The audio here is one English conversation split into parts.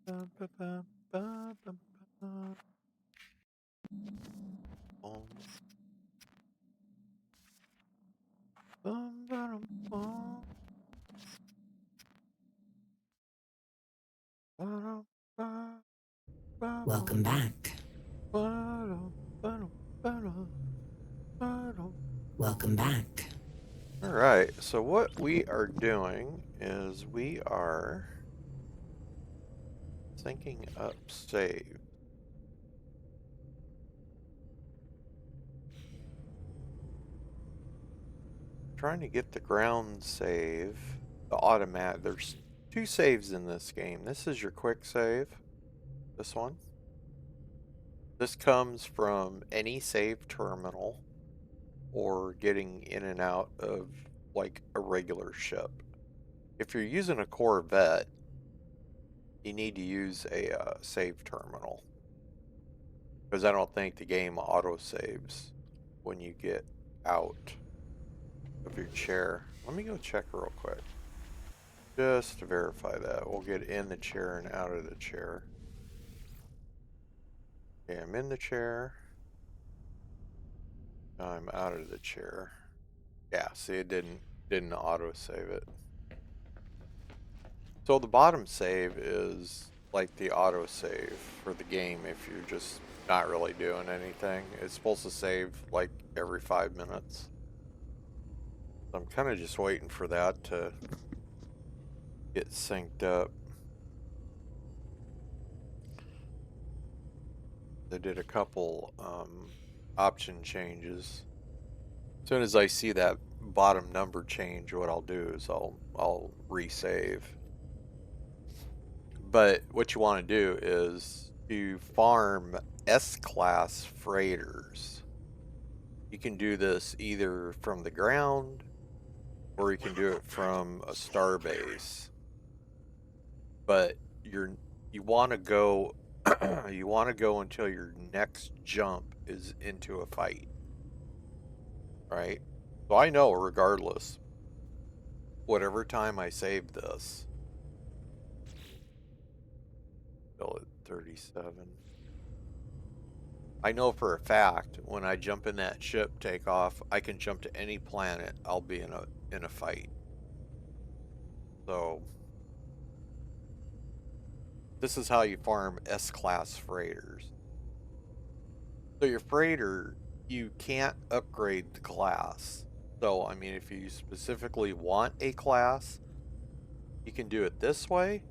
Welcome back. Welcome back. All right, so what we are doing is we are syncing up save. Trying to get the ground save, the automatic. There's two saves in this game. This is your quick save, this one. This comes from any save terminal or getting in and out of like a regular ship. If you're using a Corvette, you need to use a save terminal because I don't think the game auto saves when you get out of your chair. Let me go check real quick just to verify that. We'll get in the chair and out of the chair. Okay, I'm in the chair. Now I'm out of the chair. Yeah, see, it didn't auto save it. So the bottom save is like the auto save for the game if you're just not really doing anything. It's supposed to save like every 5 minutes. So I'm kind of just waiting for that to get synced up. They did a couple option changes. As soon as I see that bottom number change, what I'll do is I'll resave. But what you want to do is to farm S-class freighters. You can do this either from the ground or you can do it from a starbase. But you want to go you want to go until your next jump is into a fight. Right? So I know regardless, whatever time I save this, still at 37. I know for a fact when I jump in that ship, take off, I can jump to any planet. I'll be in a fight. So this is how you farm S-class freighters. So your freighter, you can't upgrade the class. So I mean, if you specifically want a class, you can do it this way.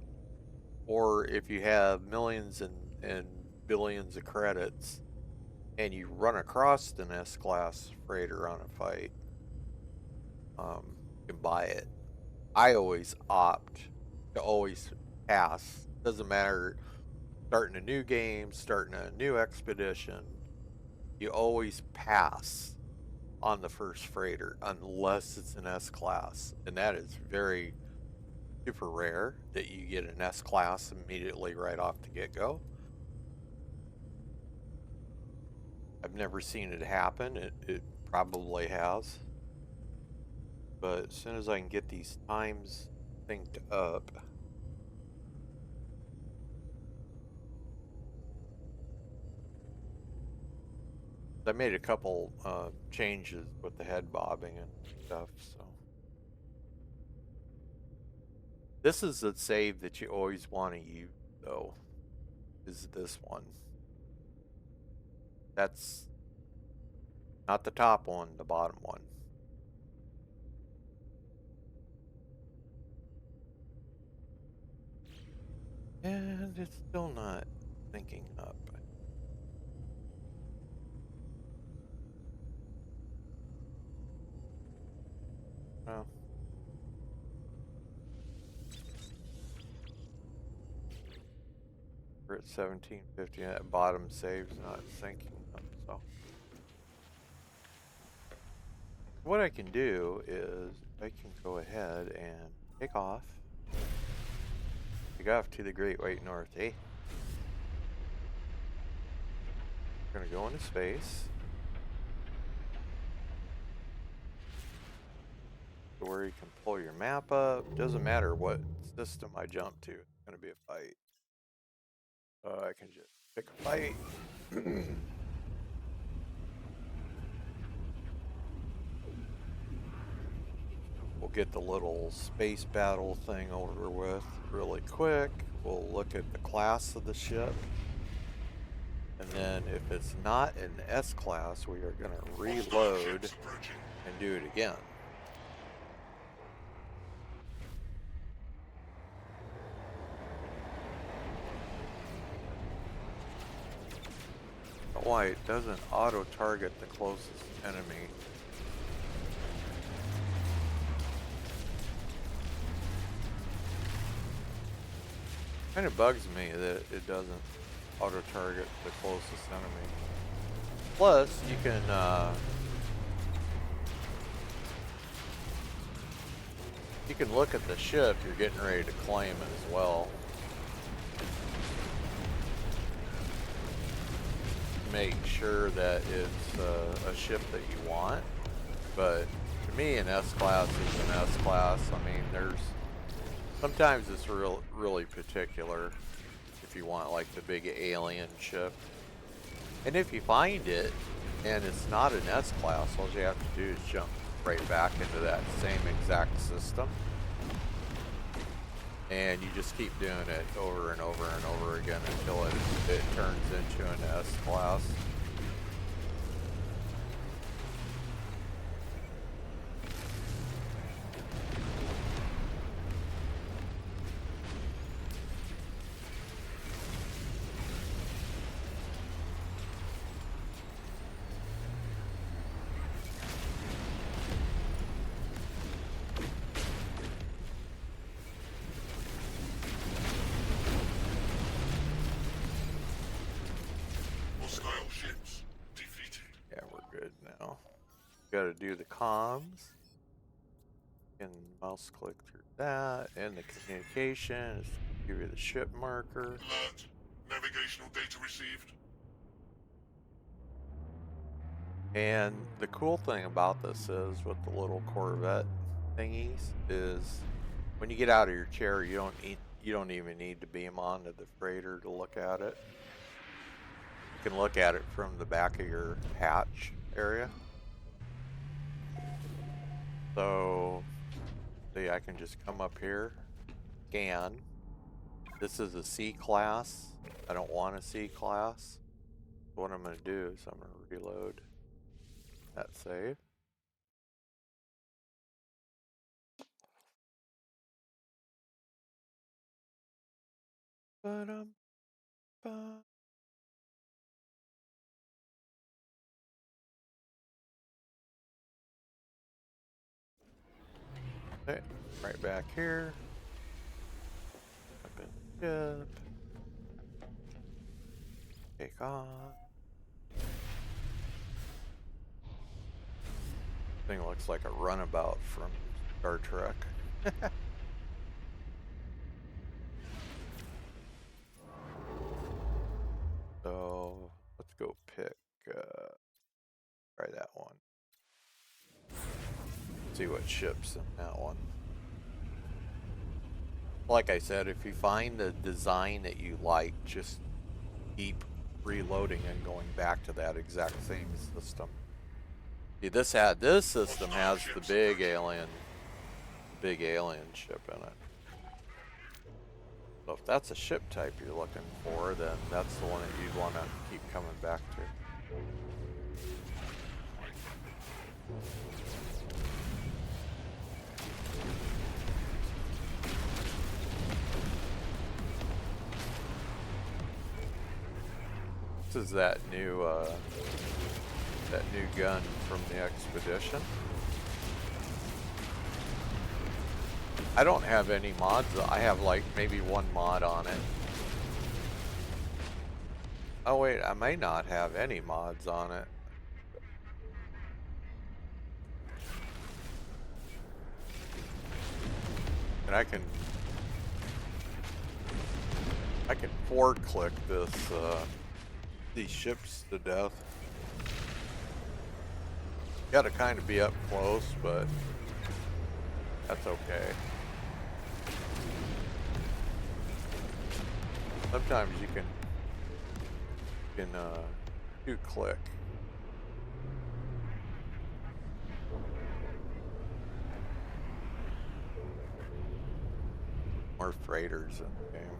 Or if you have millions and billions of credits and you run across an S-class freighter on a fight, you can buy it. I always opt to always pass. Doesn't matter starting a new game, starting a new expedition, you always pass on the first freighter unless it's an S-class. And that is very super rare that you get an S-class immediately right off the get-go. I've never seen it happen. It probably has. But as soon as I can get these times synced up, I made a couple changes with the head bobbing and stuff. So this is the save that you always want to use, though. Is this one? That's not the top one, the bottom one. And it's still not syncing up. Well, we're at 1750. That bottom save's not syncing up. So what I can do is I can go ahead and take off. Take off to the Great White North, eh? We're gonna go into space. Where you can pull your map up. Doesn't matter what system I jump to. It's gonna be a fight. I can just pick a fight. We'll get the little space battle thing over with really quick. We'll look at the class of the ship. And then if it's not an S class, we are going to reload and do it again. Why it doesn't auto-target the closest enemy. Kind of bugs me that it doesn't auto-target the closest enemy. Plus, you can look at the ship you're getting ready to claim it as well. Make sure that it's a ship that you want. But to me, an S class is an S class. I mean, sometimes it's really particular if you want like the big alien ship. And if you find it and it's not an S class, all you have to do is jump right back into that same exact system. And you just keep doing it over and over and over again until it turns into an S class. Got to do the comms and mouse click through that, and the communications. Give you the ship marker. Alert. Navigational data received. And the cool thing about this is with the little Corvette thingies is when you get out of your chair, you don't even need to beam onto the freighter to look at it. You can look at it from the back of your hatch area. So, see, I can just come up here, scan. This is a C class. I don't want a C class. So what I'm going to do is I'm going to reload that save. Okay, right back here. Up in the ship. Take off. Thing looks like a runabout from Star Trek. So let's go pick try that one. See what ships in that one. Like I said, if you find the design that you like, just keep reloading and going back to that exact same system. See, this system has the big alien ship in it. So if that's a ship type you're looking for, then that's the one that you'd want to keep coming back to. This is that new gun from the expedition. I don't have any mods. I have like maybe one mod on it. Oh wait, I may not have any mods on it. And I can forward click this these ships to death. Gotta kind of be up close, but that's okay. Sometimes you can can do click. More freighters in the game.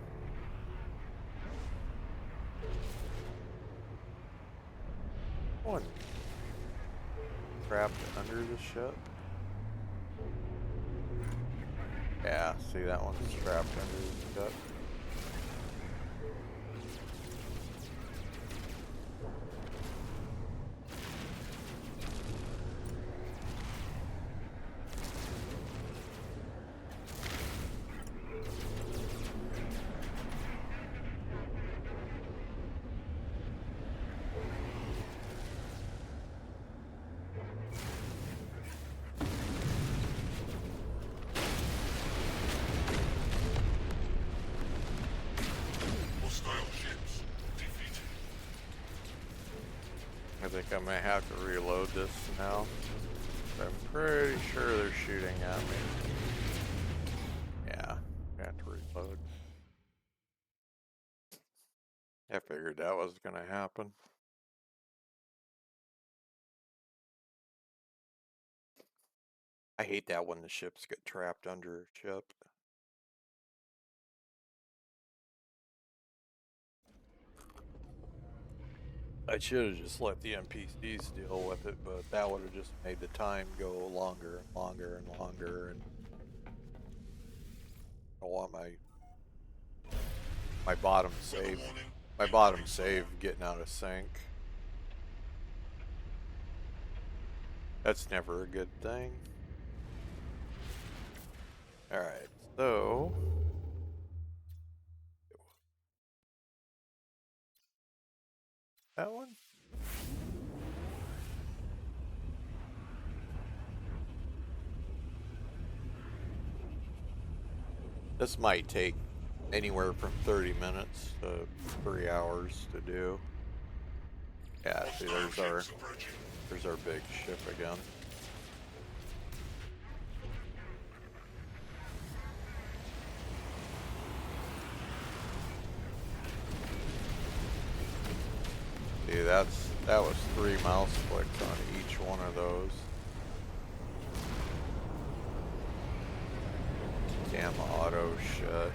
One trapped under the ship. Yeah, see that one's trapped under the ship. I think I might have to reload this now. I'm pretty sure they're shooting at me. Yeah, I have to reload. I figured that was gonna happen. I hate that when the ships get trapped under a ship. I should have just let the NPCs deal with it, but that would have just made the time go longer and longer and longer, and I want my bottom save getting out of sync. That's never a good thing. Alright, so that one? This might take anywhere from 30 minutes to 3 hours to do. Yeah, see there's our big ship again. See, that was 3 mouse clicks on each one of those. Damn auto shit.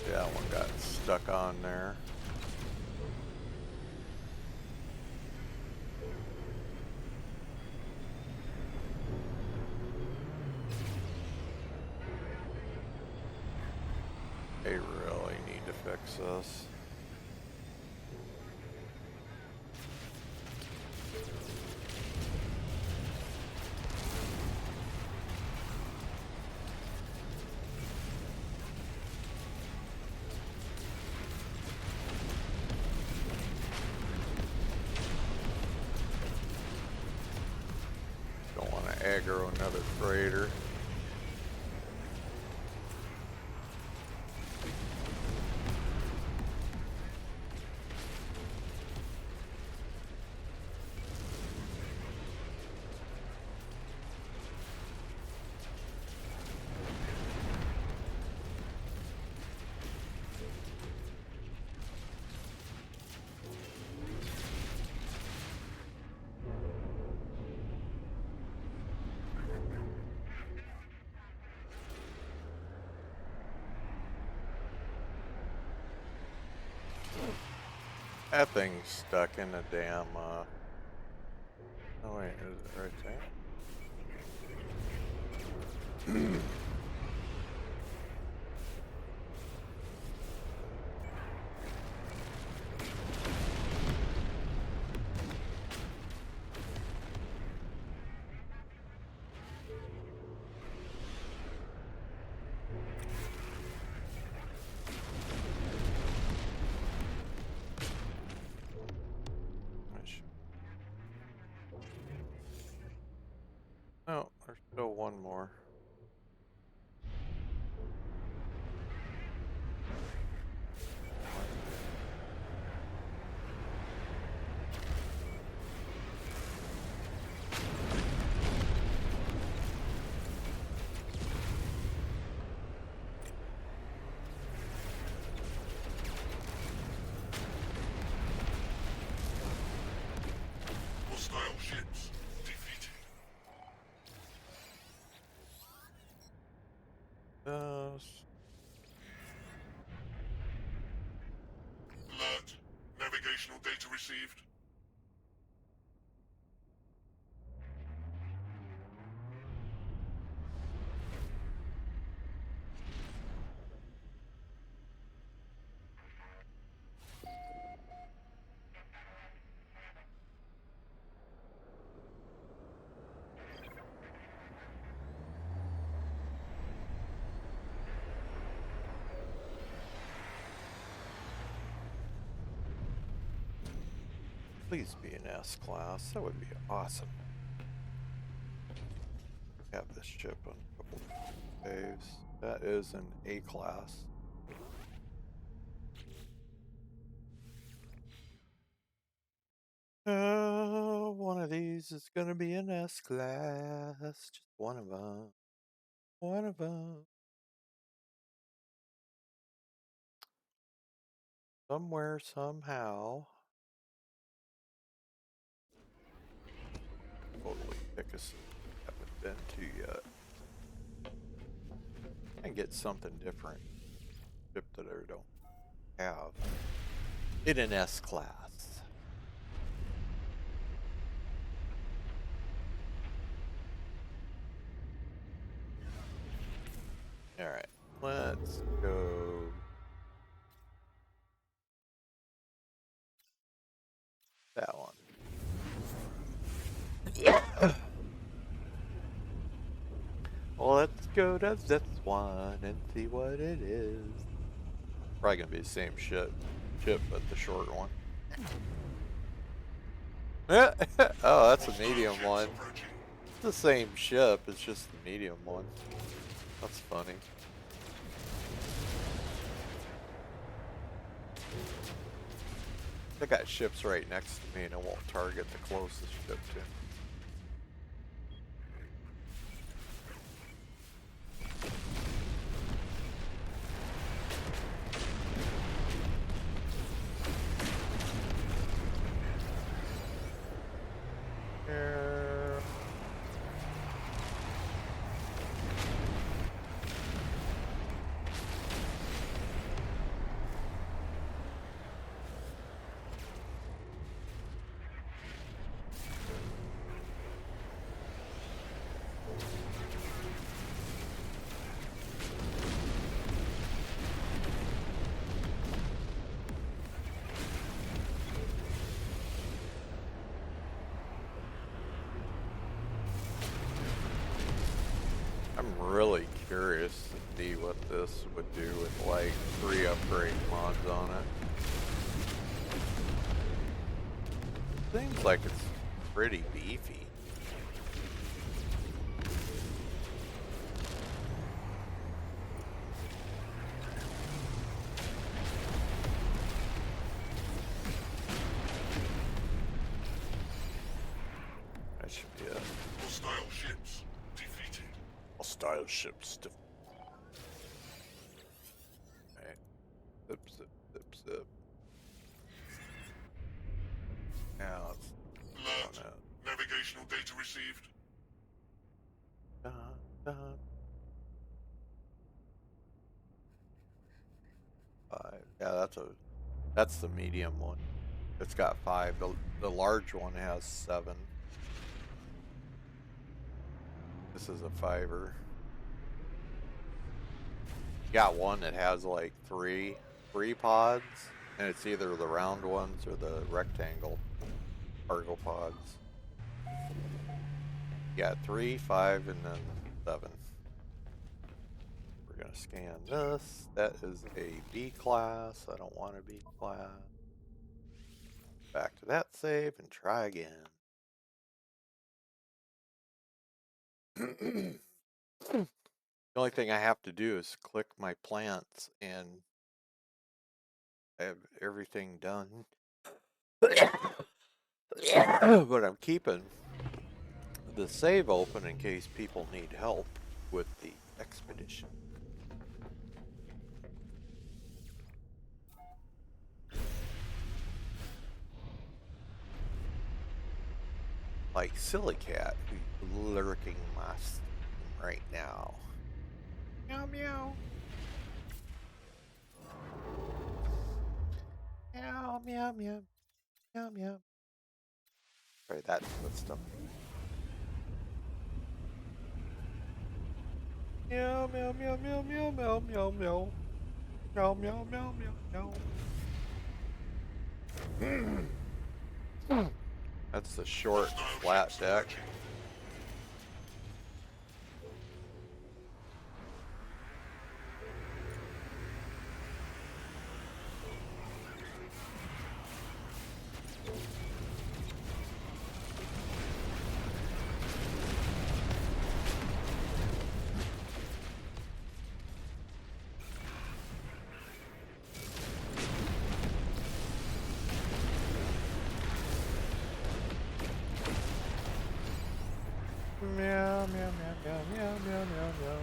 Yeah, that one got stuck on there. They really need to fix this. Don't want to aggro another freighter. That thing's stuck in the damn, oh wait, is it right there? Oh, there's still one more. received. Please be an S class. That would be awesome. Have this ship on a couple of waves. That is an A class. One of these is gonna be an S class. Just one of them. One of them. Somewhere, somehow. Totally pick a city I haven't been to yet. And get something different. Ship that I don't have. In an S class. Alright, let's go. That one. Well, let's go to this one and see what it is. Probably gonna be the same ship, but the short one. Oh, that's a medium one. It's the same ship, it's just the medium one. That's funny. I got ships right next to me and I won't target the closest ship to. I'm really curious to see what this would do with like 3 upgrade mods on it. Seems like it's pretty beefy. That should be it. Hostile ships defeated. Hostile ships. Right. Zip, zip, zip, zip. Now let's Alert. Navigational data received. dun, dun. 5. Yeah, that's the medium one. It's got 5. The large one has 7. This is a 5er. Got one that has like three pods, and it's either the round ones or the rectangle cargo pods. Yeah, 3, 5, and then 7. We're gonna scan this. That is a B class. I don't want a B class. Back to that save and try again. The only thing I have to do is click my plants and I have everything done. But I'm keeping the save open in case people need help with the expedition. Like Silly Cat, who's lurking my stream right now. Meow meow. Meow meow meow. Meow meow. Try that stuff. Meow meow meow meow meow meow meow meow. Meow meow meow meow meow. That's the short, flat deck. Meow meow meow meow meow meow meow meow.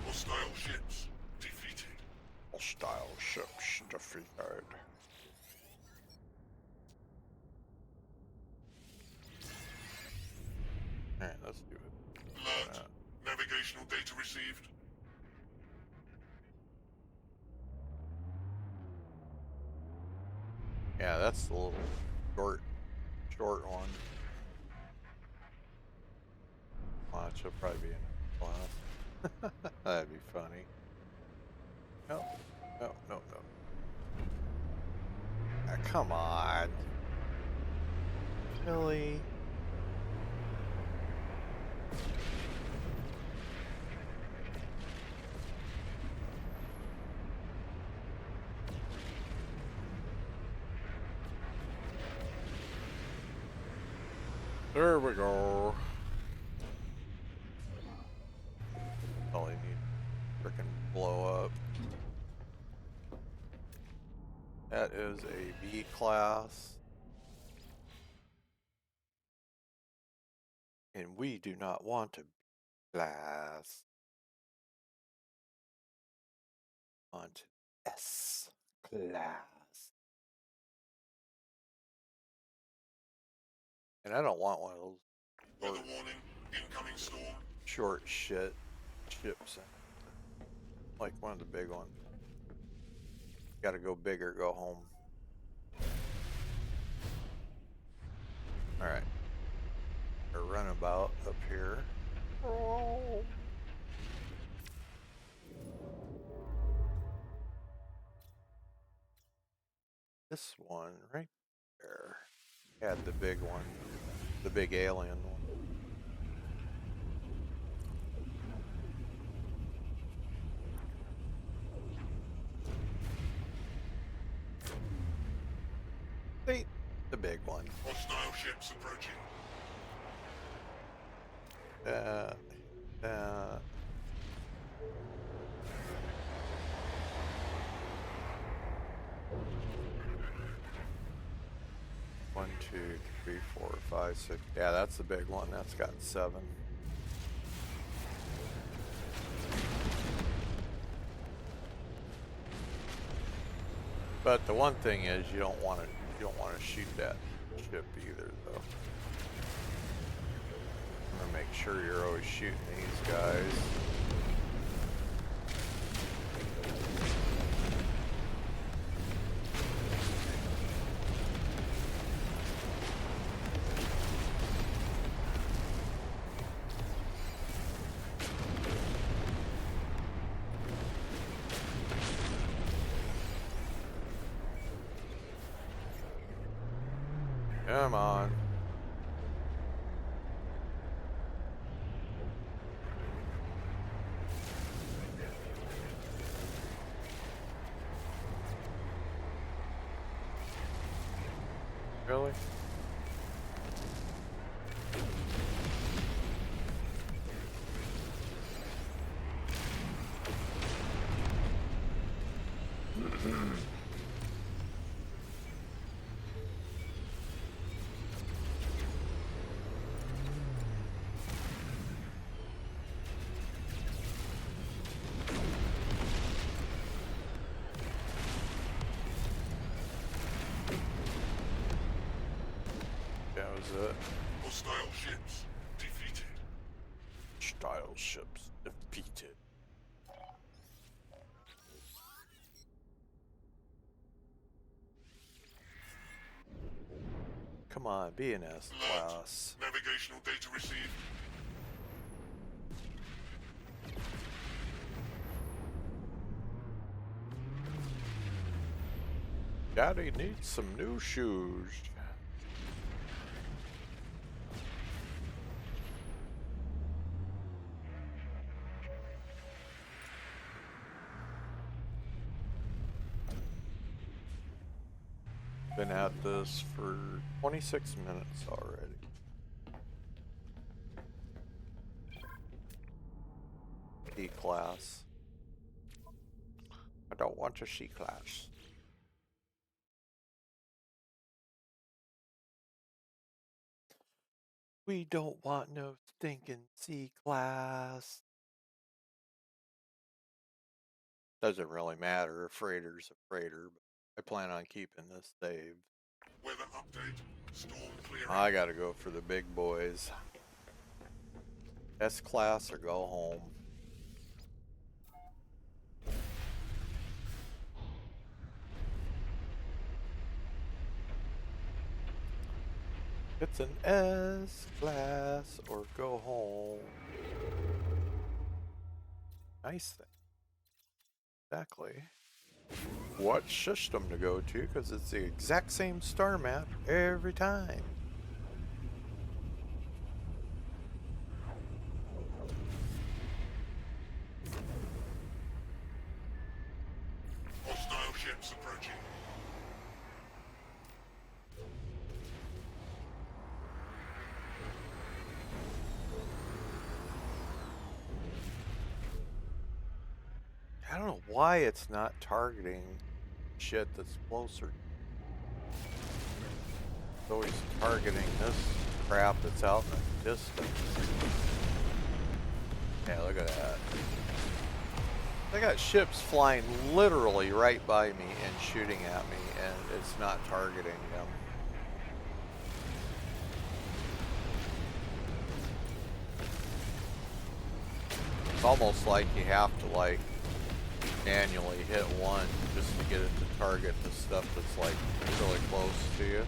Hostile ships defeated. Hostile ships defeated. Alright, let's do it. Alert. Navigational data received. Yeah, that's the little short one. Watch, it'll probably be in a class. That'd be funny. No, no, no, no. Ah, come on. Really? There we go. All I need to frickin' blow up. That is a B class. And we do not want to class. On to S class. And I don't want one of those Weather warning. Incoming storm. short ships. Like one of the big ones. Gotta go big or go home. Alright. A runabout up here. Oh. This one right there had the big one. The big alien one. See? The big one. Hostile ships approaching. That. 1, 2, 3, 4, 5, 6. Yeah, that's the big one. That's got 7. But the one thing is, you don't want to shoot that ship either, though. I'm gonna make sure you're always shooting these guys. Come on. Really? That was it. Hostile ships defeated. Style ships defeated. Come on, be an S class. Navigational data received. Daddy needs some new shoes. Been at this for 26 minutes already. C class. I don't want a C class. We don't want no stinking C class. Doesn't really matter. A freighter's a freighter, but I plan on keeping this saved. Weather update. Storm clearing. I gotta go for the big boys. S class or go home. It's an S class or go home. Nice thing. Exactly what system to go to, because it's the exact same star map every time. Hostile ships approaching. I don't know why it's not targeting shit that's closer. It's always targeting this crap that's out in the distance. Yeah, look at that. I got ships flying literally right by me and shooting at me, and it's not targeting them. It's almost like you have to like manually hit one just to get it to target the stuff that's like really close to you.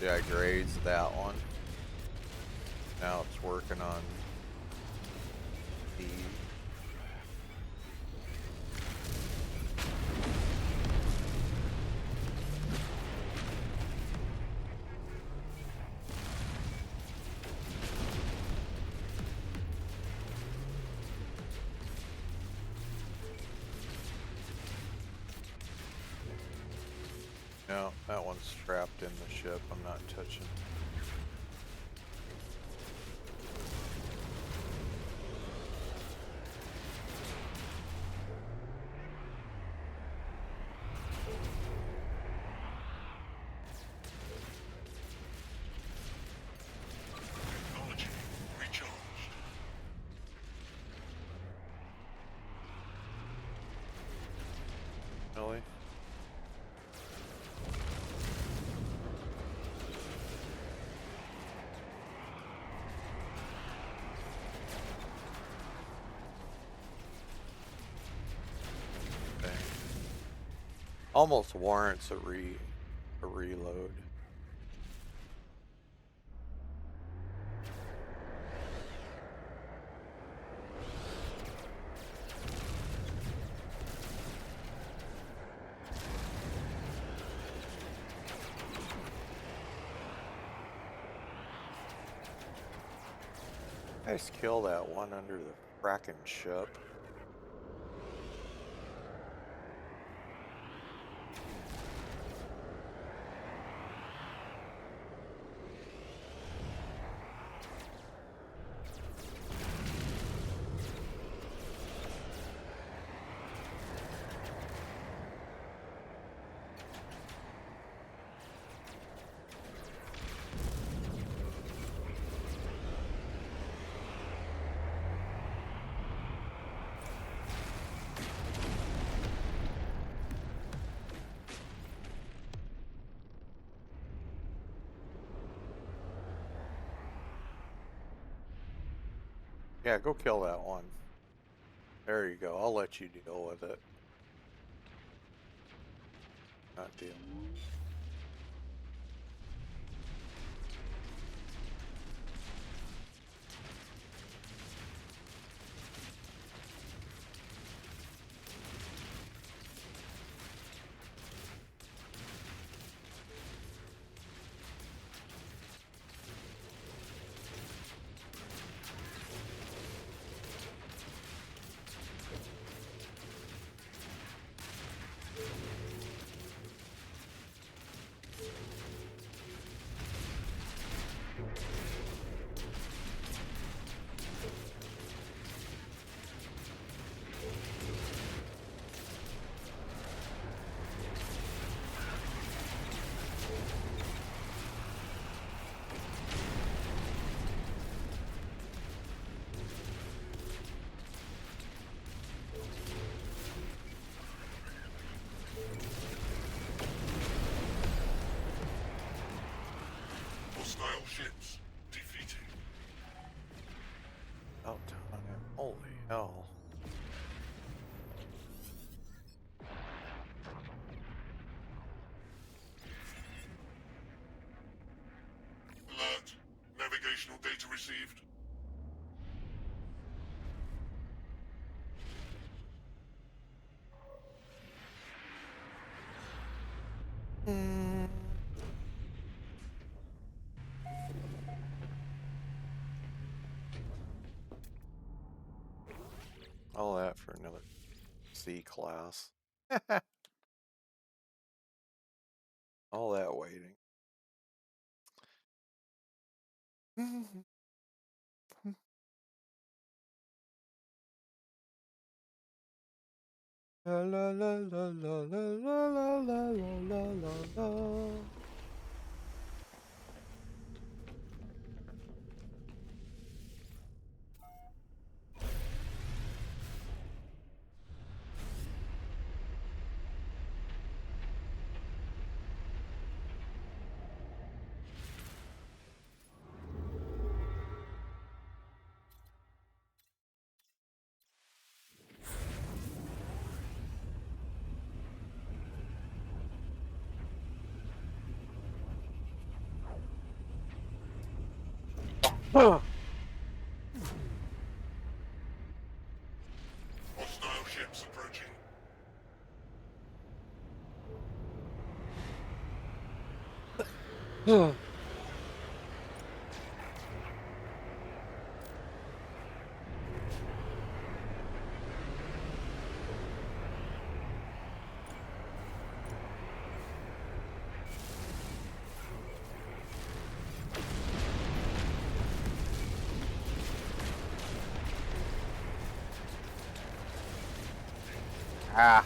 Yeah, I grazed that one. Now it's working on the no, that one's trapped in the ship. I'm not touching. Technology recharged. Really? Okay. Almost warrants a reload. Nice kill that one under the fracking ship. Yeah, go kill that one. There you go. I'll let you deal with it. Not deal. Hostile ships defeated. Oh, time. Holy hell. Alert. Navigational data received. All that for another C class. All that waiting. La la la la la la la la la la la. Hostile ships approaching. Ah.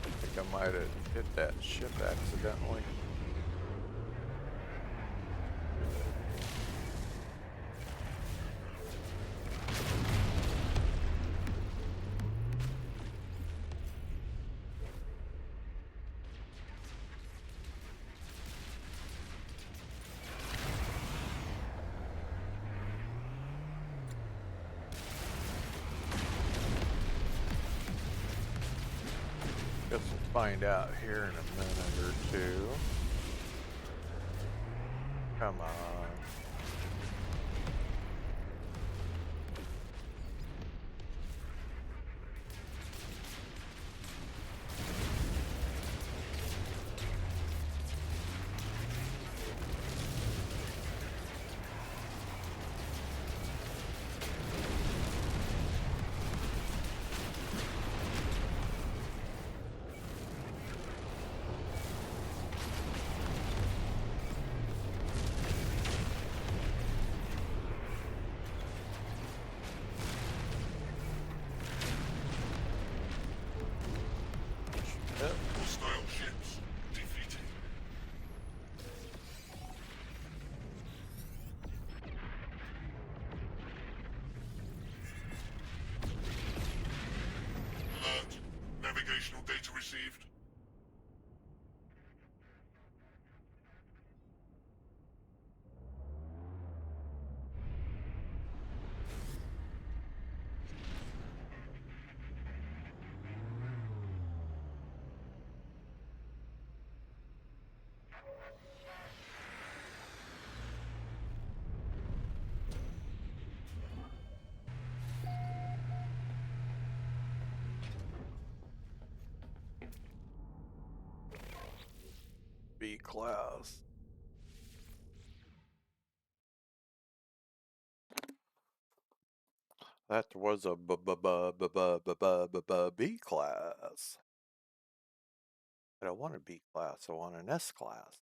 I think I might have hit that ship accidentally. Guess we'll find out here in a minute or two. Come on. B class. That was a B class. I don't want a B class, I want an S class.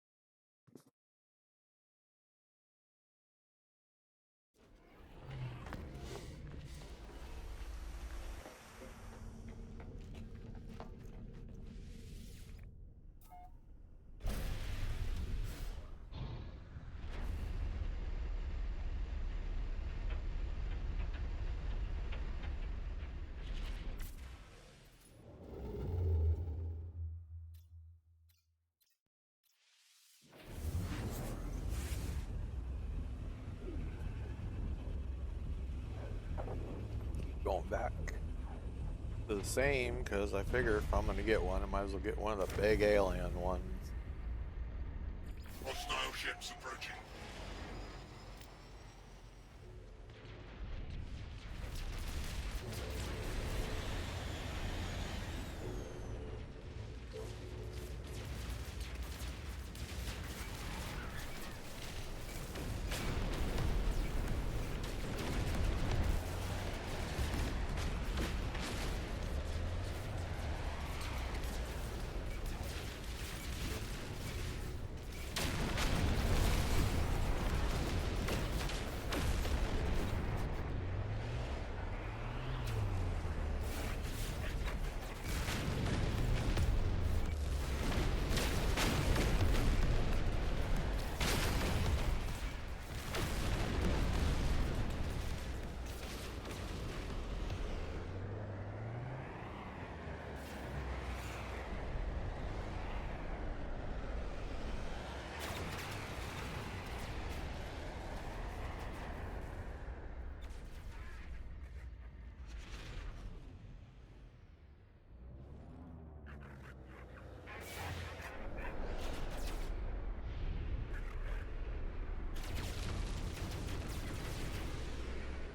Going back to the same, because I figure if I'm going to get one, I might as well get one of the big alien ones. Hostile ships approaching.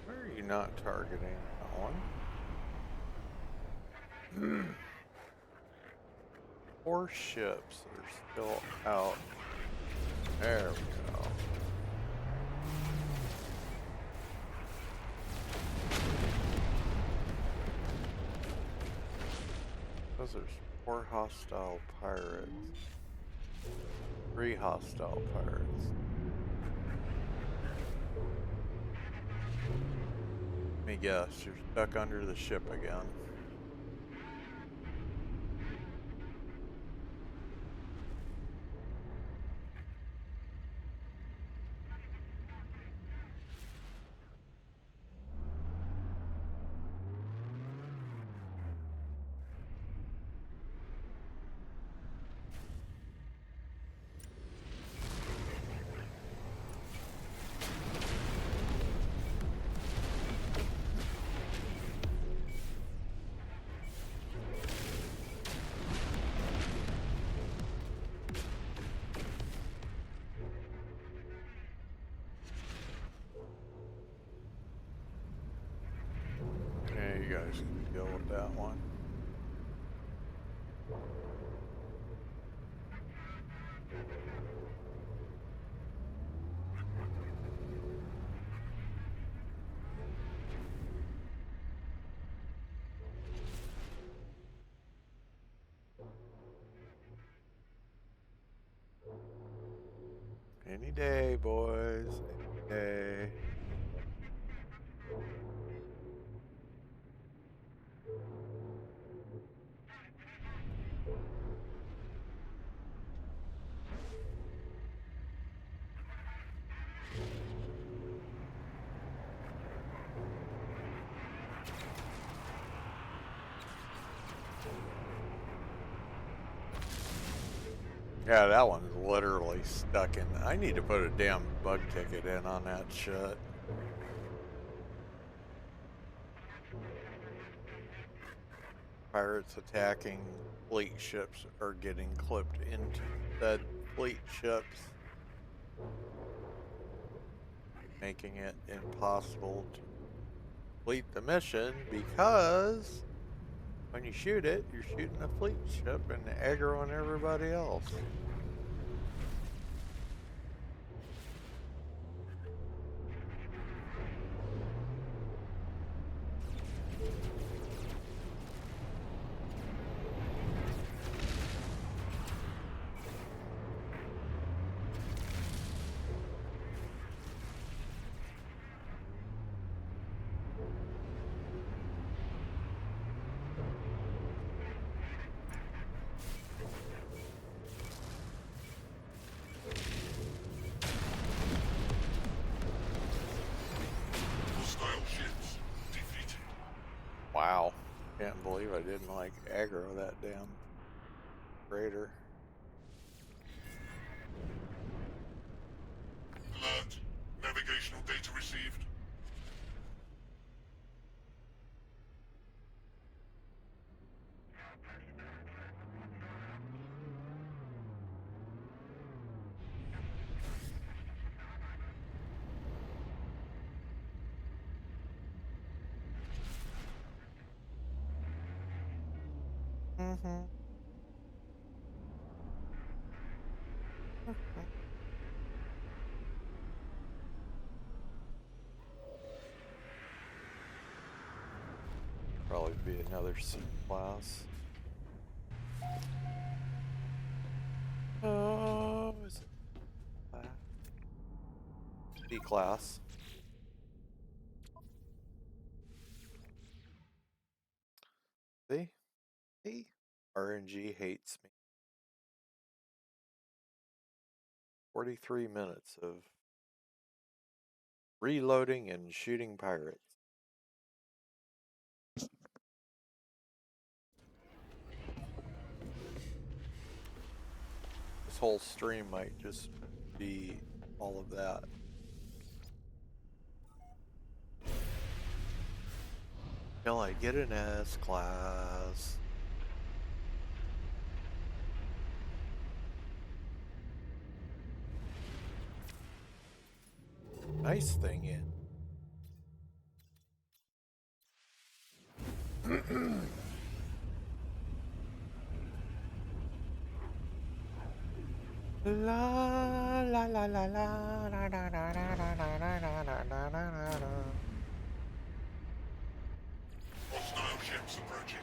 Where are you not targeting that one? 4 ships are still out. There we go. Those are 4 hostile pirates. 3 hostile pirates. Let me guess, you're stuck under the ship again. Yeah, you guys can deal with that one. Any day, boys. Any day. Yeah, that one's literally stuck in. I need to put a damn bug ticket in on that shit. Pirates attacking fleet ships are getting clipped into said fleet ships, making it impossible to complete the mission because when you shoot it, you're shooting a fleet ship and aggroing everybody else. Can't believe I didn't like aggro that damn raider. Alert. Navigational data received. Mm-hmm. Probably be another C class. Oh, is it class? C class. See? See? RNG hates me. 43 minutes of reloading and shooting pirates. This whole stream might just be all of that. Till I get an S class. Nice thing in. La la la la la na na na na na na na na na na na. Hostile ships approaching.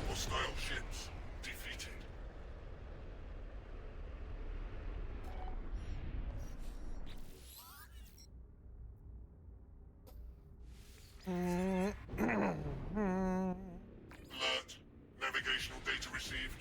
Hostile ships defeated. Alert. Navigational data received.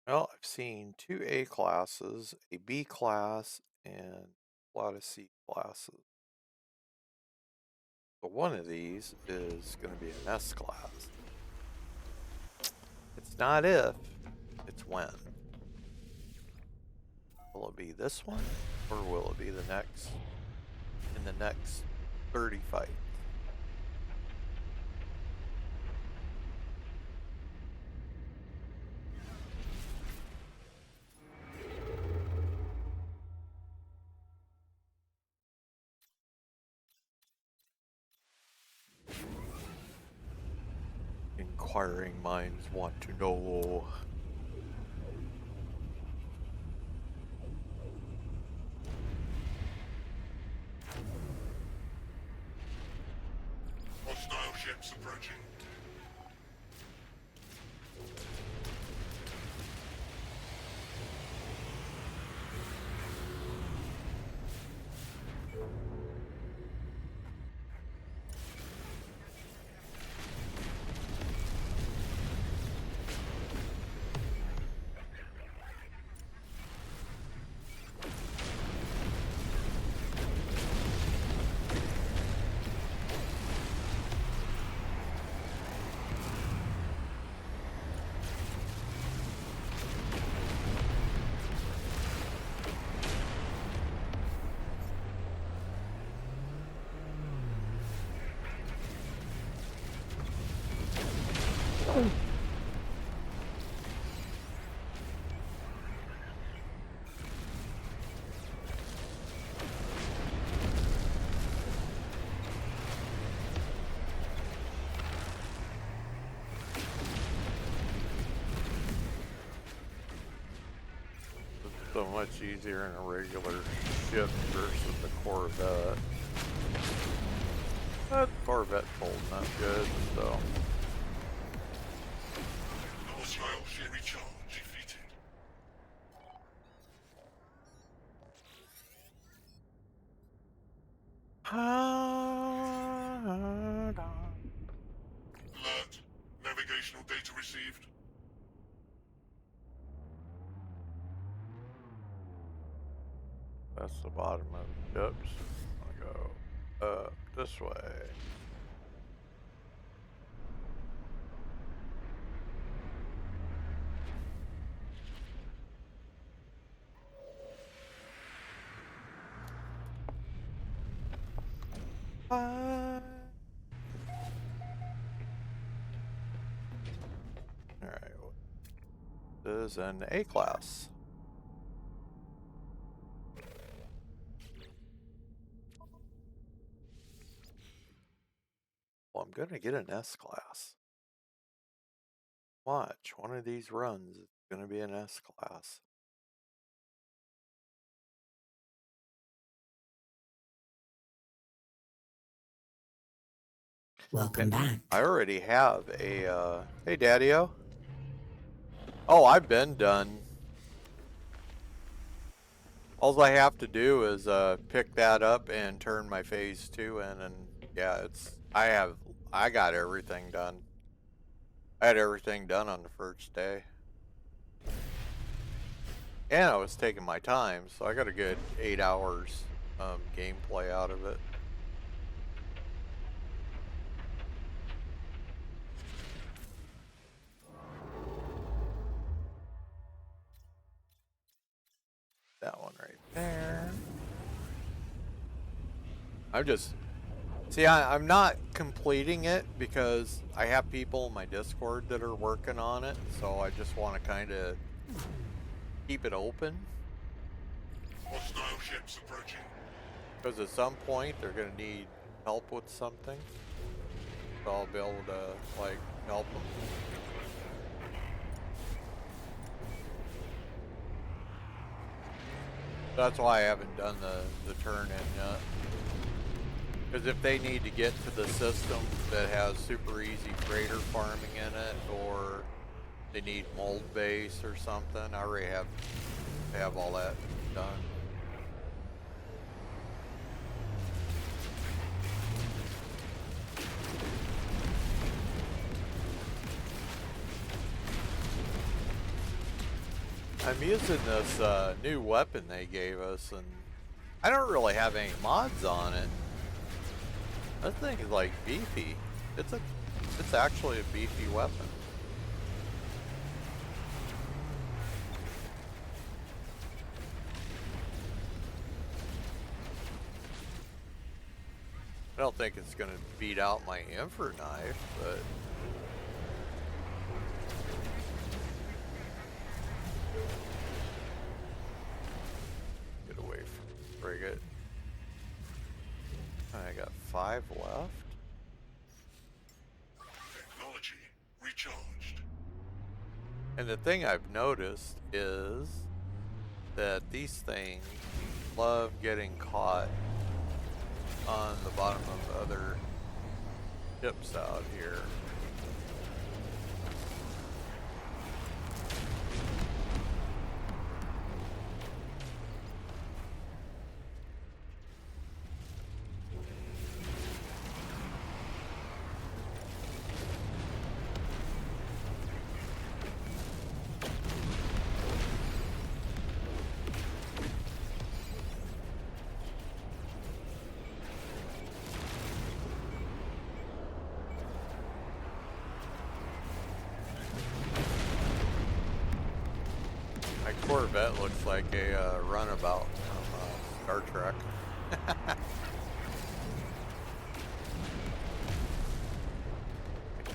Well, I've seen 2 A classes, a B class, and a lot of C classes. But one of these is going to be an S class. It's not if, it's when. Will it be this one, or will it be the next, in the next 30 fights? Inquiring minds want to know. Hostile ships approaching. So much easier in a regular ship versus the Corvette. That Corvette's holding up good, so. Hostile ship recharge defeated. Alert. Navigational data received. That's the bottom of the ships. I'm gonna go up this way. Alright. This is an A class. Well, I'm gonna get an S class. Watch, one of these runs is gonna be an S class. Welcome back. I already have a, hey Daddy-O. Oh, I've been done. All I have to do is, pick that up and turn my phase 2 in, and yeah, I got everything done. I had everything done on the first day. And I was taking my time, so I got a good 8 hours, gameplay out of it. That one right there. I'm not completing it because I have people in my Discord that are working on it, so I just want to kind of keep it open. Hostile ships approaching. Because at some point they're going to need help with something, so I'll be able to, like, help them. That's why I haven't done the turn in yet. Because if they need to get to the system that has super easy freighter farming in it, or they need mold base or something, I already have all that done. I'm using this new weapon they gave us, and I don't really have any mods on it. That thing is like beefy. It's actually a beefy weapon. don't think it's gonna beat out my Infer knife, but get away from the frigate. I got 5 left. Technology recharged. And the thing I've noticed is that these things love getting caught on the bottom of other ships out here. My Corvette looks like a runabout from Star Trek. That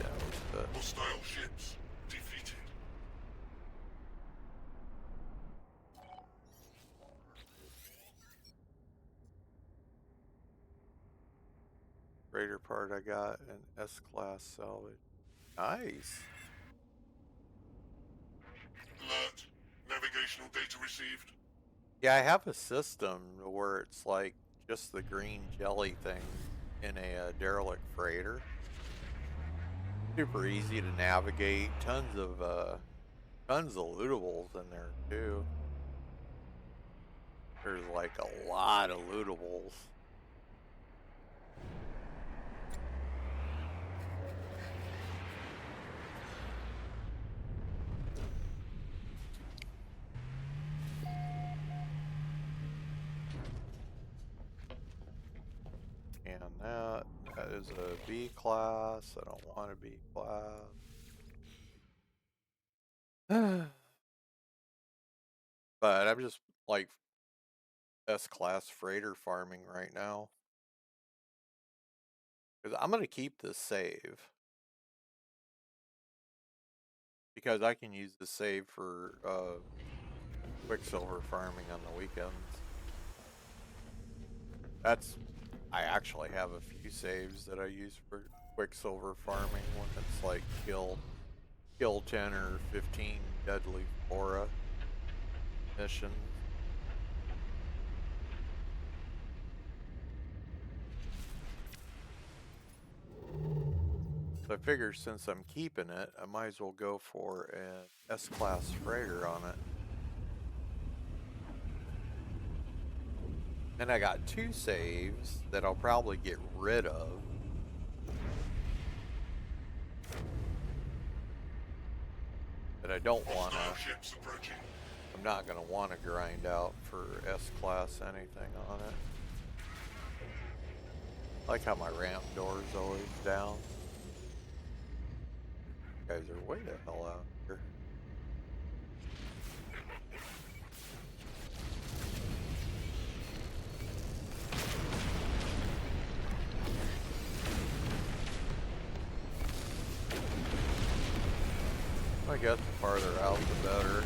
was the Hostile ships defeated. freighter part I got, an S-class salvage. Nice. Alert. Navigational data received. Yeah, I have a system where it's like just the green jelly thing in a derelict freighter. Super easy to navigate. Tons of lootables in there too. There's like a lot of lootables. And that is a B class. I don't want a B class. But I'm just like S-class freighter farming right now. Because I'm going to keep this save. Because I can use the save for Quicksilver farming on the weekends. I actually have a few saves that I use for Quicksilver farming when it's like kill 10 or 15 deadly flora missions. So I figure since I'm keeping it, I might as well go for an S-class freighter on it. And I got 2 saves that I'll probably get rid of. But I don't want to. Ships approaching. I'm not going to want to grind out for S-class anything on it. I like how my ramp door is always down. You guys are way the hell out here. I guess the farther out the better.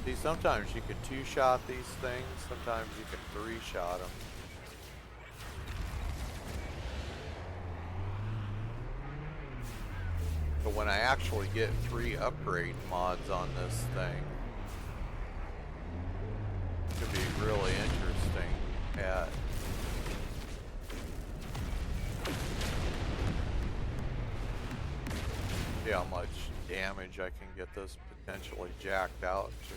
See, sometimes you can 2-shot these things, sometimes you can 3-shot them. But when I actually get 3 upgrade mods on this thing, it could be really interesting at see how much damage I can get this potentially jacked out to.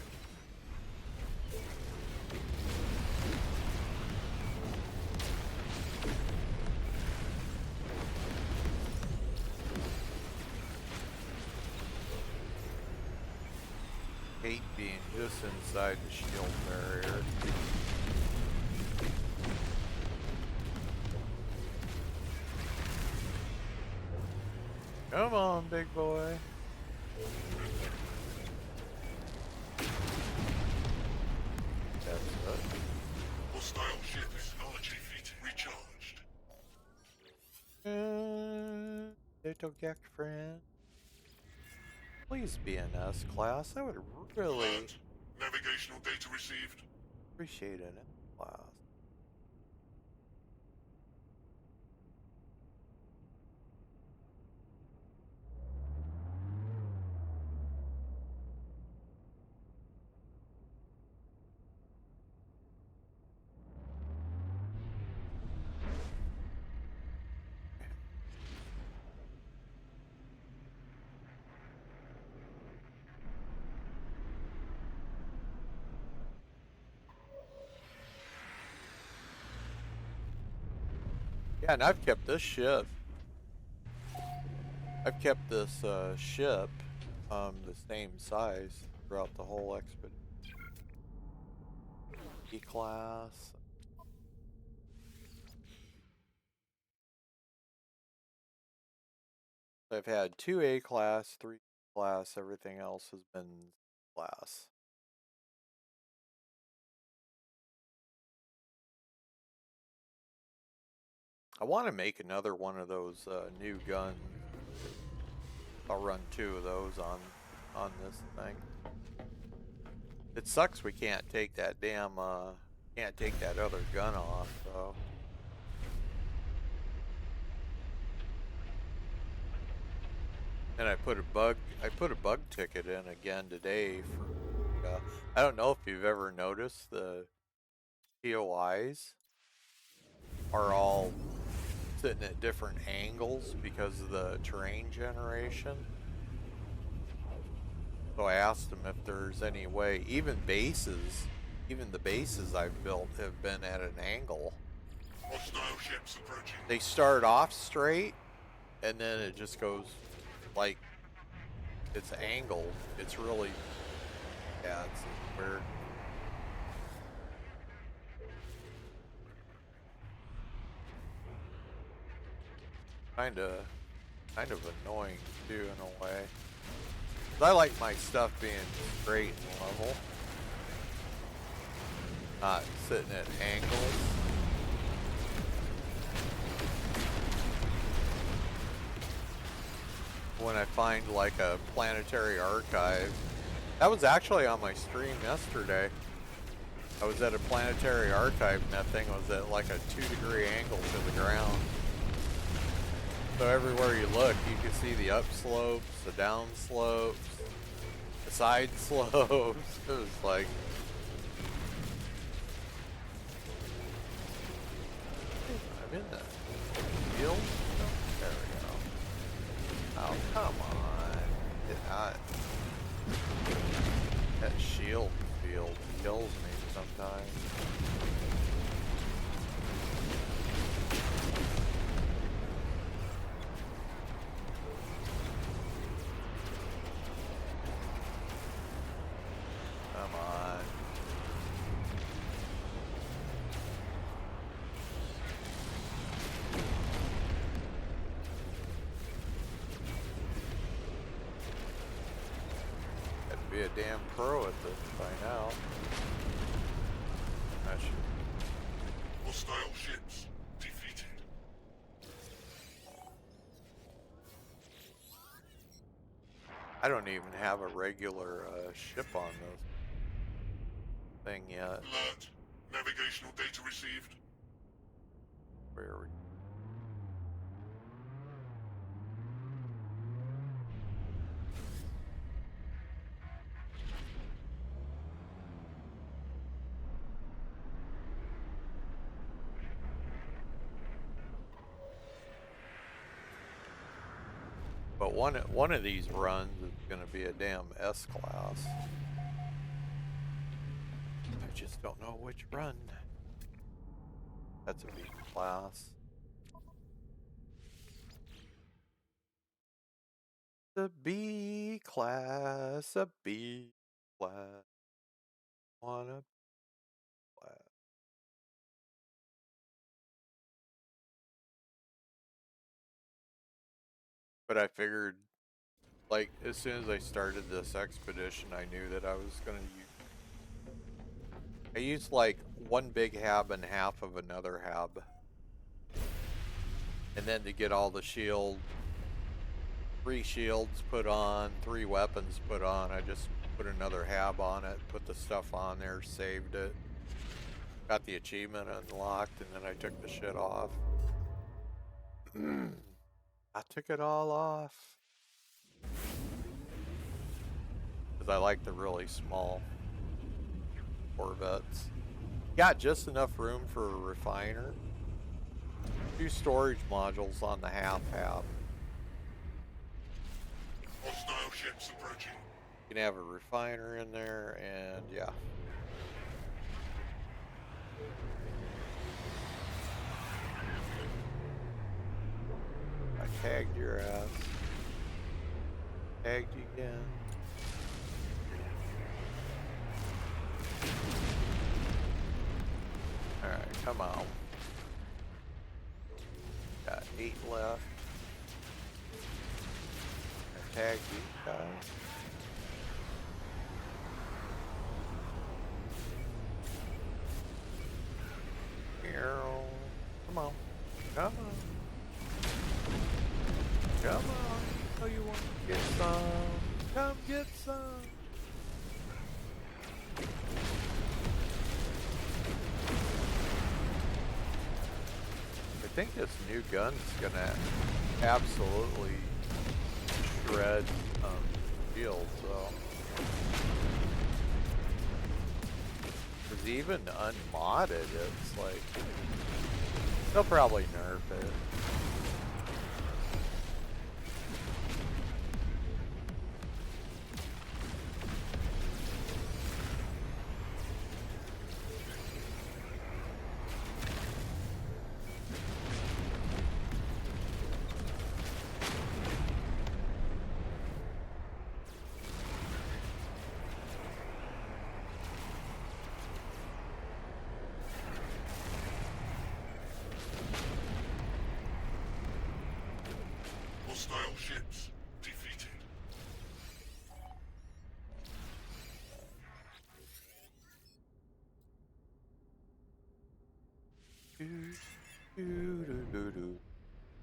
Hate being just inside the shield barrier. Come on, big boy. That's it. Hostile ship technology feet recharged. little geck friend. Please be an S class. I would really Alert. Navigational data received. appreciate an S class. Yeah, and I've kept this ship. I've kept this ship the same size throughout the whole expedition. E-class. I've had 2 A-class, 3 class, everything else has been class. I want to make another one of those new guns. I'll run 2 of those on this thing. It sucks we can't take that damn can't take that other gun off though. And I put a bug ticket in again today for I don't know if you've ever noticed the POIs are all sitting at different angles because of the terrain generation. So I asked them if there's any way, even the bases I've built have been at an angle. Hostile ships approaching. They start off straight and then it just goes like it's angled. It's really, yeah, it's weird. Kind of annoying too in a way. I like my stuff being straight and level, not sitting at angles. When I find like a planetary archive, that was actually on my stream yesterday. I was at a planetary archive and that thing was at like a 2-degree angle to the ground. So everywhere you look, you can see the up slopes, the down slopes, the side slopes. It was like, I'm in the field. There we go. Oh, come on. Get out. That shield field kills me sometimes. Come on. Got to be a damn pro at this by now. I should. Hostile ships defeated. I don't even have a regular ship on this thing yet. Alert. Navigational data received. Where are we? But one of these runs is going to be a damn S class. I just don't know which run. That's a B class. The B class, a B class. Wanna class. But I figured, like, as soon as I started this expedition, I knew that I was going to use... I used, like, one big hab and half of another hab. And then to get all the shield 3 shields put on, 3 weapons put on. I just put another hab on it, put the stuff on there, saved it. Got the achievement unlocked, and then I took the shit off. I took it all off. Because I like the really small Corvettes. Got just enough room for a refiner. 2 storage modules on the half-hab. Hostile ships approaching. You can have a refiner in there, and yeah. I tagged your ass. Tagged you again. Alright, come on. Got 8 left. I tagged these guys. Here. Come on. Come on. Come on. Oh, you want to get some? Come get some. I think this new gun's gonna absolutely shred shields, so. Because even unmodded, it's like they'll probably nerf it. Hostile ships defeated.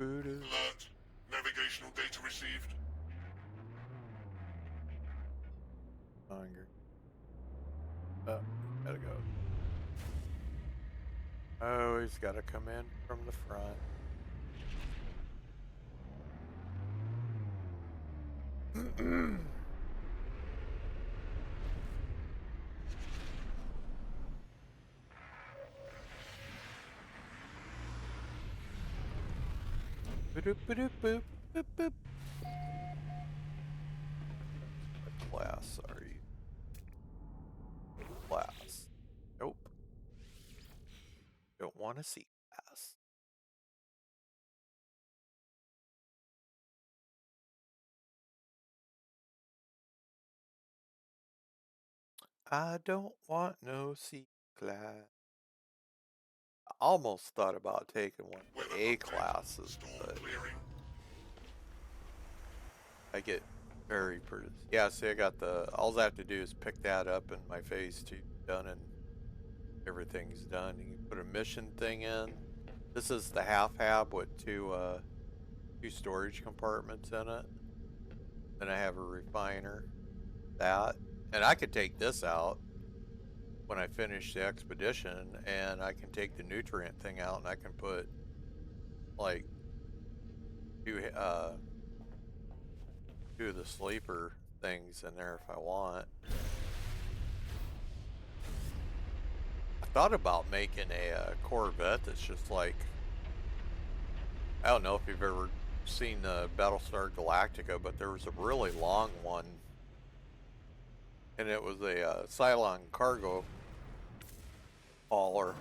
Alert. Navigational data received. Hunger. Oh, gotta go. Oh, he's gotta come in from the front. Boop, boop, boop, boop, boop. What class are you? Class. Nope. Don't want to see class. I don't want no C class. I almost thought about taking one of the A classes, but I get very pretty. Yeah, see, I got the. All I have to do is pick that up, and my phase 2 done, and everything's done. You can put a mission thing in. This is the half-hab with two storage compartments in it. Then I have a refiner. That, and I could take this out when I finish the expedition, and I can take the nutrient thing out, and I can put like two of the sleeper things in there if I want. I thought about making a Corvette that's just like, I don't know if you've ever seen the Battlestar Galactica, but there was a really long one, and it was a Cylon cargo hauler,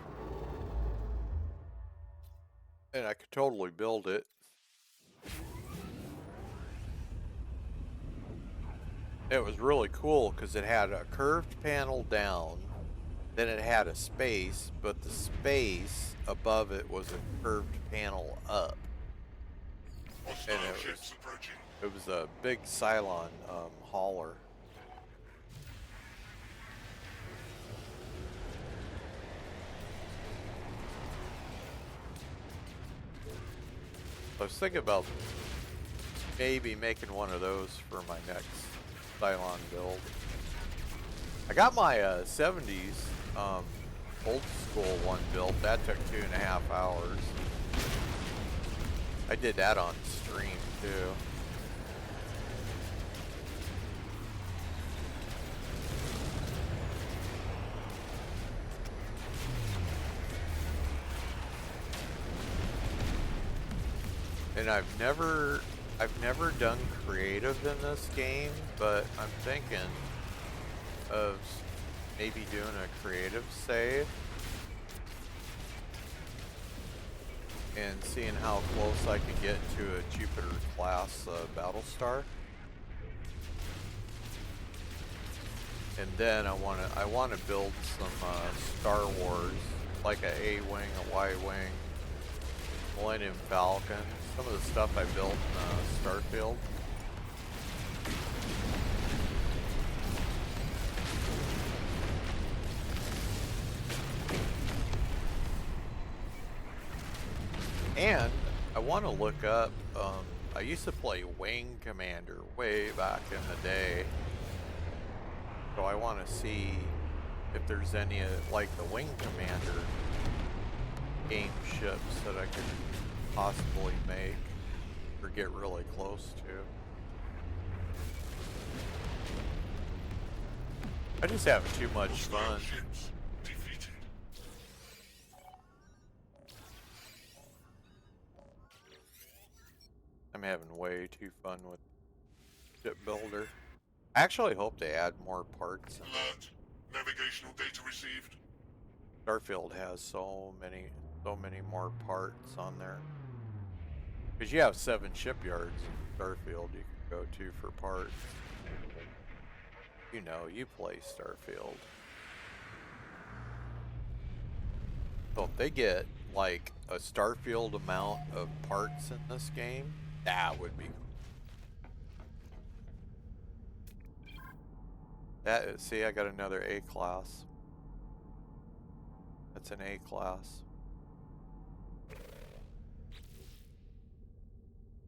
and I could totally build it. It was really cool because it had a curved panel down, then it had a space, but the space above it was a curved panel up. And it was a big Cylon hauler. I was thinking about maybe making one of those for my next Cylon build. I got my 70s old school one built. That took 2.5 hours. I did that on stream too. And I've never done creative in this game, but I'm thinking of maybe doing a creative save and seeing how close I could get to a Jupiter class Battlestar. And then I wanna build some Star Wars, like a A-wing, a Y-wing, Millennium Falcon, some of the stuff I built in Starfield. And I want to look up, I used to play Wing Commander way back in the day. So I want to see if there's any, like the Wing Commander game ships that I could possibly make or get really close to. I just having too much fun. Ships defeated. I'm having way too fun with Ship Builder. I actually hope they add more parts. Alert. Navigational data received. Starfield has so many more parts on there. Because you have 7 shipyards in Starfield you can go to for parts. You know, you play Starfield. So if they get like a Starfield amount of parts in this game, that would be cool. That is, see, I got another A class. That's an A class.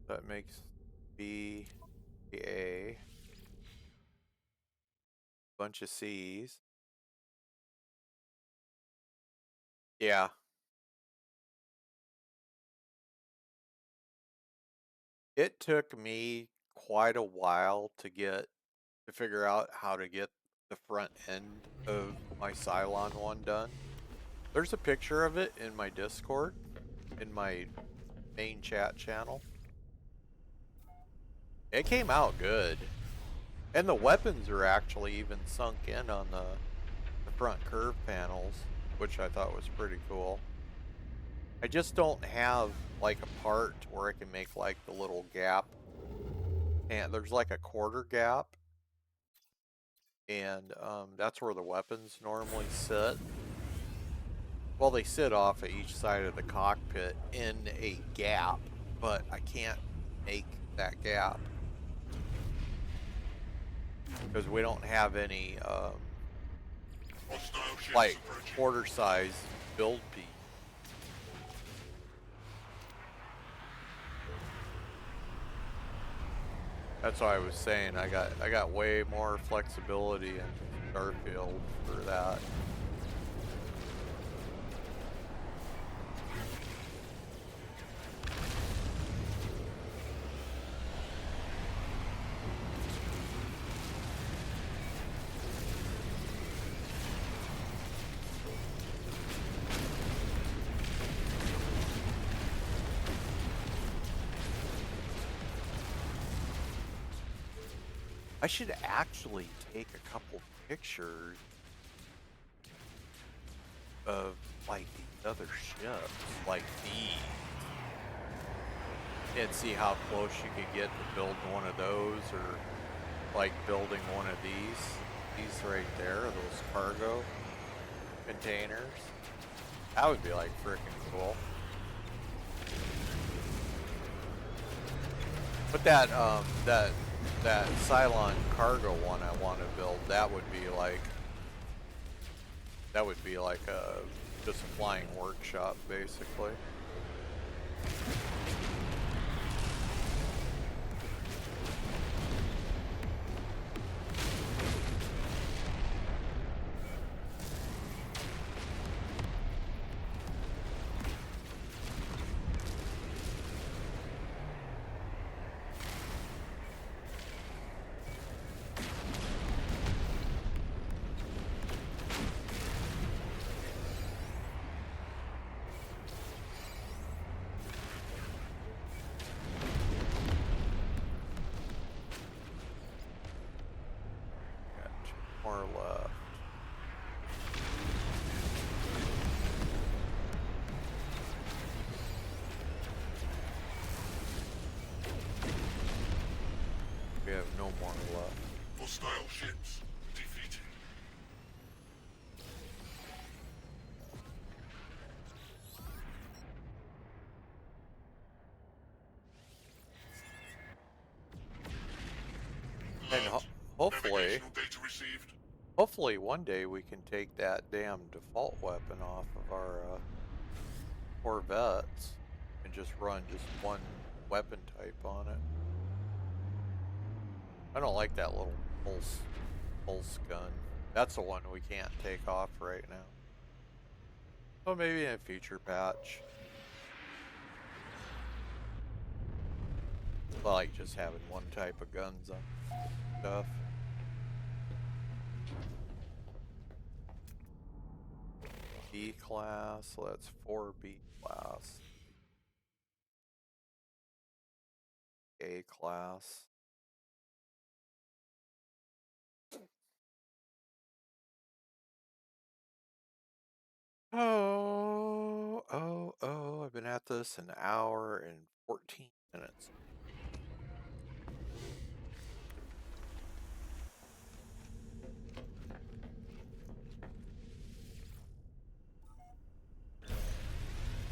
That makes B A. Bunch of C's. Yeah. It took me quite a while to figure out how to get the front end of my Cylon one done. There's a picture of it in my Discord, in my main chat channel. It came out good. And the weapons are actually even sunk in on the front curve panels, which I thought was pretty cool. I just don't have like a part where I can make like the little gap. And there's like a quarter gap. And that's where the weapons normally sit. Well, they sit off at each side of the cockpit in a gap, but I can't make that gap. Because we don't have any like quarter size build piece. That's why I was saying I got way more flexibility in Starfield for that. I should actually take a couple pictures of like these other ships, like these, and see how close you could get to build one of those, or like building one of these right there, those cargo containers. That would be like freaking cool. But that Cylon cargo one I want to build, that would be like just a flying workshop basically. more left. We have no more left. Hostile ships defeated. And hopefully, Navigational data received. hopefully one day we can take that damn default weapon off of our Corvettes and just run just one weapon type on it. I don't like that little pulse gun. That's the one we can't take off right now. So maybe in a future patch. I like just having one type of guns on stuff. B class, so that's 4 B class. A class. Oh, I've been at this an hour and 14 minutes.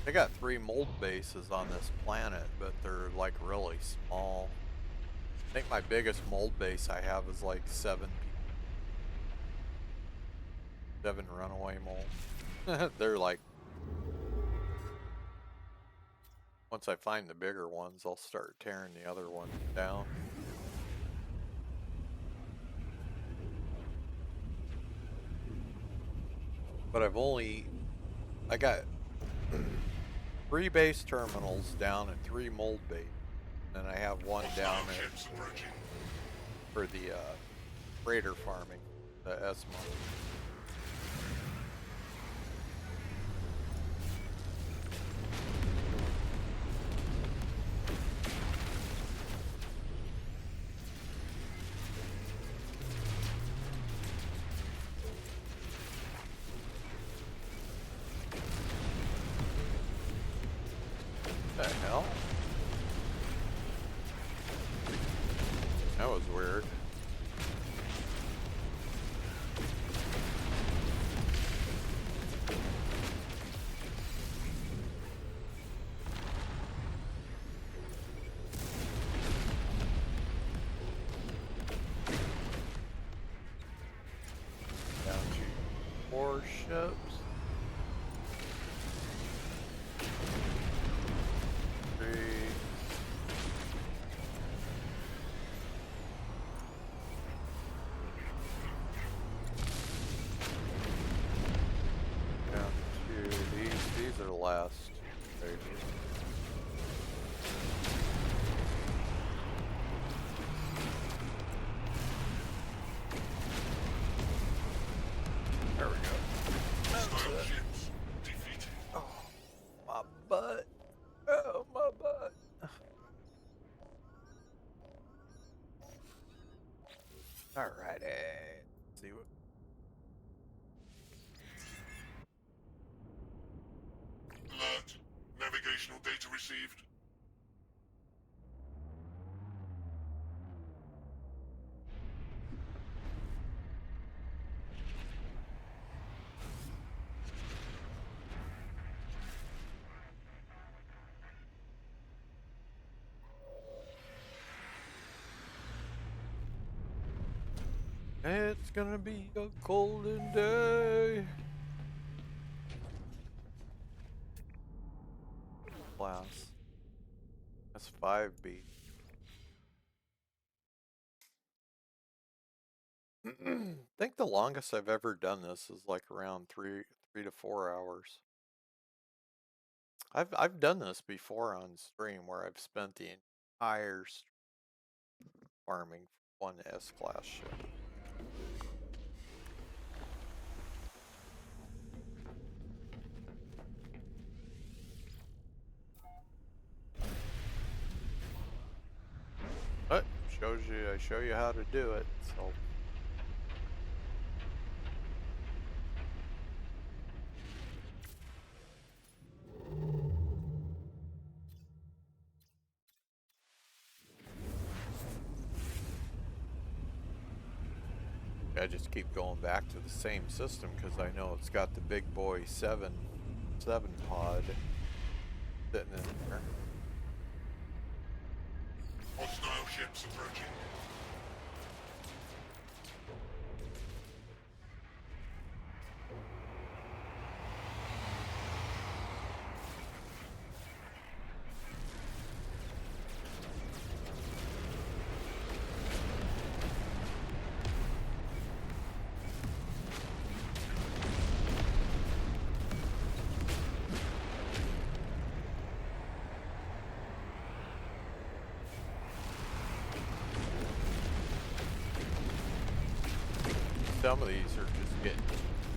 They got 3 mold bases on this planet, but they're like really small. I think my biggest mold base I have is like 7 runaway mold. They're like, once I find the bigger ones, I'll start tearing the other ones down. But I got 3 base terminals down and 3 mold bases. And I have one down for the freighter farming, the ESMO. What the hell? That was weird. Down to 4 ships. 3. Down to these are the last pages. There we go. Hostile ships defeated. Oh, my butt. Oh, my butt. Alrighty. Let's see what. Alert. Navigational data received. It's gonna be a golden day. Class. That's 5B. I think the longest I've ever done this is like around 3 to 4 hours. I've done this before on stream where I've spent the entire farming one S-class ship. But I show you how to do it, so I just keep going back to the same system because I know it's got the big boy 7 pod sitting in there. Hostile ships approaching. Some of these are just getting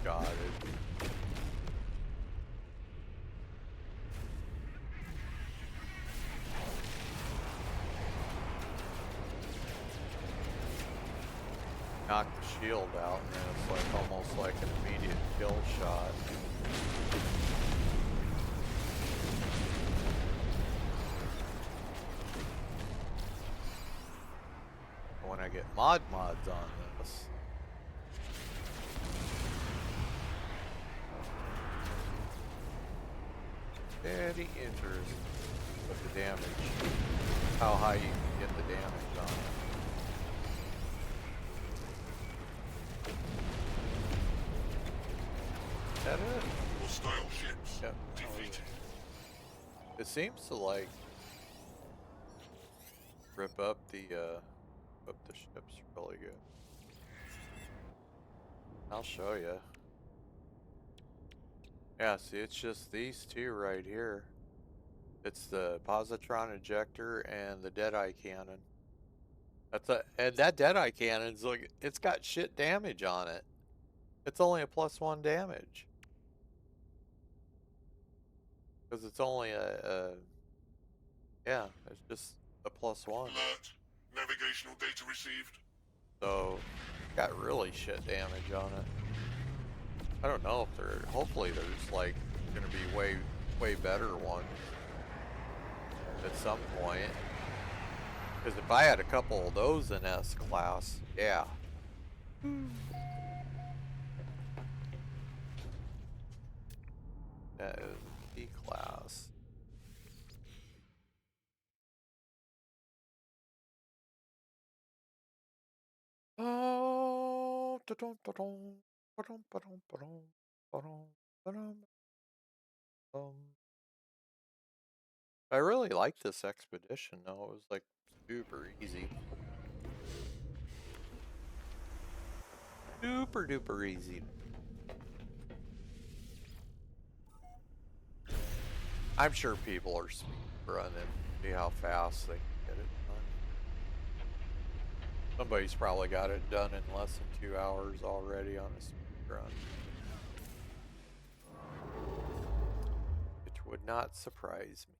shotted. Knock the shield out and then it's like almost like an immediate kill shot. When I get mods on this, very interesting with the damage, how high you can get the damage on it. Is that it? Hostile ships Yep. defeated. It seems to like rip up the ships really good. I'll show you. Yeah, see, it's just these two right here. It's the positron ejector and the deadeye cannon. And that deadeye cannon's like, it's got shit damage on it. It's only a +1 damage. Because it's only yeah, it's just a +1. Alert. Navigational data received. So, got really shit damage on it. I don't know if there, hopefully there's like gonna be way better ones at some point. Because if I had a couple of those in S-Class, yeah. That is D-Class. Oh, I really liked this expedition though. It was like super easy. Super duper easy. I'm sure people are speed running, see how fast they can get it done. Somebody's probably got it done in less than 2 hours already on a speed run. It would not surprise me.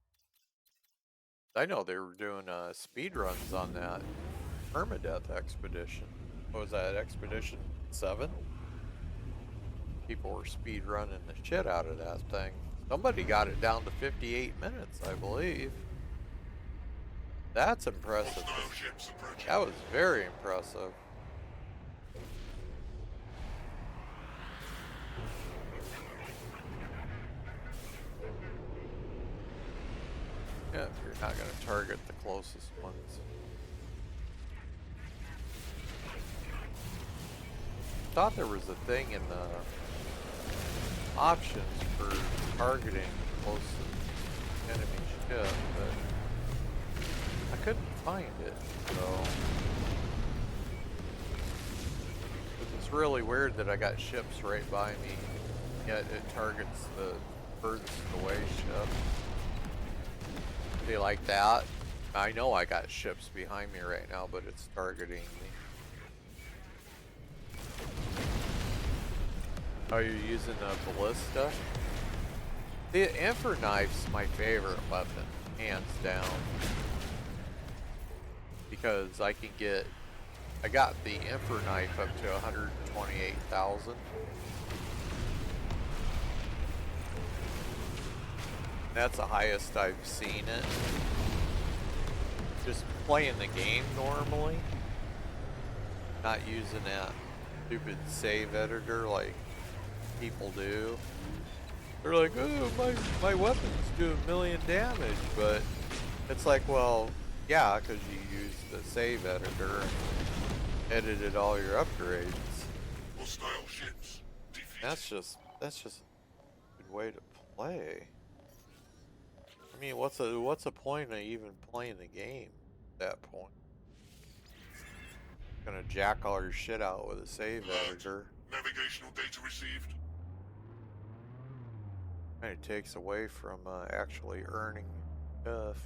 I know they were doing speed runs on that permadeath expedition. What was that, Expedition 7? People were speed running the shit out of that thing. Somebody got it down to 58 minutes, I believe. That's impressive. Hostile ships approaching. That was very impressive. Yeah, if you're not going to target the closest ones. Thought there was a thing in the options for targeting close to enemy ship, but I couldn't find it, so it's really weird that I got ships right by me, yet it targets the furthest away ship. See, like that? I know I got ships behind me right now, but it's targeting me. Oh, you're using a ballista? The Infer Knife's my favorite weapon, hands down. Because I can get, I got the Infer Knife up to 128,000. That's the highest I've seen it. Just playing the game normally. Not using that stupid save editor like people do. They're like, oh, my weapons do 1,000,000 damage, but it's like, well, yeah, because you used the save editor and edited all your upgrades. Hostile ships defeated. That's just a good way to play. I mean, what's the point of even playing the game at that point? Gonna jack all your shit out with a save editor. Navigational data received. And it takes away from actually earning stuff.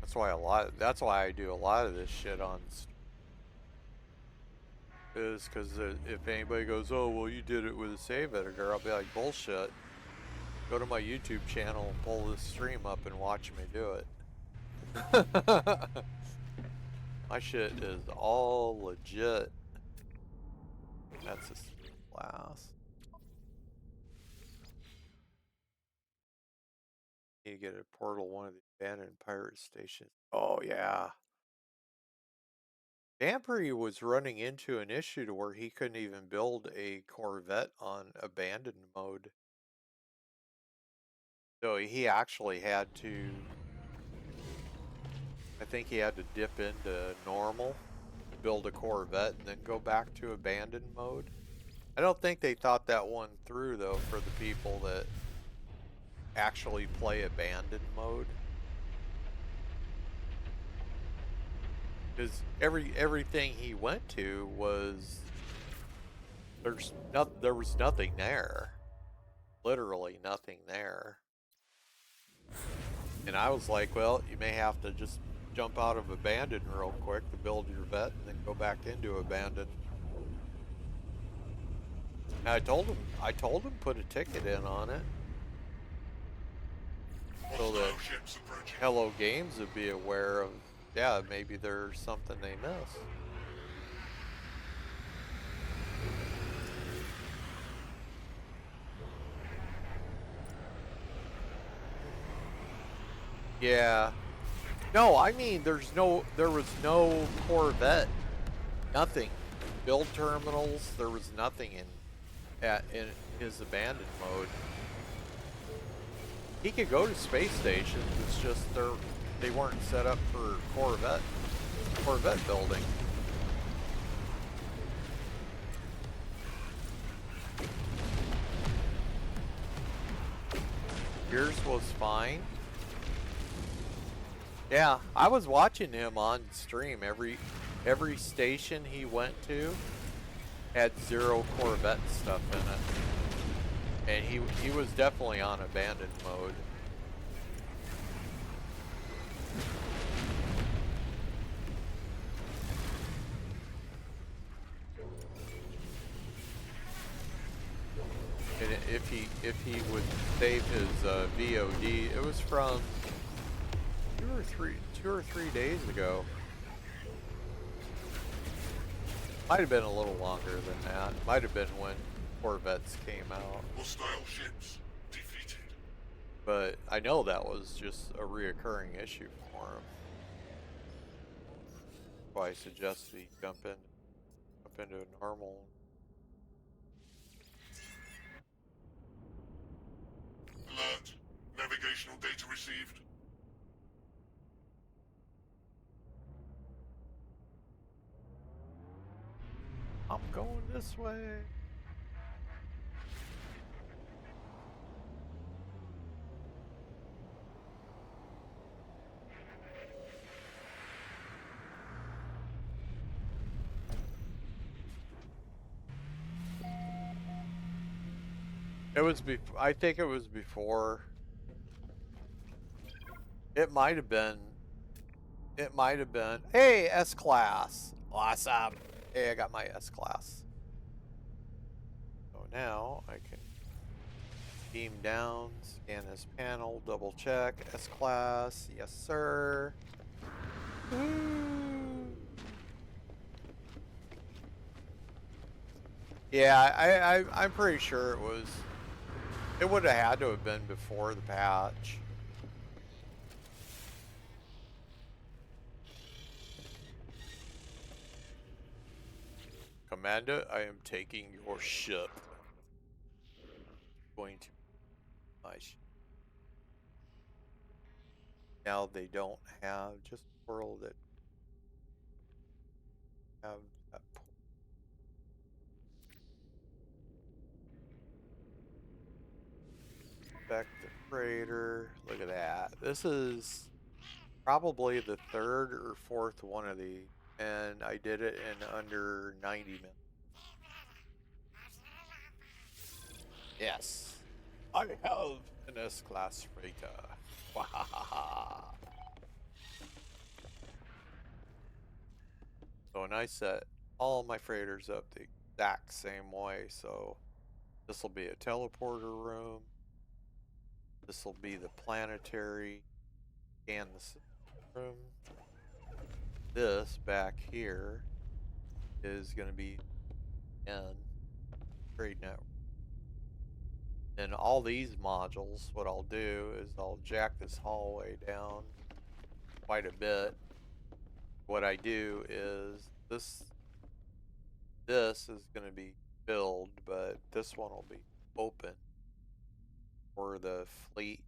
That's why I do a lot of this shit on is because if anybody goes, oh well, you did it with a save editor, I'll be like, bullshit. Go to my YouTube channel and pull this stream up and watch me do it. My shit is all legit. That's a class. You get a portal one of the abandoned pirate stations. Oh yeah. Dampery was running into an issue to where he couldn't even build a Corvette on abandoned mode. So he actually had to, I think he had to dip into normal to build a Corvette and then go back to abandoned mode. I don't think they thought that one through though for the people that actually play abandoned mode. Because everything he went to was there was nothing there, literally nothing there. And I was like, well, you may have to just jump out of abandoned real quick to build your vet, and then go back into abandoned. And I told him put a ticket in on it, so that Hello Games would be aware of. Yeah, maybe there's something they miss. Yeah. No, I mean there was no Corvette. Nothing. Build terminals, there was nothing in his abandoned mode. He could go to space stations, it's just they weren't set up for Corvette building. Yours was fine. Yeah, I was watching him on stream. Every station he went to had 0 Corvette stuff in it. And he was definitely on abandoned mode. And if he would save his VOD, it was from 2 or 3 days ago. Might have been a little longer than that. Might have been when Corvettes came out. Hostile ships defeated. But I know that was just a reoccurring issue for him. That's why I suggested he jump into a normal. Alert. Navigational data received. I'm going this way. I think it was before. It might have been. Hey, S-Class. Awesome. Hey, I got my S-Class. So now I can beam down, scan this panel, double check. S-Class. Yes, sir. Woo. Yeah, I'm pretty sure it would have had to have been before the patch. Amanda, I am taking your ship. Going to my ship. Now they don't have just a world that have that. Back the freighter. Look at that. This is probably the third or fourth one of these, and I did it in under 90 minutes. Yes, I have an S-class freighter. Wahahaha. So, and I set all my freighters up the exact same way. So this will be a teleporter room. This will be the planetary and the system room. This back here is going to be in trade network. And all these modules, what I'll do is I'll jack this hallway down quite a bit. What I do is this is going to be filled, but this one will be open for the fleet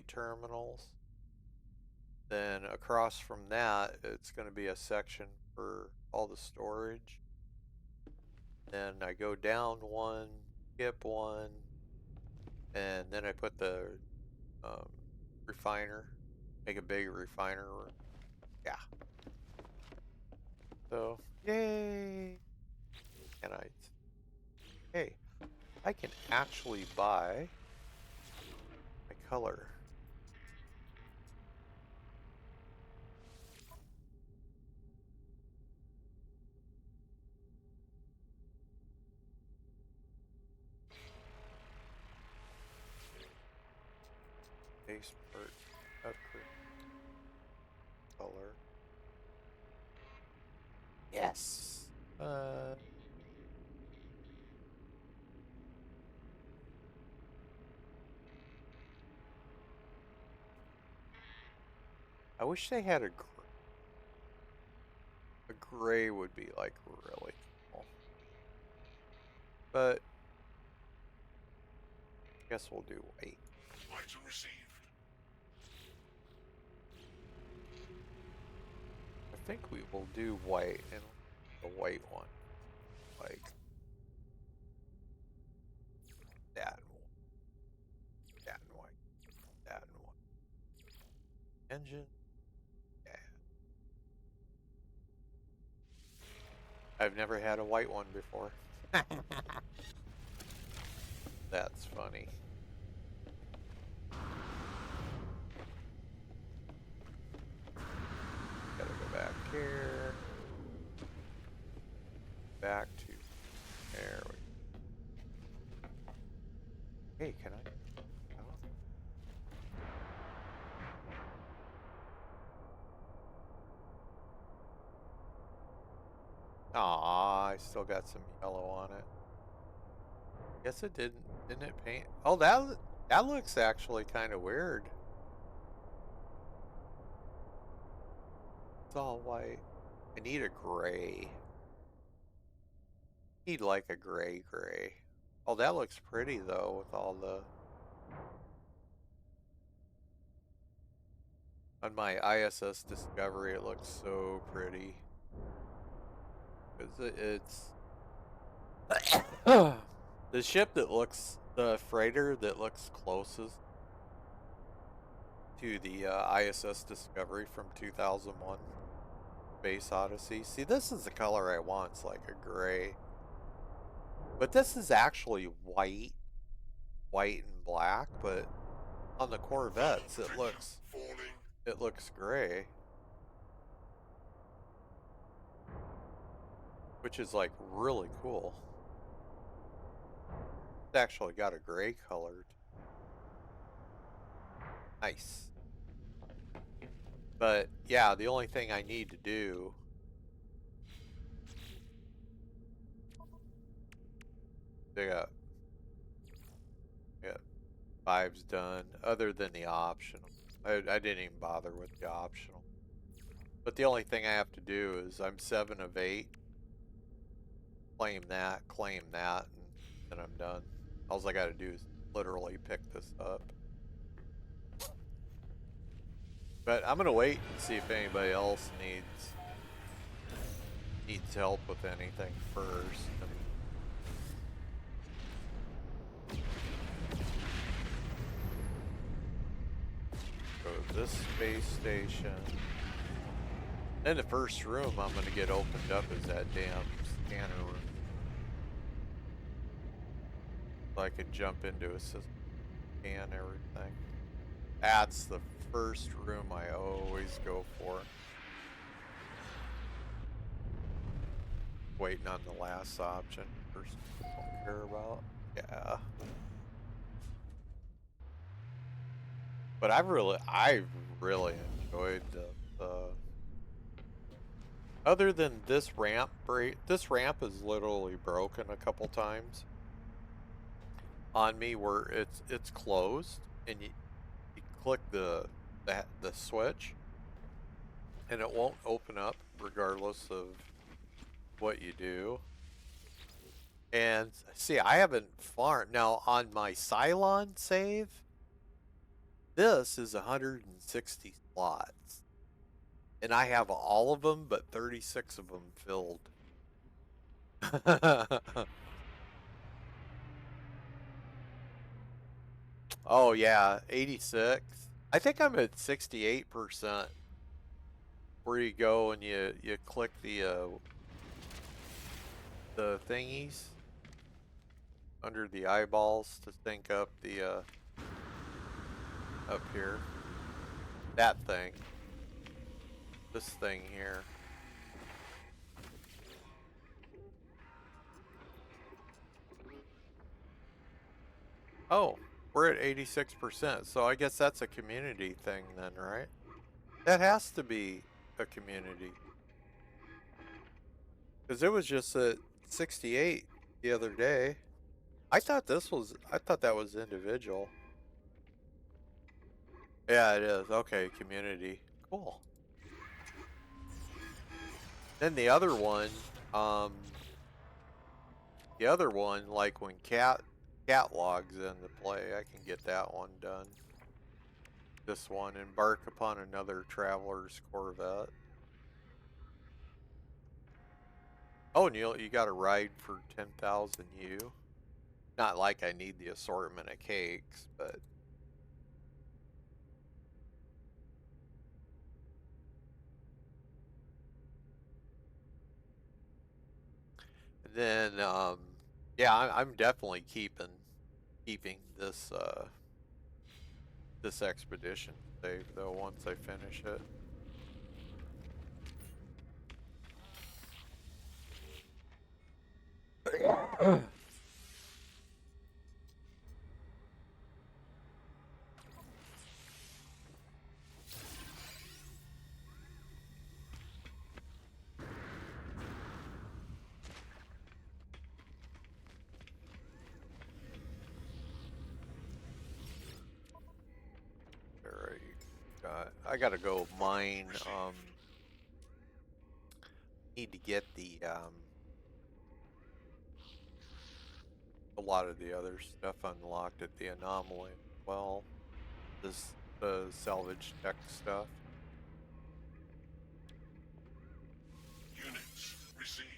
terminals. Then across from that, it's going to be a section for all the storage. Then I go down one, skip one, and then I put the refiner, make a big refiner. Yeah. So, yay! And hey, I can actually buy my color. Base part, upgrade, color. Yes. I wish they had a gray would be like really cool. But I guess we'll do white. Item received. I think we will do white and the white one. Like that and white. That and white. That and white. Engine. Yeah. I've never had a white one before. That's funny. Gotta go back here. Back to there. Hey, can I? Aw, I still got some yellow on it. Guess it didn't it paint? Oh, that looks actually kind of weird. It's all white. I need a gray. Need like a gray. Oh, that looks pretty though with all the on my ISS Discovery. It looks so pretty. It's the ship that looks, the freighter that looks closest to the ISS Discovery from 2001 Space Odyssey. See, this is the color I want. It's like a gray. But this is actually white and black, but on the Corvettes it looks gray. Which is like really cool. It's actually got a gray color. Nice. But yeah, the only thing I need to do I got 5's done, other than the optional. I didn't even bother with the optional. But the only thing I have to do is I'm 7 of 8. claim that, and then I'm done. All I gotta do is literally pick this up. But I'm gonna wait and see if anybody else needs help with anything first. Go to this space station. Then the first room I'm gonna get opened up is that damn scanner room. So I can jump into a system, scan everything. That's the first room I always go for. Waiting on the last option. First, don't care about. Yeah. But I've really enjoyed the other than this ramp this ramp is literally broken a couple times on me where it's closed and you click the switch and it won't open up regardless of what you do. And see, I haven't farmed now on my Cylon save. This is 160 slots. And I have all of them, but 36 of them filled. Oh yeah, 86. I think I'm at 68%. Where you go and you click the thingies under the eyeballs to sync up the up here. That thing. This thing here. Oh, we're at 86%, so I guess that's a community thing then, right? That has to be a community. Because it was just at 68 the other day. I thought that was individual. Yeah, it is. Okay, community. Cool. Then the other one, like when cat logs into play, I can get that one done. This one, embark upon another traveler's Corvette. Oh, Neil, you got a ride for 10,000 U. Not like I need the assortment of cakes, but then yeah, I'm definitely keeping this this expedition save though once I finish it. I gotta go mine. Need to get the a lot of the other stuff unlocked at the anomaly. Well, this the salvage tech stuff. Units received.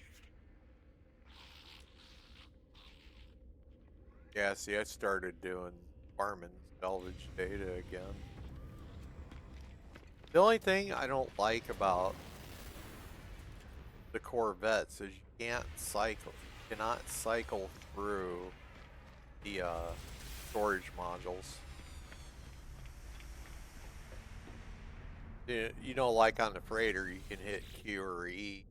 Yeah, see, I started doing farming salvage data again. The only thing I don't like about the Corvettes is you cannot cycle through the storage modules. You know, like on the freighter, you can hit Q or E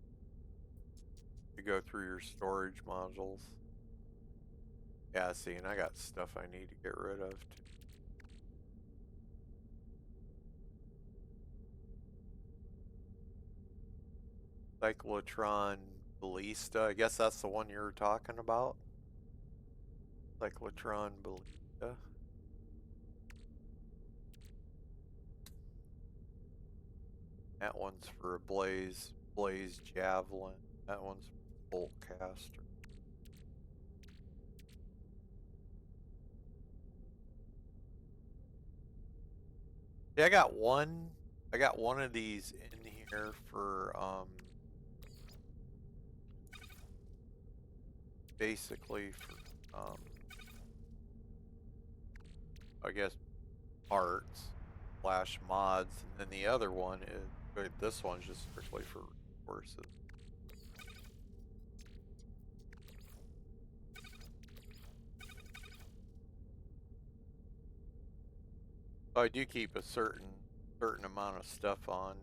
to go through your storage modules. Yeah, see, and I got stuff I need to get rid of too. Cyclotron Ballista, I guess that's the one you were talking about. Cyclotron Ballista. That one's for a Blaze Javelin. That one's Bolt Caster. Yeah, I got one of these in here for basically for I guess parts slash mods, and then the other one is this one's just strictly for resources. So I do keep a certain amount of stuff on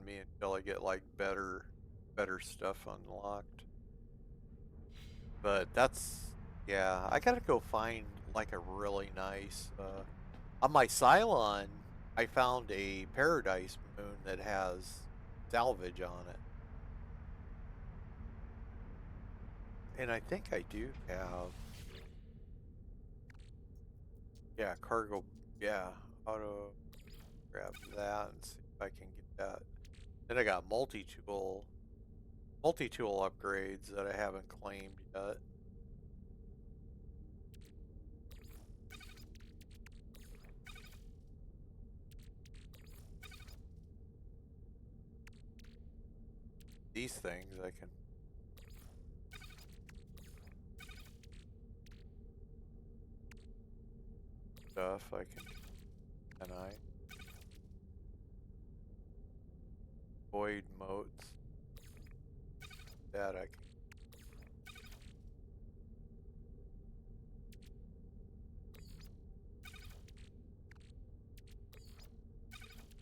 me until I get like better stuff unlocked. But that's, yeah, I gotta go find like a really nice on my Cylon I found a Paradise Moon that has salvage on it. And I think I do have, yeah, cargo, yeah, auto grab that and see if I can get that. Then I got multi-tool upgrades that I haven't claimed yet. These things I can stuff I void motes that I can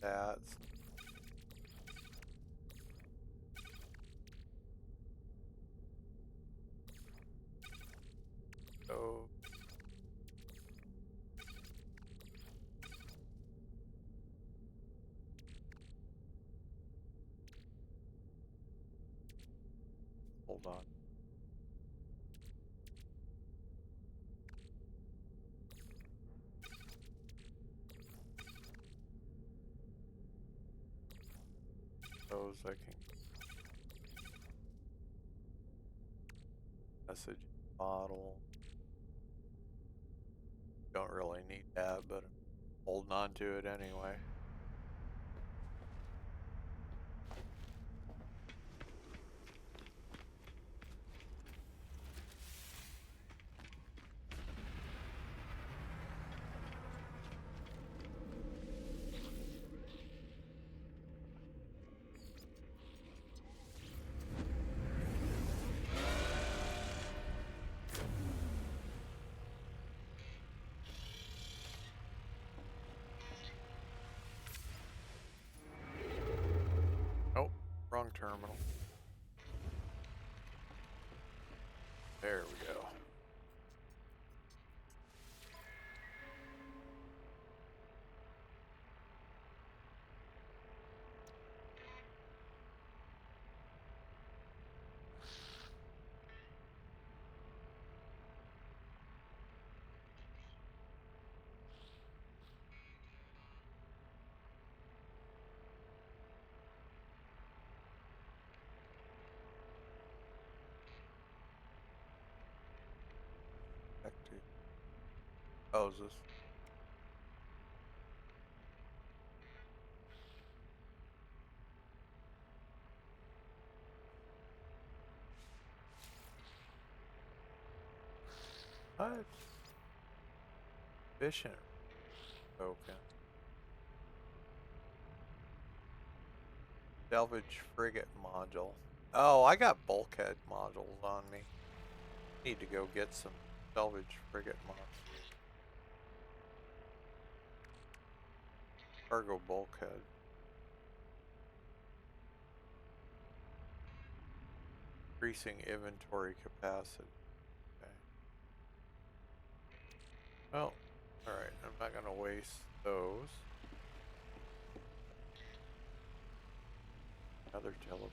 that's so hold on. Those I can message bottle. Don't really need that, but I'm holding on to it anyway. Oh, wrong terminal. There we go. Back to, oh, is this? What? Efficient token. Salvage frigate module. Oh, I got bulkhead modules on me. Need to go get some salvage frigate modules. Cargo bulkhead. Increasing inventory capacity. Okay. Well, alright, I'm not gonna waste those. Another teleport.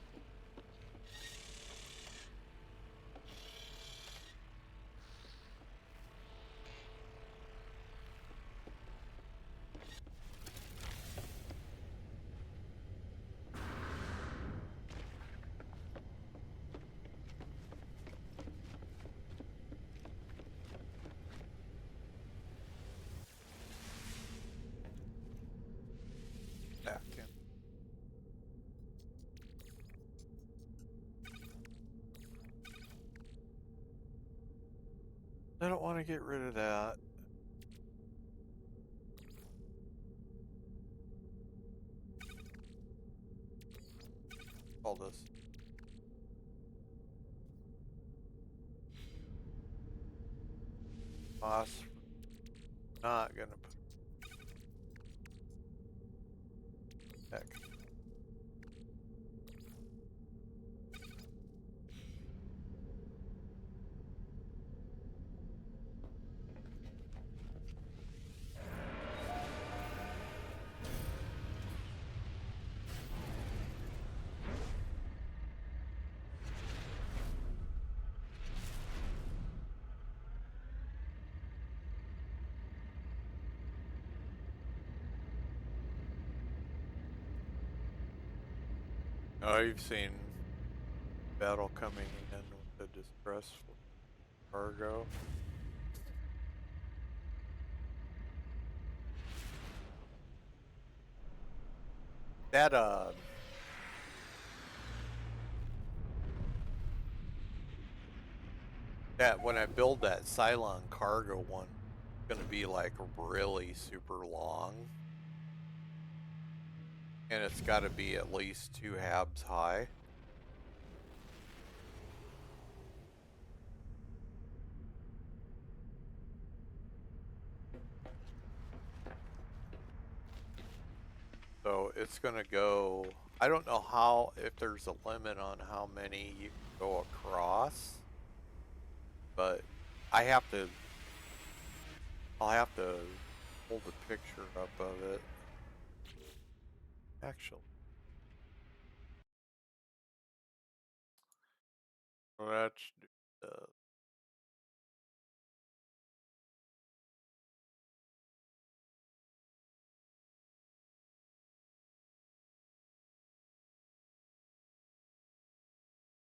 I don't want to get rid of that. All this. Phosphorus. Not gonna put. Heck. Oh, you've seen battle coming in with the distress cargo. That that when I build that Cylon cargo one, it's gonna be like really super long, and it's got to be at least 2 habs high. So it's gonna go. I don't know how, if there's a limit on how many you can go across, but I have to. I'll have to hold a picture up of it. Actually, let's do the.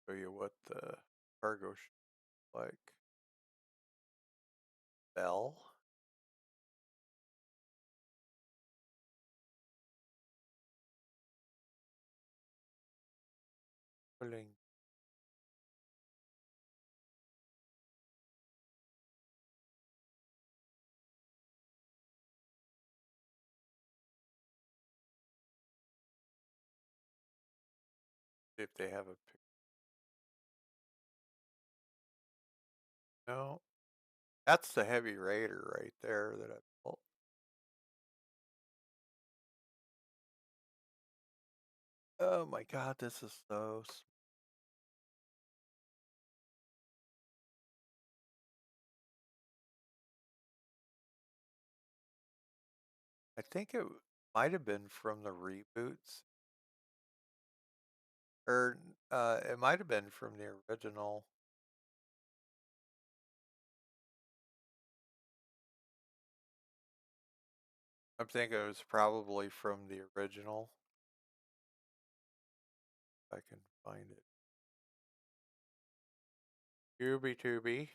Show you what the cargo should look like. Bell. Pulling. See if they have a picture. No, that's the heavy raider right there that I built. Oh my god, this is so. I think it might have been from the reboots, or it might have been from the original. I'm thinking it was probably from the original. If I can find it. Tubby.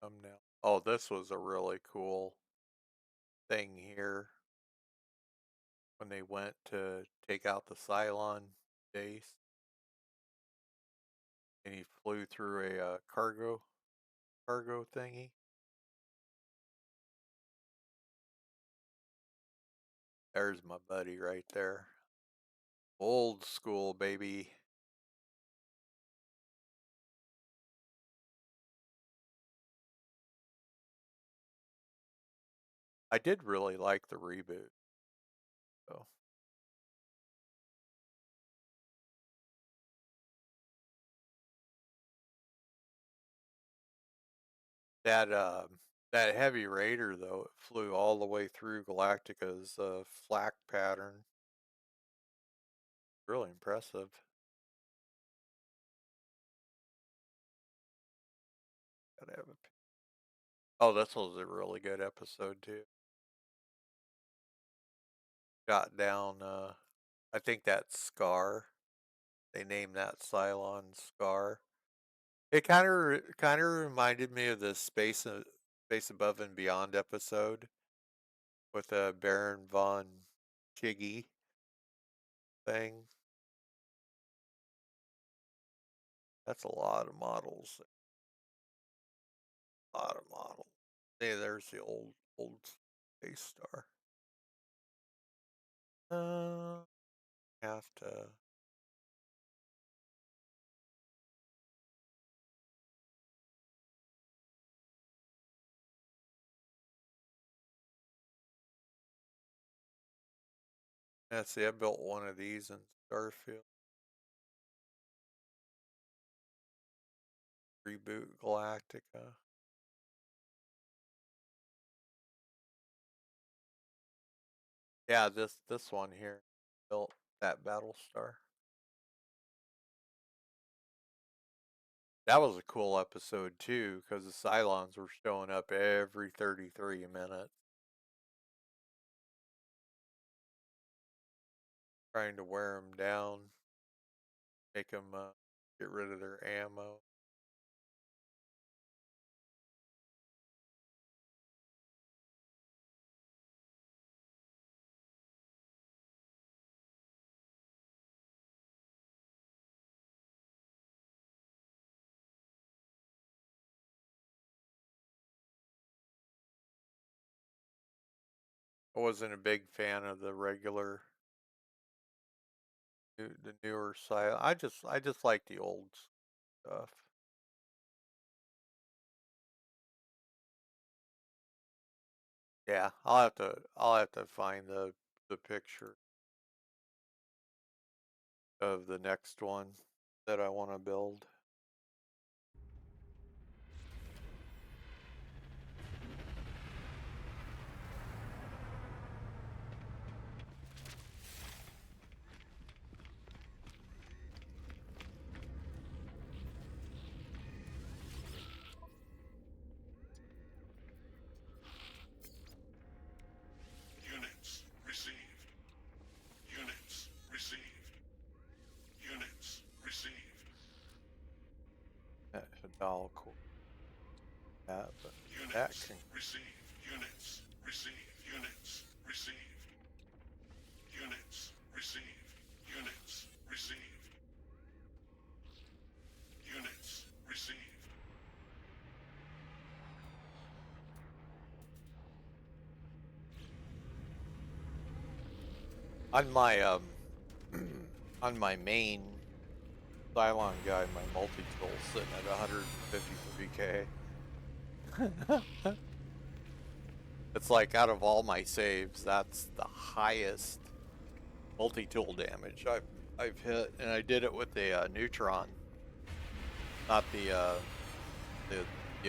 Thumbnail. Oh, this was a really cool thing here when they went to take out the Cylon base, and he flew through a cargo thingy. There's my buddy right there. Old school, baby. I did really like the reboot, though. That heavy raider though, it flew all the way through Galactica's flak pattern. Really impressive. Gotta have a Oh, this was a really good episode too. Got down, I think that's Scar. They named that Cylon Scar. It kind of reminded me of the Space Above and Beyond episode with a Baron von Chiggy thing. That's a lot of models. A lot of models. Hey, there's the old space star. Have to. Yeah, see, I built one of these in Starfield. Reboot Galactica. Yeah, this one here built that battle star. That was a cool episode too, because the Cylons were showing up every 33 minutes, trying to wear them down, make them get rid of their ammo. I wasn't a big fan of the regular, the newer Cylon. I just like the old stuff. Yeah, I'll have to find the picture of the next one that I want to build. Units received. Units received. Units received. All cool. That, but that Units can. received. Units received. Units received. Units received. Units received. Units received. On my on my main Cylon guy, my multi-tool sitting at 153k. It's like out of all my saves, that's the highest multi-tool damage I've hit, and I did it with the neutron, not the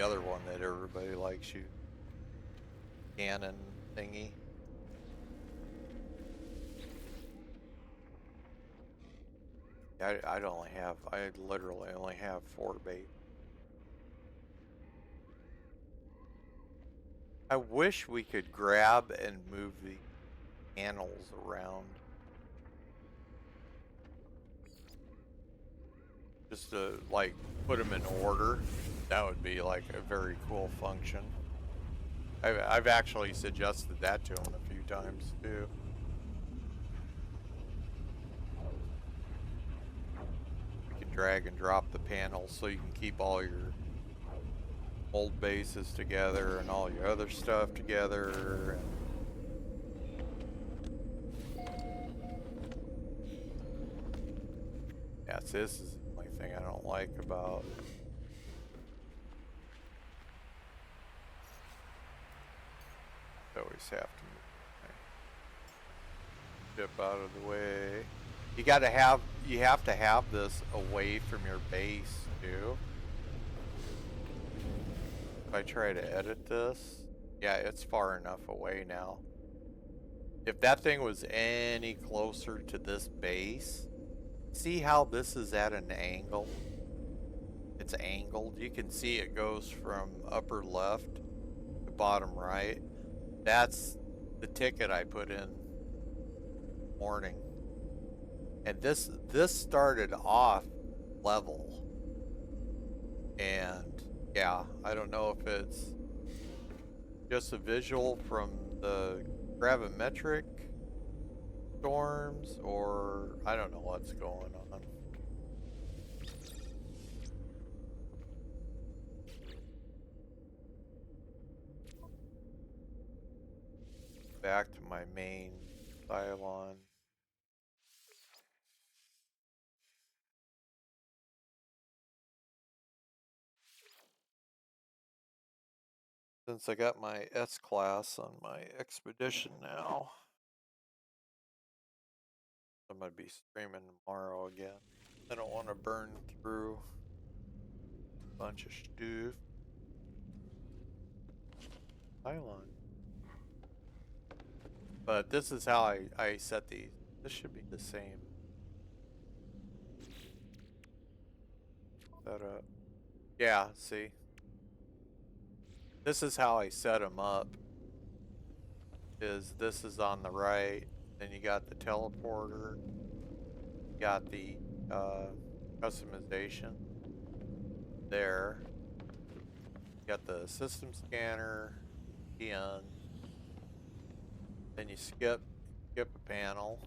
other one that everybody likes, you cannon thingy. I literally only have 4 bait. I wish we could grab and move the panels around. Just to, like, put them in order. That would be, like, a very cool function. I've actually suggested that to him a few times, too. You can drag and drop the panels so you can keep all your old bases together and all your other stuff together. Yeah, so this is the only thing I don't like about always have to move my ship out of the way. You have to have this away from your base too. If I try to edit this, yeah, it's far enough away now. If that thing was any closer to this base, see how this is at an angle? It's angled. You can see it goes from upper left bottom right, that's the ticket I put in morning. And this started off level. And yeah, I don't know if it's just a visual from the gravimetric storms or I don't know what's going on. Back to my main Cylon. Since I got my S-Class on my expedition now, I'm going to be streaming tomorrow again. I don't want to burn through a bunch of stuff. Cylon. But this is how I set these. This should be the same setup. Yeah, see? This is how I set them up. This is on the right. Then you got the teleporter. You got the customization there. You got the system scanner, PN. Then you skip a panel.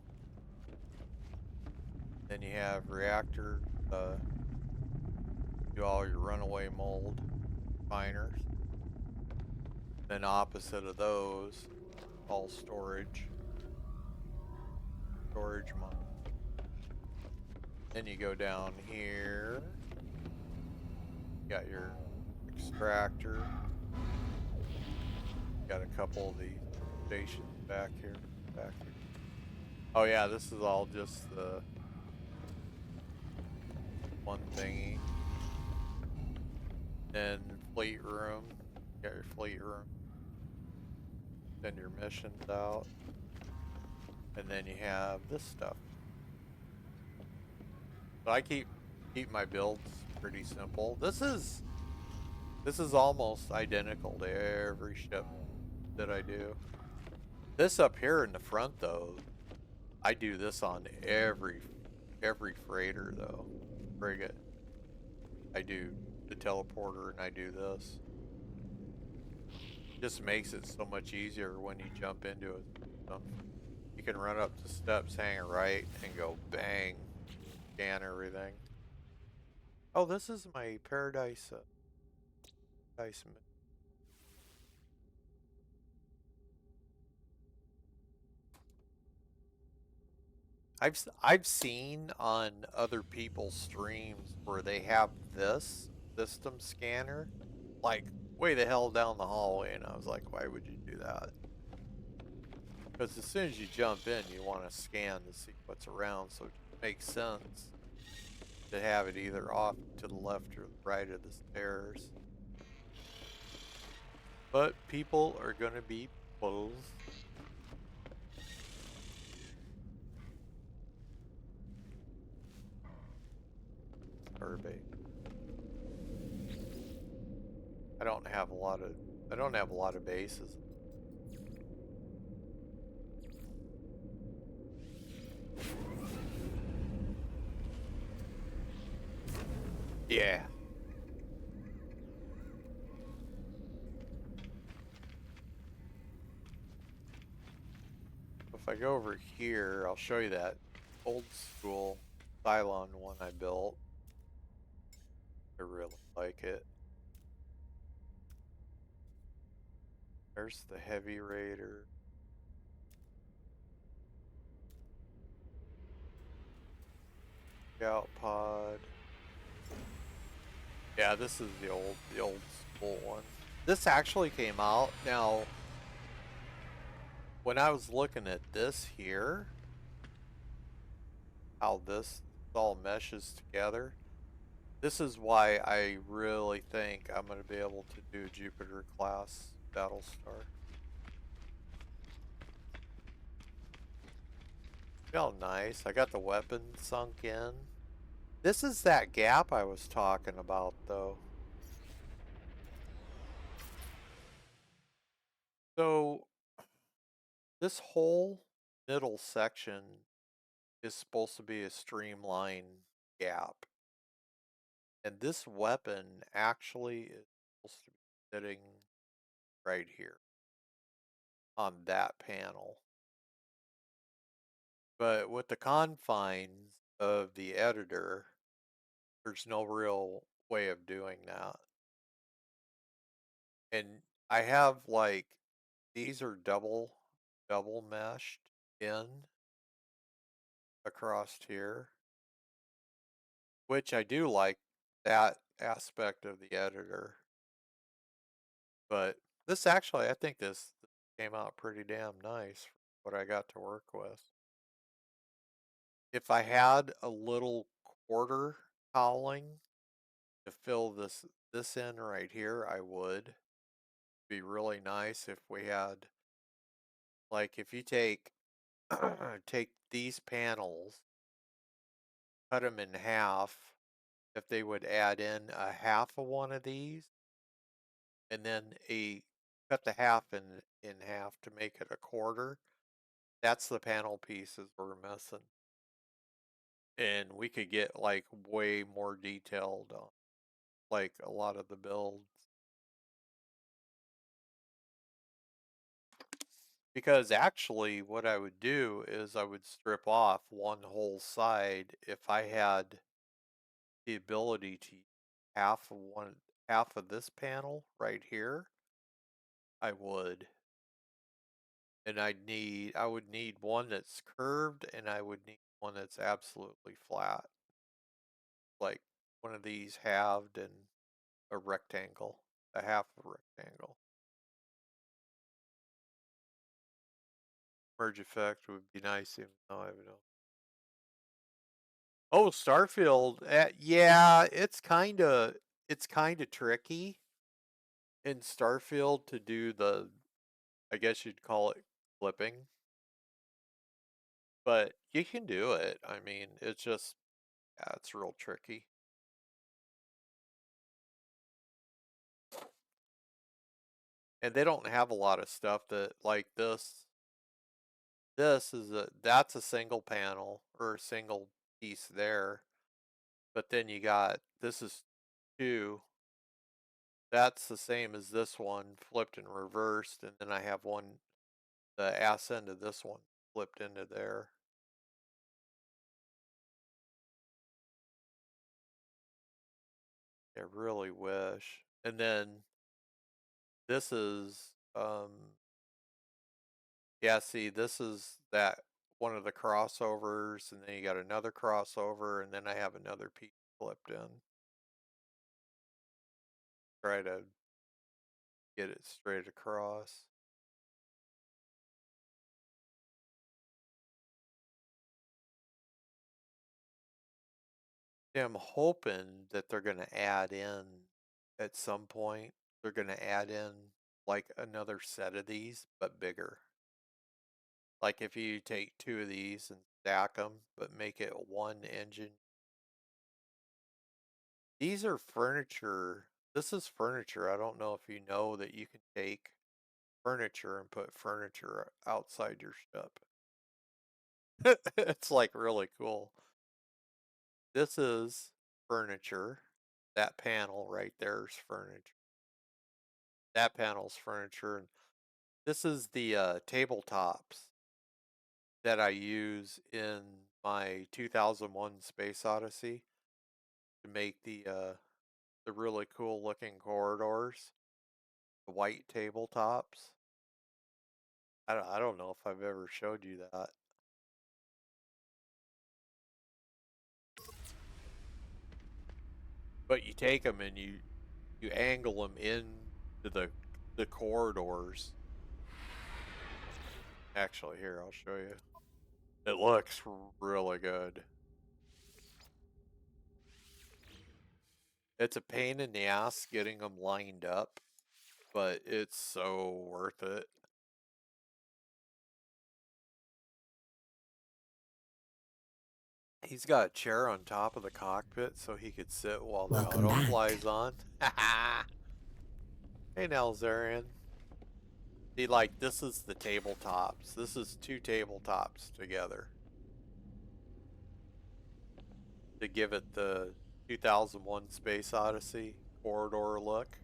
Then you have reactor, do all your runaway mold finers. Then opposite of those, all storage mode. Then you go down here. You got your extractor. Got a couple of these stations back here. Oh yeah, this is all just the one thingy. Then fleet room. Got your fleet room. Send your missions out. And then you have this stuff. So I keep my builds pretty simple. This is almost identical to every ship that I do. This up here in the front though, I do this on every freighter though. Frigate. I do the teleporter and I do this. Just makes it so much easier when you jump into it. So you can run up the steps, hang a right, and go bang, scan everything. Oh, this is my Paradise dice. I've seen on other people's streams where they have this system scanner, like way the hell down the hallway, and I was like, why would you do that? Because as soon as you jump in, you want to scan to see what's around, so it makes sense to have it either off to the left or the right of the stairs. But people are gonna be fools. Starbase. I don't have a lot of bases. Yeah. If I go over here, I'll show you that old school Cylon one I built. I really like it. There's the Heavy Raider. Scout Pod. Yeah, this is the old school one. This actually came out. Now, when I was looking at this here, how this all meshes together, this is why I really think I'm going to be able to do Jupiter class Battlestar. Felt nice. I got the weapon sunk in. This is that gap I was talking about, though. So this whole middle section is supposed to be a streamlined gap. And this weapon actually is supposed to be sitting right here on that panel. But with the confines of the editor, there's no real way of doing that. And I have like, these are double meshed in across here, which I do like that aspect of the editor. But this actually, I think this came out pretty damn nice for what I got to work with. If I had a little quarter cowling to fill this in right here, I would. Be really nice if we had, like, if you take take these panels, cut them in half, if they would add in a half of one of these, and then cut the half in half to make it a quarter. That's the panel pieces we're missing. And we could get like way more detailed on like a lot of the builds. Because actually what I would do is I would strip off one whole side if I had the ability to half of this panel right here. I would. And I would need one that's curved and I would need one that's absolutely flat. Like one of these halved and a rectangle, a half of a rectangle. Merge effect would be nice even though I have no. Oh, Starfield. Yeah, it's kind of tricky in Starfield to do the, I guess you'd call it flipping. But you can do it. I mean, it's just, yeah, it's real tricky. And they don't have a lot of stuff that like this. That's a single panel or a single piece there. But then you got, this is two. That's the same as this one flipped and reversed. And then I have one, the ass end of this one flipped into there. I really wish. And then this is, yeah, see, this is that one of the crossovers, and then you got another crossover, and then I have another piece flipped in. Try to get it straight across. Yeah, I'm hoping that they're going to add in at some point, they're going to add in like another set of these, but bigger. Like if you take two of these and stack them, but make it one engine. These are furniture. This is furniture. I don't know if you know that you can take furniture and put furniture outside your ship. It's like really cool. This is furniture. That panel right there is furniture. That panel's furniture. And this is the tabletops that I use in my 2001 Space Odyssey to make the really cool looking corridors, the white tabletops. I don't know if I've ever showed you that. But you take them and you angle them into the corridors. Actually, here, I'll show you. It looks really good. It's a pain in the ass getting them lined up, but it's so worth it. He's got a chair on top of the cockpit so he could sit while the Welcome auto back. flies on. Hey, Nalzarian. See, like, this is the tabletops. This is 2 tabletops together to give it the 2001 Space Odyssey corridor look.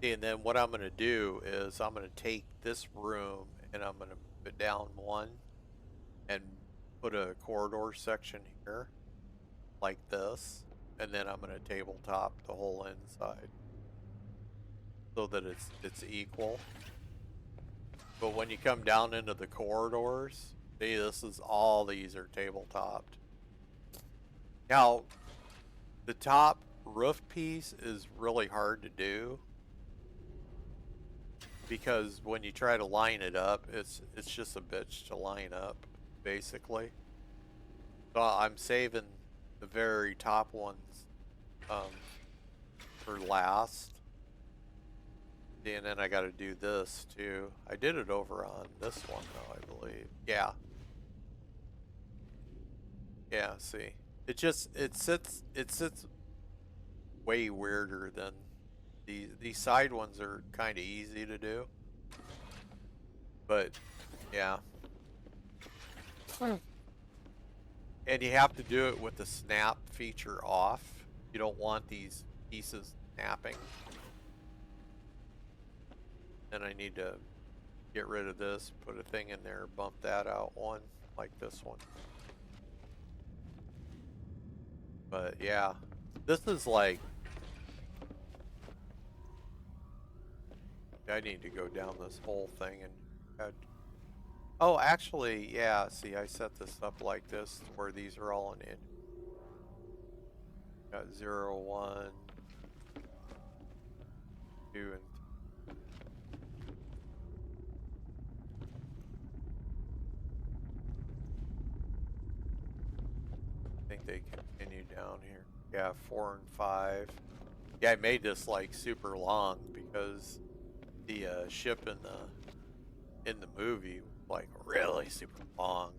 And then what I'm going to do is I'm going to take this room and I'm going to move it down 1 and put a corridor section here like this, and then I'm going to tabletop the whole inside so that it's equal. But when you come down into the corridors, see, this is all these are tabletopped. Now, the top roof piece is really hard to do because when you try to line it up, it's just a bitch to line up, basically. So I'm saving the very top ones for last. And then I got to do this too. I did it over on this one though, I believe. Yeah. Yeah, see. It sits way weirder than these side ones are kind of easy to do. But yeah. And you have to do it with the snap feature off. You don't want these pieces snapping. Then I need to get rid of this, put a thing in there, bump that out 1, like this one. But yeah, this is like, I need to go down this whole thing and oh, actually, yeah, see, I set this up like this where these are all in it. Got 0, 1, 2, and I think they continue down here. Yeah, 4 and 5. Yeah, I made this like super long because the ship in the movie was like really super long.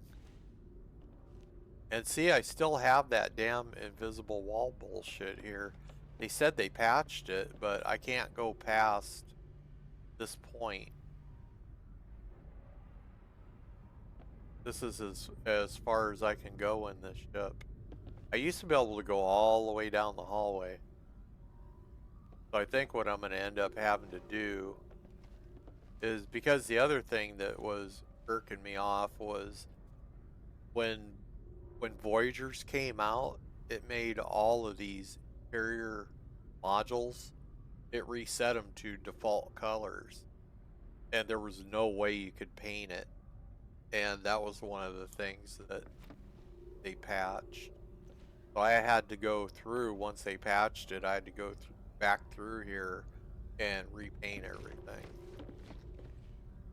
And see, I still have that damn invisible wall bullshit here. They said they patched it, but I can't go past this point. This is as far as I can go in this ship. I used to be able to go all the way down the hallway. So I think what I'm going to end up having to do is, because the other thing that was irking me off was when Voyagers came out, it made all of these interior modules, it reset them to default colors. And there was no way you could paint it. And that was one of the things that they patched. So I had to go through, once they patched it, I had to go back through here and repaint everything.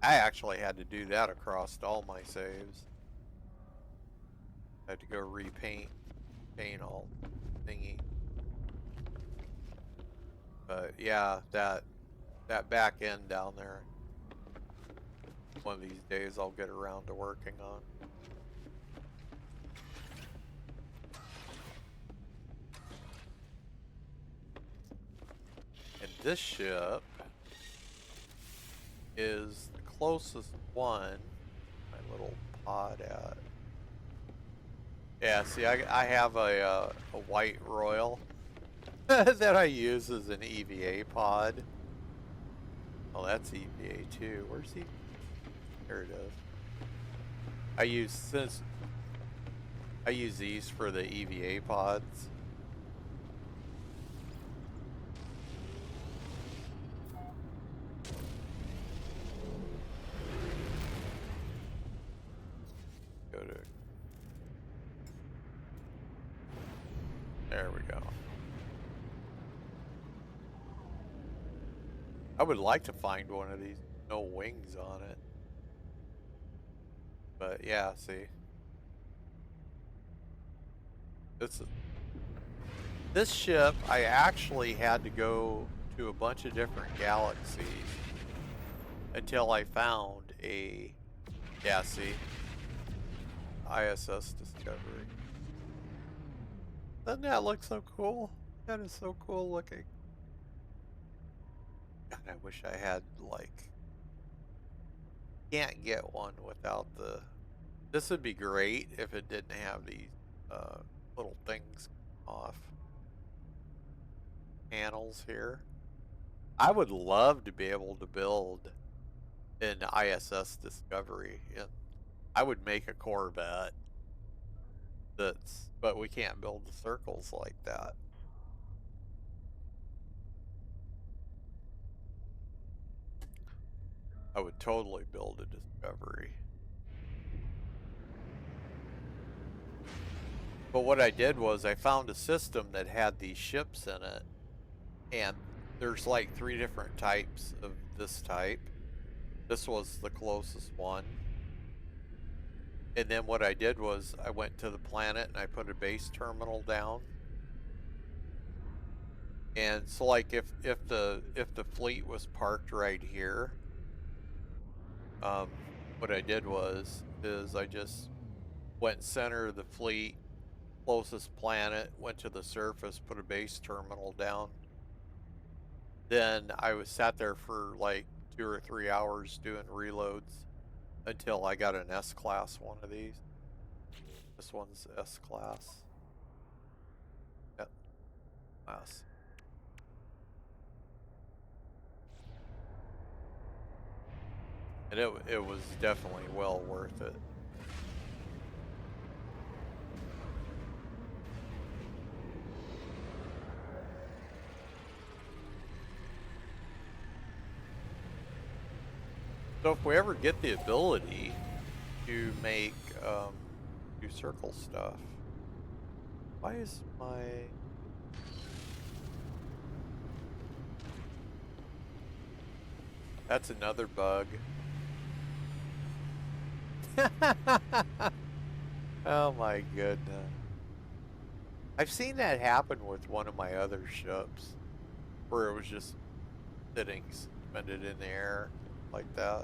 I actually had to do that across all my saves. I had to go paint all thingy. But yeah, that back end down there, one of these days I'll get around to working on. And this ship is the closest one, my little pod at. Yeah, see, I have a white Royal that I use as an EVA pod. Oh, that's EVA too. Where's he? There it is. I use these for the EVA pods. Go to. There we go. I would like to find one of these, no wings on it. But yeah, see. This ship, I actually had to go to a bunch of different galaxies until I found a, yeah, see, ISS Discovery. Doesn't that look so cool? That is so cool looking. God, I wish I had, like, can't get one without the, this would be great if it didn't have these little things off panels here. I would love to be able to build an ISS Discovery, and I would make a Corvette that's, but we can't build the circles like that. I would totally build a Discovery. But what I did was I found a system that had these ships in it, and there's like 3 different types of this type. This was the closest one. And then what I did was I went to the planet and I put a base terminal down. And so like if the fleet was parked right here, what I did was I just went center of the fleet, closest planet, went to the surface, put a base terminal down. Then I was sat there for like 2 or 3 hours doing reloads until I got an S-class one of these. This one's S-class. Yep, class. And it was definitely well worth it. So if we ever get the ability to make do circle stuff, why is my that's another bug. Oh my goodness. I've seen that happen with one of my other ships where it was just sitting suspended in the air like that.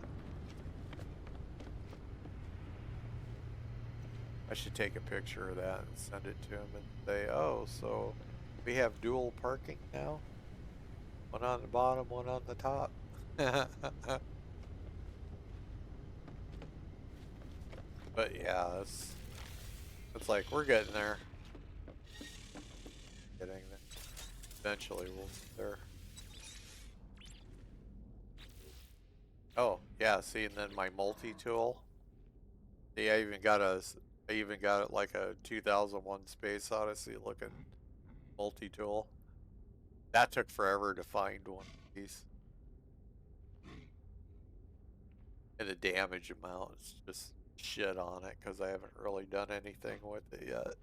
I should take a picture of that and send it to him and say, oh, so we have dual parking now? One on the bottom, one on the top. But yeah, it's like we're getting there. Getting there. Eventually we'll get there. Oh, yeah, see, and then my multi-tool. See, I even got it like a 2001 Space Odyssey looking multi-tool. That took forever to find one of these. And the damage amount is just shit on it because I haven't really done anything with it yet.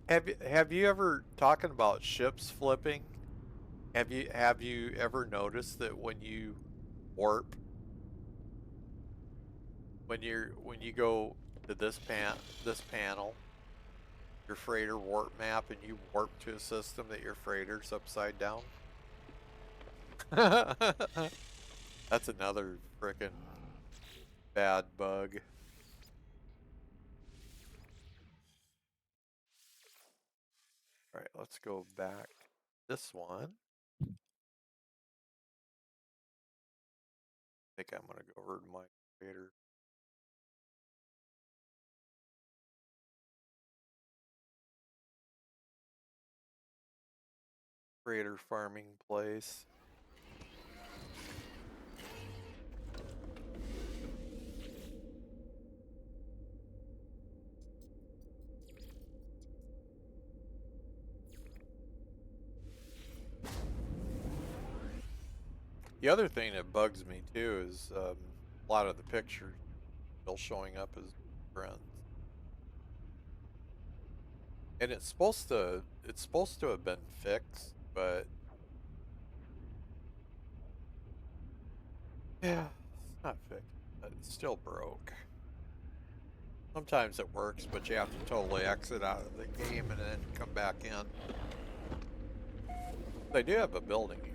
Have you ever, talking about ships flipping? Have you ever noticed that when you warp, when you go to this panel, your freighter warp map, and you warp to a system that your freighter's upside down? That's another frickin' bad bug. All right, let's go back this one. I think I'm gonna go over to my freighter. Freighter farming place. The other thing that bugs me too is a lot of the pictures still showing up as friends. And it's supposed to have been fixed, but yeah, it's not fixed, but it's still broke. Sometimes it works, but you have to totally exit out of the game and then come back in. They do have a building here.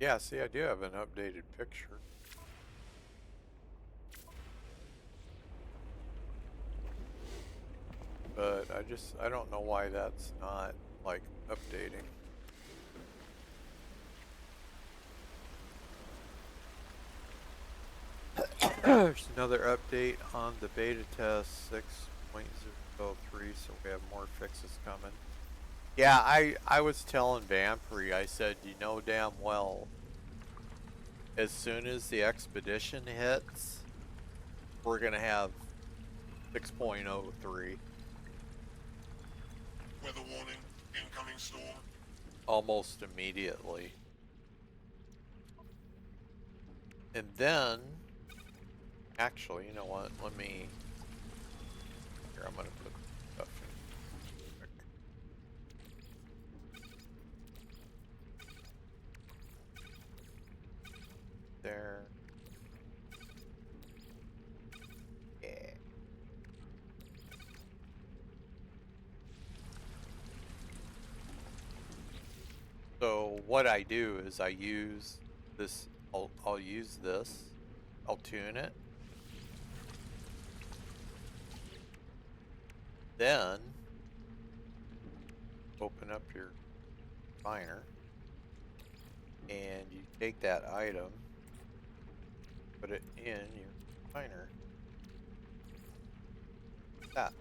Yeah, see, I do have an updated picture. But I don't know why that's not, like, updating. There's another update on the beta test 6.03, so we have more fixes coming. Yeah, I was telling Vampire, I said, you know damn well, as soon as the expedition hits, we're gonna have 6.03. Weather warning, incoming storm. Almost immediately. And then, actually, you know what? Let me. Here, I'm gonna put stuff in quick. There. Yeah. So what I do is I use this. I'll use this. I'll tune it. Then open up your Finder, and you take that item, put it in your Finder. That.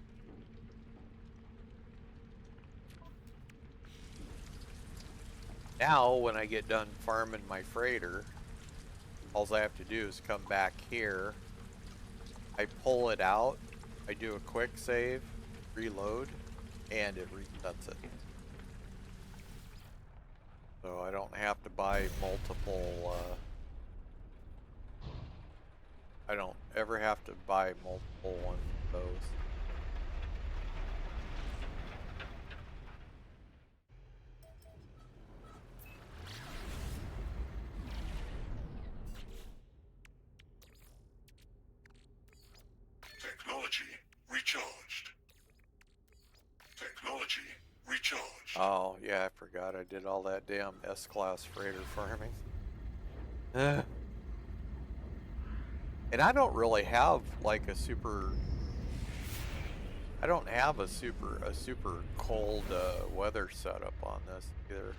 Now, when I get done farming my freighter, all I have to do is come back here. I pull it out. I do a quick save, reload, and it resets it. So I don't have to buy multiple, I don't ever have to buy multiple ones of those. Technology recharged. Technology recharged. Oh, yeah, I forgot I did all that damn S-Class freighter farming. And I don't really have like a super... I don't have a super cold weather setup on this either.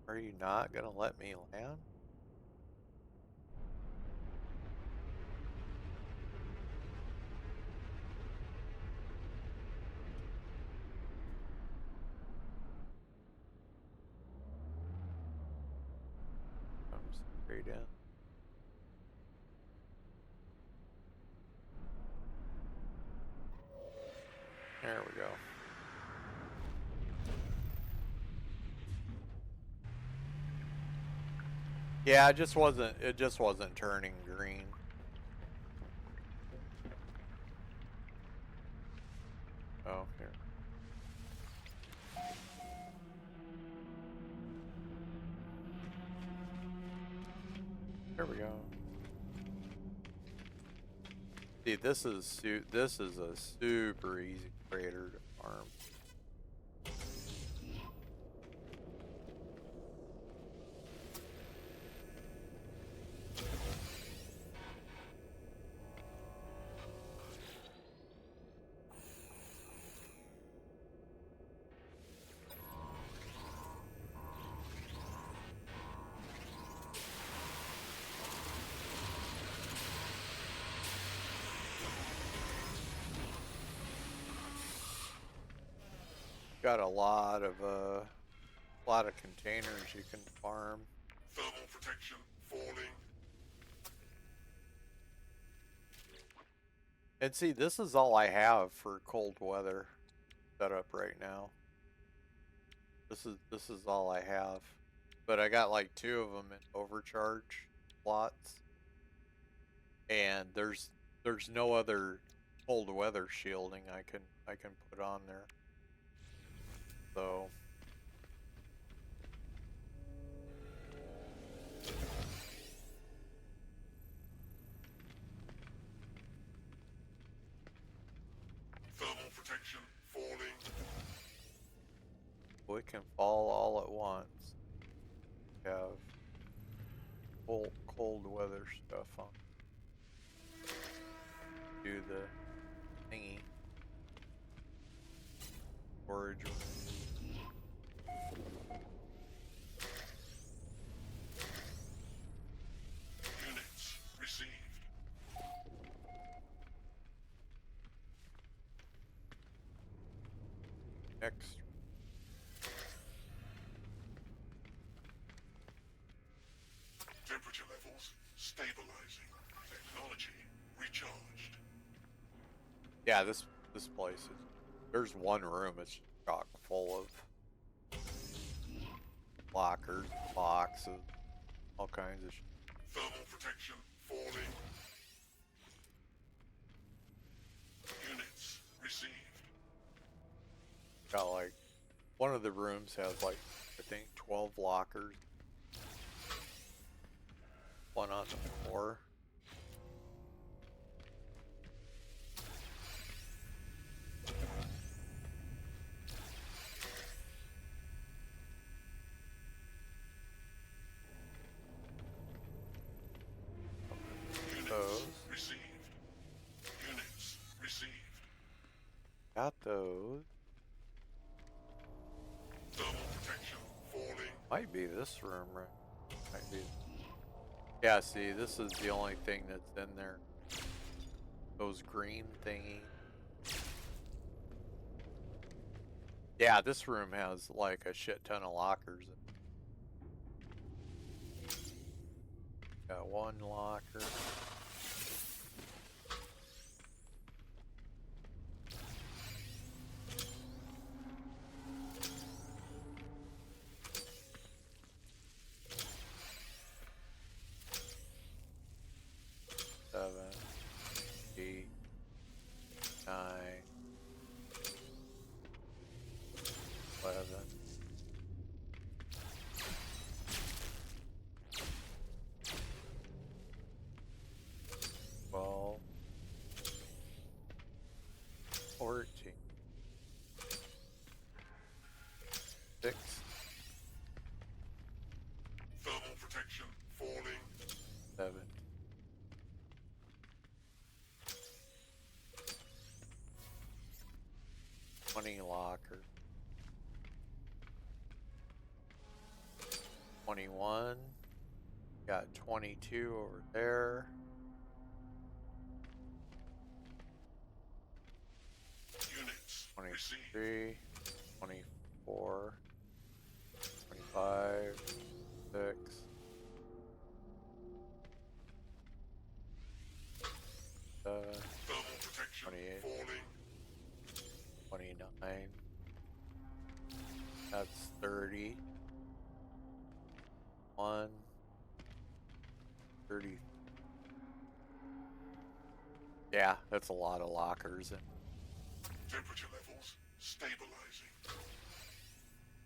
Are you not gonna let me land? Come straight in. There we go. Yeah, it just wasn't turning green. Oh, here. There we go. See, this is a super easy freighter to farm. Got a lot of containers you can farm. Thermal protection falling. And see, this is all I have for cold weather set up right now. This is all I have. But I got like 2 of them in overcharge slots. And there's no other cold weather shielding I can put on there. So Thermal protection falling. we can fall all at once. Have full cold weather stuff on. Do the thingy. Storage. Units received. Next. Temperature levels stabilizing. Technology recharged. Yeah, this place is. There's one room. It's chock full of lockers, boxes, all kinds of shit. Thermal protection falling. Units received. Got like one of the rooms has like I think 12 lockers. One on the floor. Units received. Units received. Got those. Thermal protection falling. Might be this room, right? Might be. Yeah, see, this is the only thing that's in there. Those green thingy. Yeah, this room has like a shit ton of lockers. Got one locker. Seven, 8, 9, 11. Well, 14, 6, Thermal protection falling. 7, 20 locker, 21, got 22 over there. Units received. 23, 24, 25, 6, 7, Thermal protection 28. falling. 29. That's 30. 1, 30. Yeah, that's a lot of lockers. And Temperature levels stabilizing.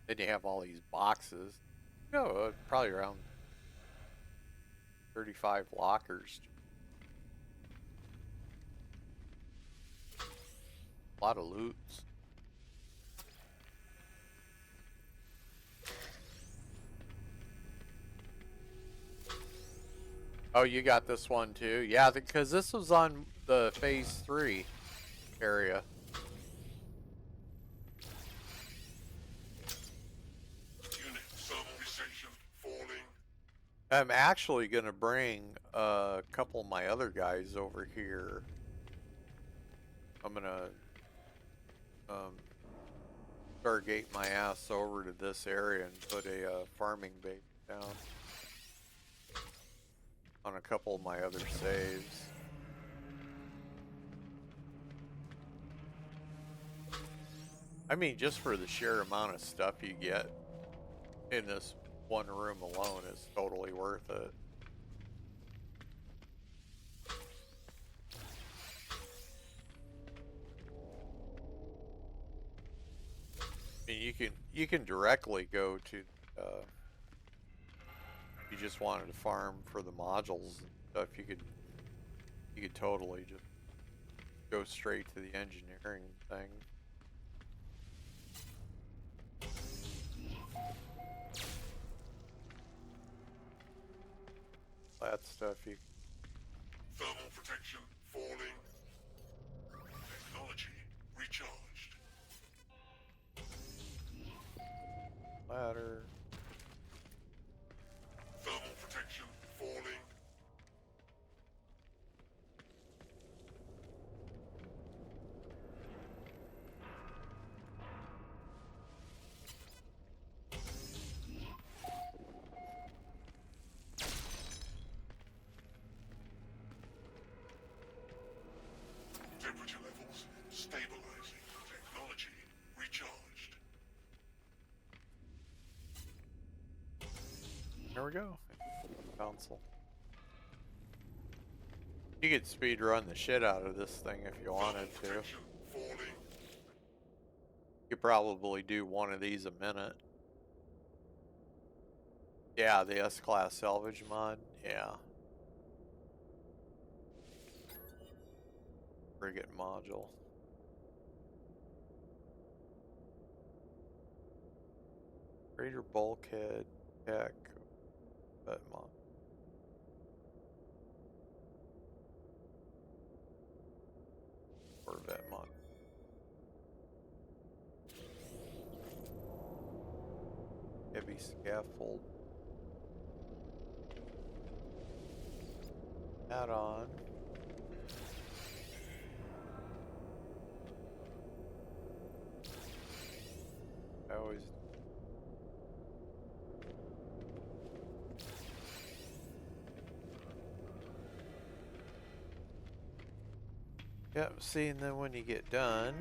then you have all these boxes. Probably around 35 lockers. A lot of loots. Oh, you got this one too? Yeah, because this was on the phase 3 area. Unit thermalization falling. I'm actually going to bring a couple of my other guys over here. I'm going to Stargate my ass over to this area and put a farming base down on a couple of my other saves. I mean, just for the sheer amount of stuff you get in this one room alone is totally worth it. mean, you can directly go to. You just wanted to farm for the modules and stuff. You could totally just go straight to the engineering thing. That stuff you. Thermal protection falling. Technology recharged. Ladder. Thermal protection falling. Temperature levels stabilizing. Technology recharged. There we go. Console. You could speed run the shit out of this thing if you wanted to. Protection falling. You could probably do one of these a minute. Yeah, the S-Class salvage mod. Yeah. Frigate module. Greater bulkhead tech. That mod. Corvette mod. Heavy scaffold. Add on. I always. Yep, see, and then when you get done.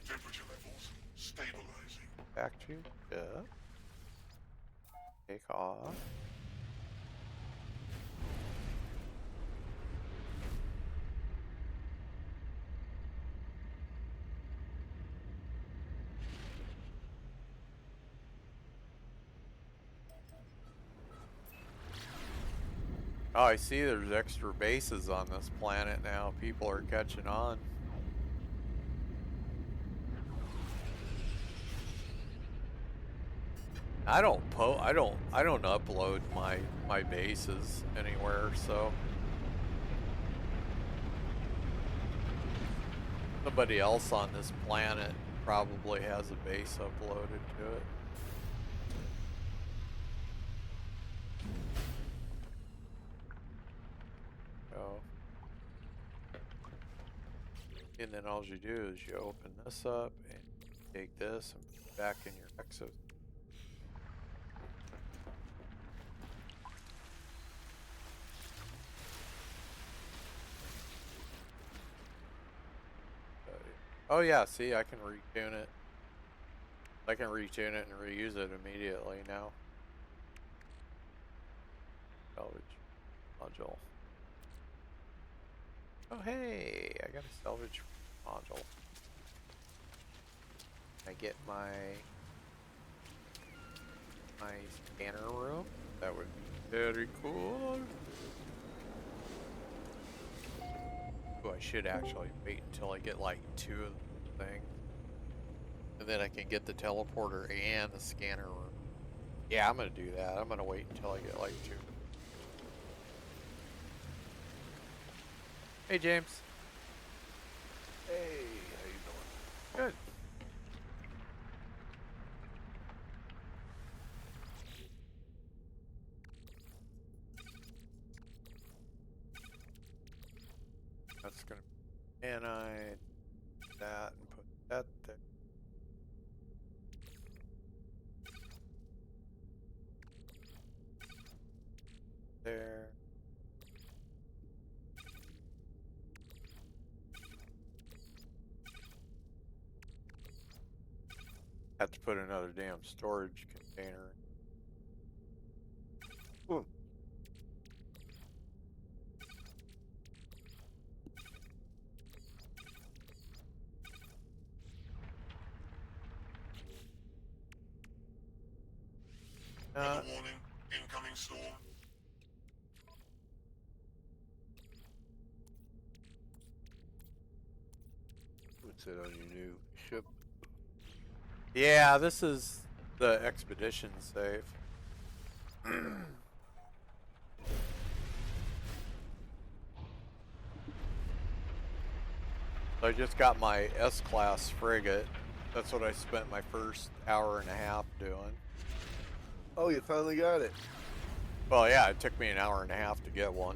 Temperature levels stabilizing. Back to ship. Take off. Oh, I see there's extra bases on this planet now. People are catching on. I don't upload my bases anywhere, so somebody else on this planet probably has a base uploaded to it. So, and then all you do is you open this up and take this and put it back in your exo. Oh yeah, see, I can retune it. I can retune it and reuse it immediately now. Salvage module. Oh hey, I got a salvage module. I get my scanner room. That would be very cool. Oh, I should actually wait until I get like 2 of the thing. And then I can get the teleporter and the scanner room. Yeah, I'm gonna do that. I'm gonna wait until I get like 2. Hey, James. Hey, how you doing? Good. That's gonna. And I that and put that there. There. Have to put another damn storage container. Ooh. Weather warning. Incoming storm. What's it on your new ship? Yeah, this is the expedition save. So I just got my S-class frigate. That's what I spent my first hour and a half doing. Oh, you finally got it. Well, yeah, it took me an hour and a half to get one.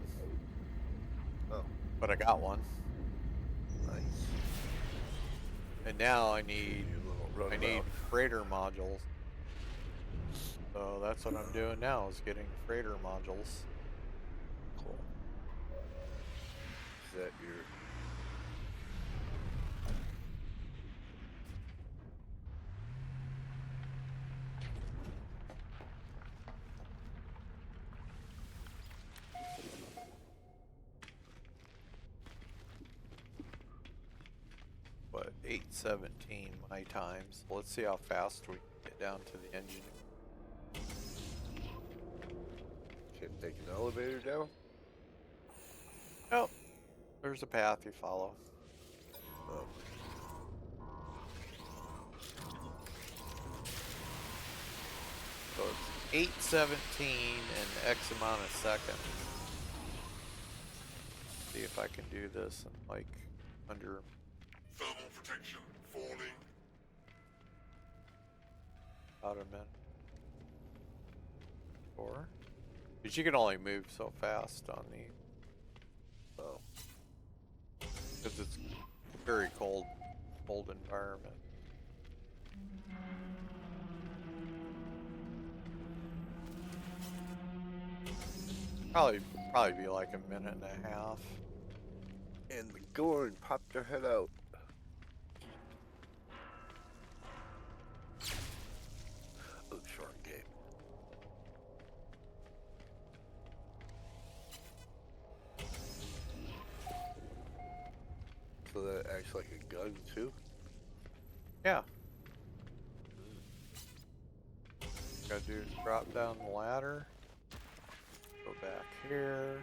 Oh, But I got one. nice. And now I need Your little runabout. freighter modules. So that's what I'm doing now, is getting freighter modules. Cool. Is that your... But 8:17 my time. So let's see how fast we can get down to the engine. Can't take an elevator down? Oh, there's a path you follow. Oh. So it's 8:17 in X amount of seconds. See if I can do this in like under Thermal protection falling. about a minute. Or, because you can only move so fast on these. Oh. Because it's very cold environment. Probably be like a minute and a half. And the Gorn popped their head out. Oh, short game. So that acts like a gun too? Yeah. Gotta do is drop down the ladder. Go back here.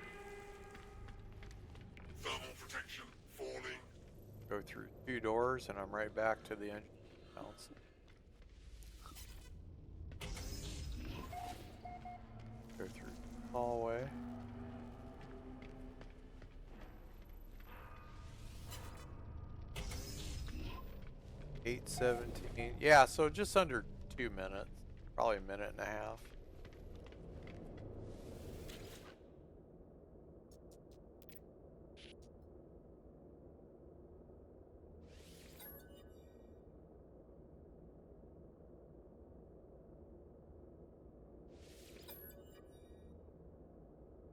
Thermal protection falling. Go through 2 doors and I'm right back to the engine mounts. Go through the hallway. $8:17. Yeah, so just under 2 minutes. Probably a minute and a half.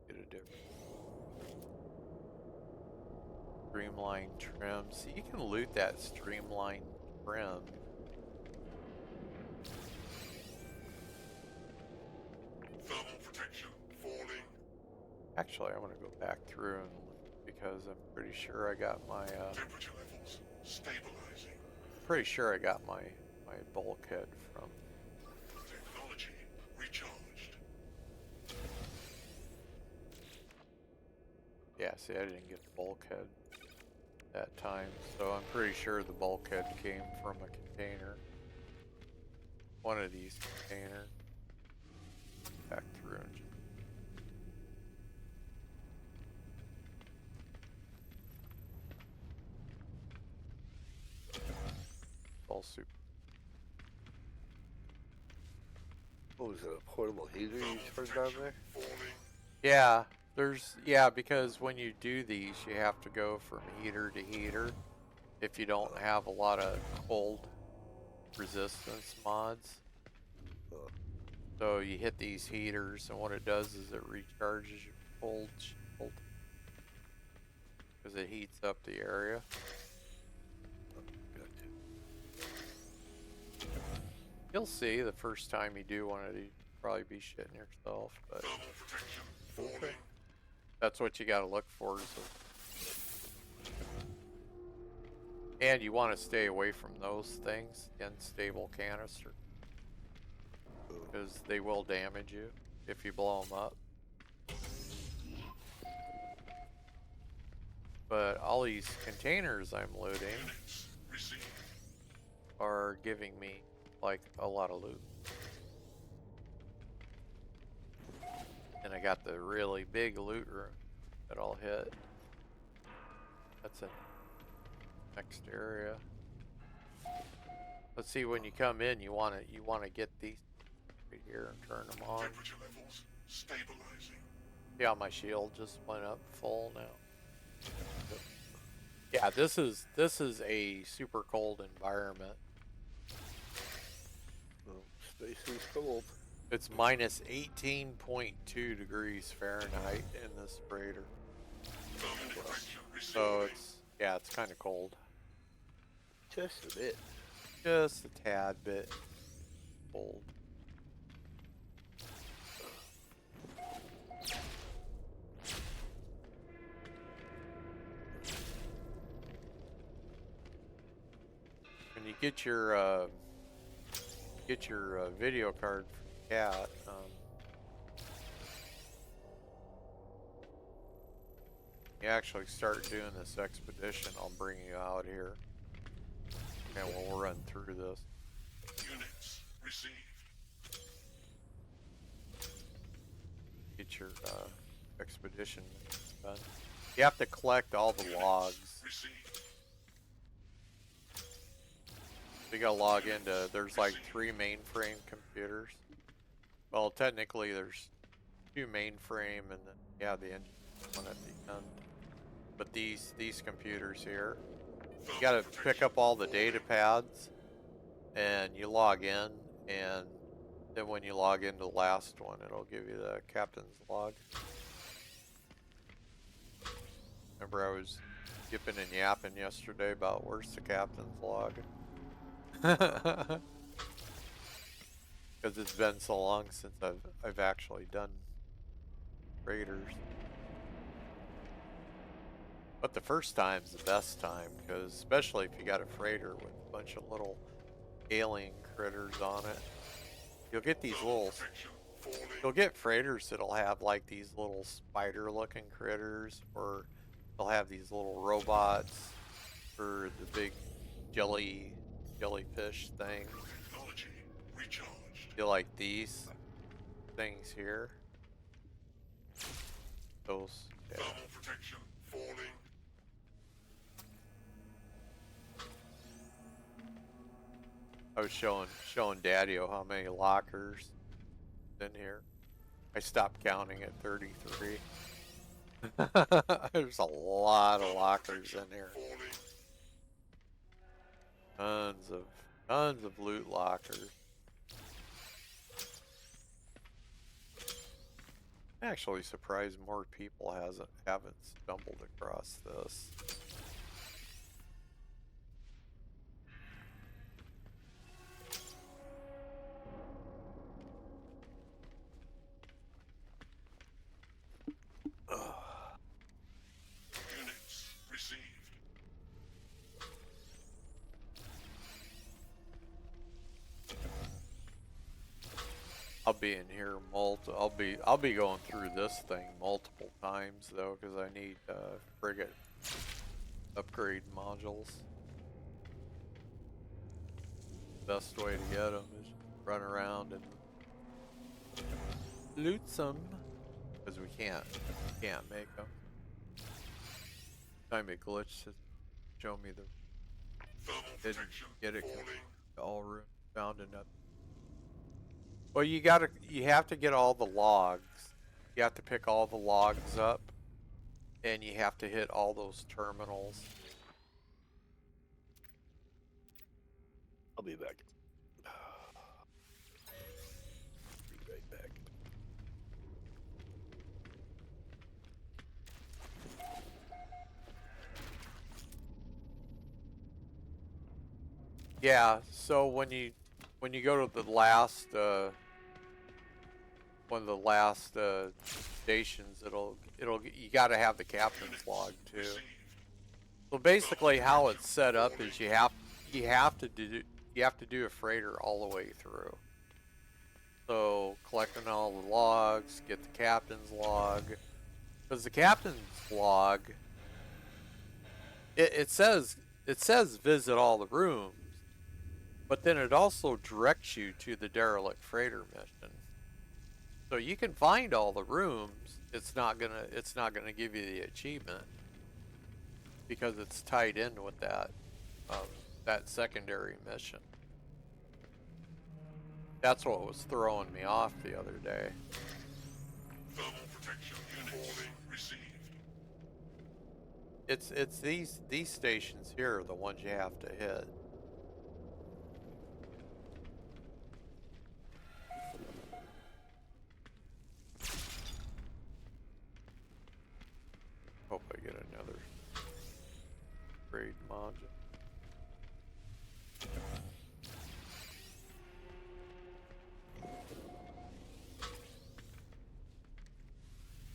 Get a different streamlined trim. See, you can loot that streamlined trim. Thermal protection falling. Actually, I want to go back through and look because I'm pretty sure I got my Temperature levels stabilizing. pretty sure I got my bulkhead from. Technology recharged. Yeah, see, I didn't get the bulkhead that time, so I'm pretty sure the bulkhead came from a container. One of these containers. Back through and all super. What was it, a portable heater you turned down there? Yeah, because when you do these, you have to go from heater to heater if you don't have a lot of cold resistance mods. So you hit these heaters, and what it does is it recharges your cold shield because it heats up the area. You'll see the first time you do one of these, you'll probably be shitting yourself, but Thermal protection falling. that's what you gotta look for. So. And you want to stay away from those things, the unstable canister. 'Cause it heats up the area. You'll see the first time you do one of these, you'll probably be shitting yourself, but that's what you gotta look for. So. And you want to stay away from those things, the unstable canister. 'Cause it heats up the area. 'Cause it heats up the area. because they will damage you if you blow them up. But all these containers I'm looting Units received. are giving me like a lot of loot. And I got the really big loot room that I'll hit. That's a next area. Let's see, when you come in, you wanna get these right here and turn them on. Temperature levels stabilizing. See how my shield just went up full now. Yeah, this is a super cold environment. Well, space is cold. It's minus 18.2 degrees Fahrenheit in this freighter. Thermal protection So restoring. it's kind of cold. Just a bit. Just a tad bit cold. When you get your video card from Cat, you actually start doing this expedition, I'll bring you out here and we'll run through this. Units received. Get your expedition done. You have to collect all the logs. Received. So you gotta log into, there's like 3 mainframe computers. Well, technically there's 2 mainframe and then you have the engine one at the end. But these computers here, you gotta pick up all the data pads and you log in, and then when you log into the last one, it'll give you the captain's log. Remember I was yipping and yapping yesterday about where's the captain's log? Because it's been so long since I've actually done raiders. But the first time's the best time, because especially if you got a freighter with a bunch of little alien critters on it, you'll get these little, you'll get freighters that'll have like these little spider-looking critters, or they'll have these little robots for the big jellyfish thing. Technology recharged. You like these things here? Those, yeah. Thermal protection falling. I was showing Daddy-O how many lockers in here. I stopped counting at 33. There's a lot of lockers in here. Falling. Tons of loot lockers. I'm actually surprised more people haven't stumbled across this. Units received. I'll be in here I'll be going through this thing multiple times though, because I need frigate upgrade modules. Best way to get them is run around and loot some, because we can't make them. Time it glitched to show me the Thermal didn't protection get it falling. all found enough. Well, you have to get all the logs. You have to pick all the logs up, and you have to hit all those terminals. I'll be back. Be right back. Yeah, so when you go to the last one of the last stations, you got to have the captain's log too. Received. So basically, how it's set up is you have to do a freighter all the way through. So collecting all the logs, get the captain's log. Because the captain's log, it says visit all the rooms, but then it also directs you to the derelict freighter mission. So you can find all the rooms. It's not gonna give you the achievement because it's tied in with that secondary mission. That's what was throwing me off the other day. Thermal protection units received. It's these stations here are the ones you have to hit. Hope I get another raid module.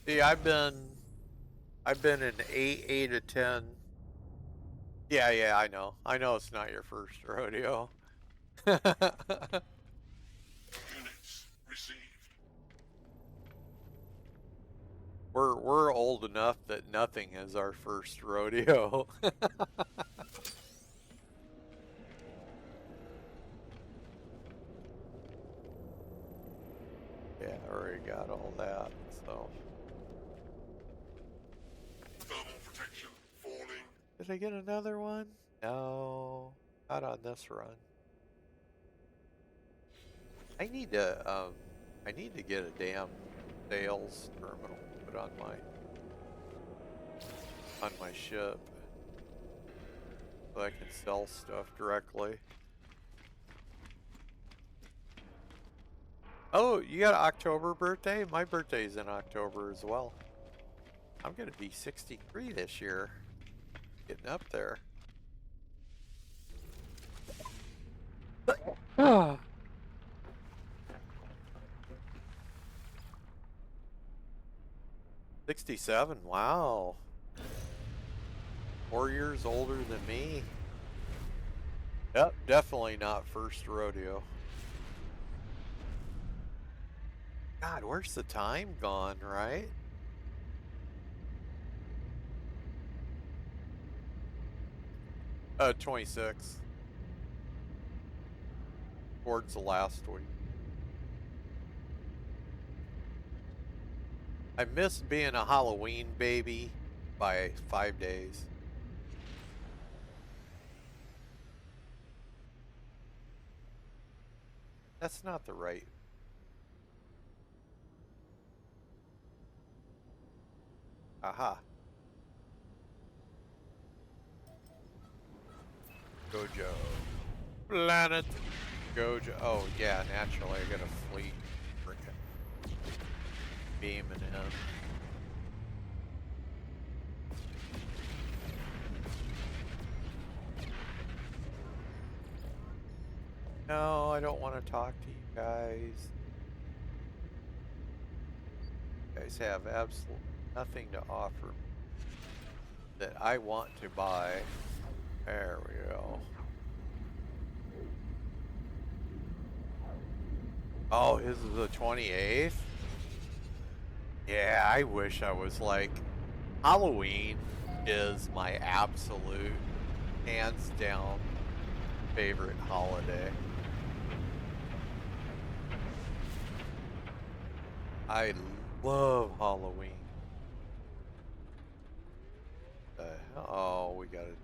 See, I've been in 8 to 10. Yeah, I know. I know it's not your first rodeo. Units received. We're old enough that nothing is our first rodeo. Yeah, I already got all that, so. Thermal protection falling. Did I get another one? No, not on this run. I need to get a damn sales terminal put on my ship so I can sell stuff directly. Oh, you got an October birthday? My birthday's in October as well. I'm gonna be 63 this year. Getting up there. Ah. 67, wow. 4 years older than me. Yep, definitely not first rodeo. God, where's the time gone, right? Uh, 26. Towards the last week. I missed being a Halloween baby by 5 days. That's not the right. Aha. Gojo. Planet Gojo. Oh, yeah, naturally I got a fleet freaking beaming in. No, I don't want to talk to you guys. You guys have absolutely nothing to offer that I want to buy. There we go. Oh, his is the 28th? Yeah, I wish I was like... Halloween is my absolute, hands down, favorite holiday. I love Halloween. Oh, we got a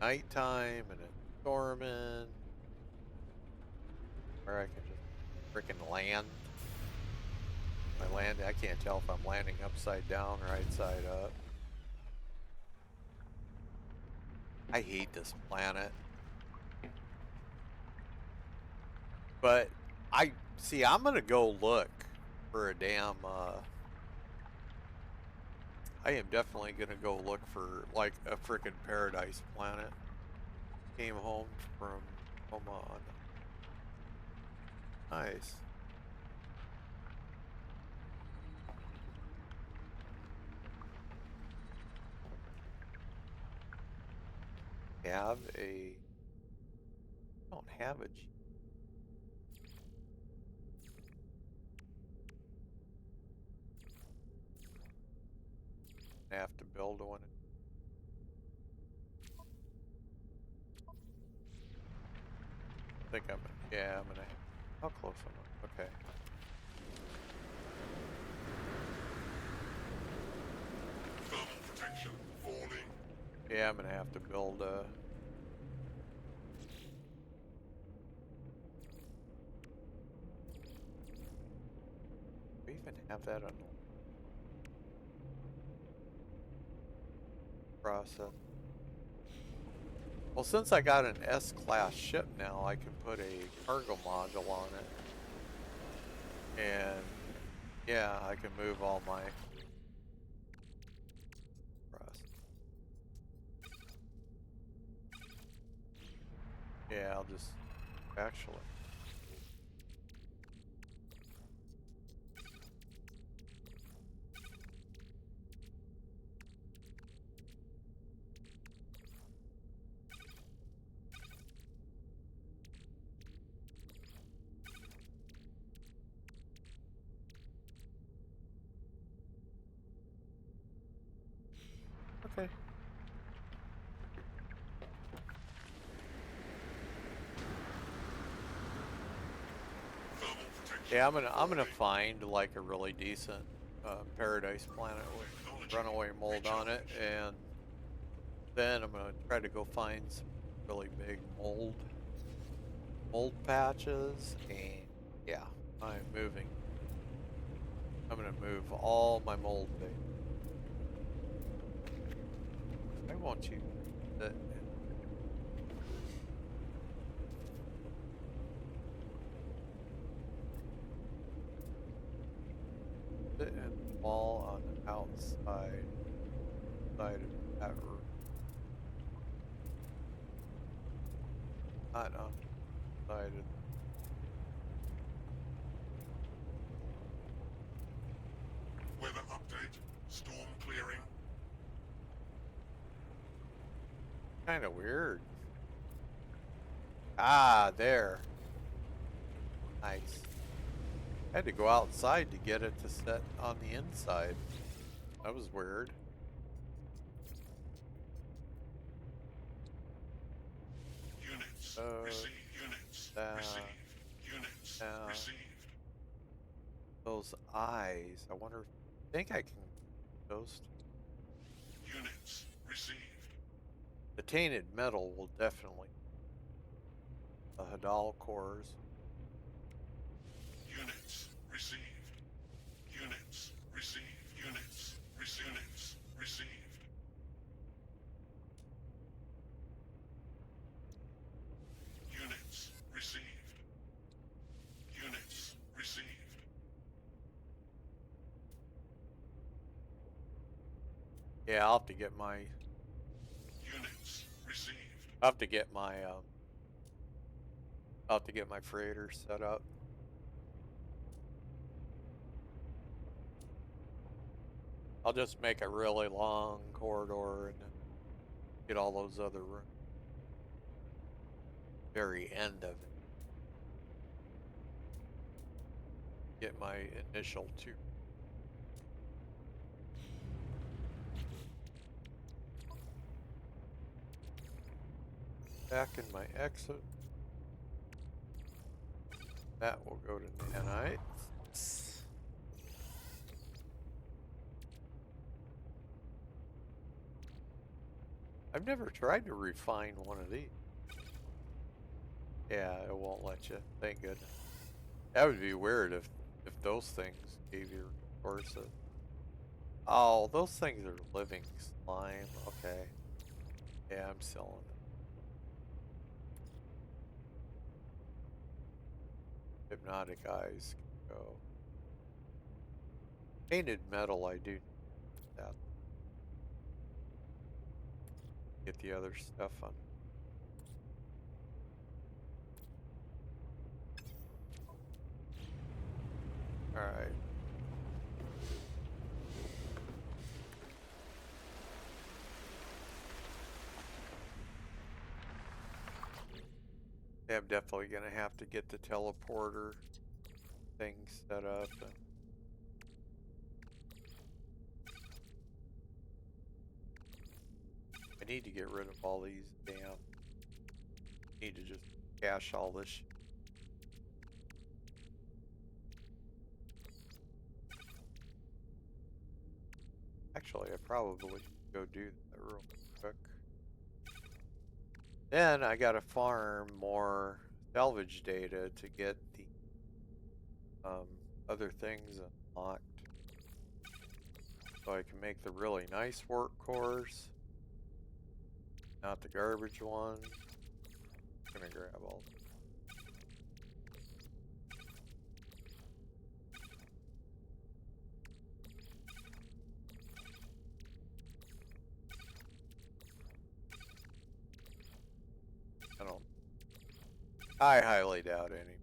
nighttime and a storming. Where I can just freaking land. I can't tell if I'm landing upside down or right side up. I hate this planet. But I'm gonna go look for a damn I am definitely gonna go look for like a frickin' paradise planet. Came home from Oman. Nice. Don't have a G. gonna have to build one. I think I'm gonna, yeah, I'm gonna, how close am I? Okay. Thermal protection falling. Yeah, I'm gonna have to build a. Do we even have that on process? Well, since I got an S-class ship now, I can put a cargo module on it. And yeah, I can move all my process. Yeah, I'll just actually. Okay. Thermal protection. Yeah, I'm gonna find like a really decent paradise planet with runaway mold on it, and then I'm gonna try to go find some really big mold patches, and yeah, I'm moving. I'm gonna move all my mold bait. Why won't you? Sit and wall on the outside side of that room. Not on the side of. Weather update. Storm clearing. Kind of weird. Ah, there. Nice. I had to go outside to get it to set on the inside. That was weird. Units. Receive. Units. Received. Units. Received. Those eyes. I wonder. I think I can. Those. Units. Received. The tainted metal will definitely. The Hadal cores. Units. Received. Units. Received. Units. Units. Received. Units. Received. Units. Received. Yeah, I'll have to get my. Units. Received. I'll have to get my. I'll have to get my freighter set up. I'll just make a really long corridor and then get all those other rooms. Very end of it. Get my initial 2. Back in my exit. That will go to nanite. I've never tried to refine one of these. Yeah, it won't let you. Thank goodness. That would be weird if those things gave you resources. Oh, those things are living slime. Okay. Yeah, I'm selling it. Hypnotic eyes can go. Painted metal, I do that. Get the other stuff on. Alright. Yeah, I'm definitely gonna have to get the teleporter thing set up. And I need to get rid of all these damn. Need to just cache all this. Actually, I probably should go do that real quick. Then I gotta farm more salvage data to get the other things unlocked. So I can make the really nice workhorse. Not the garbage one. I'm gonna grab all. I highly doubt any.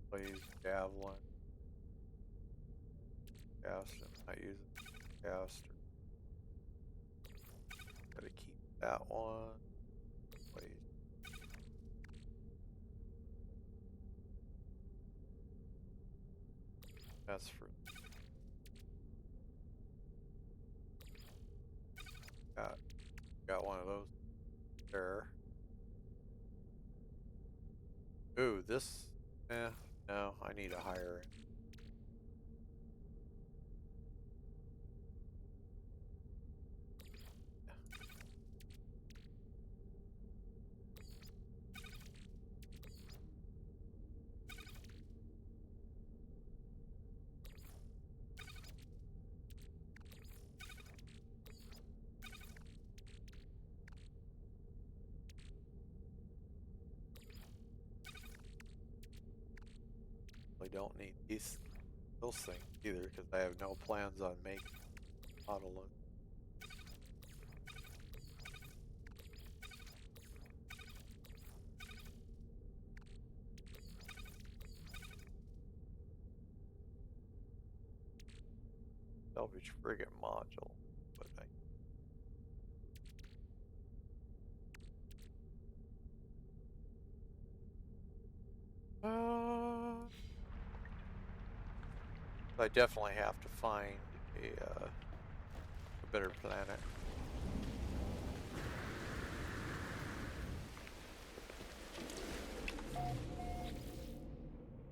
Please, javelin. Cast. I use it. Caster. Gotta keep that one. Please. That's for. Got one of those there. Ooh, this. No, I need to hire it. I don't need those things either because I have no plans on making auto look. Salvage frigate module, but I definitely have to find a better planet.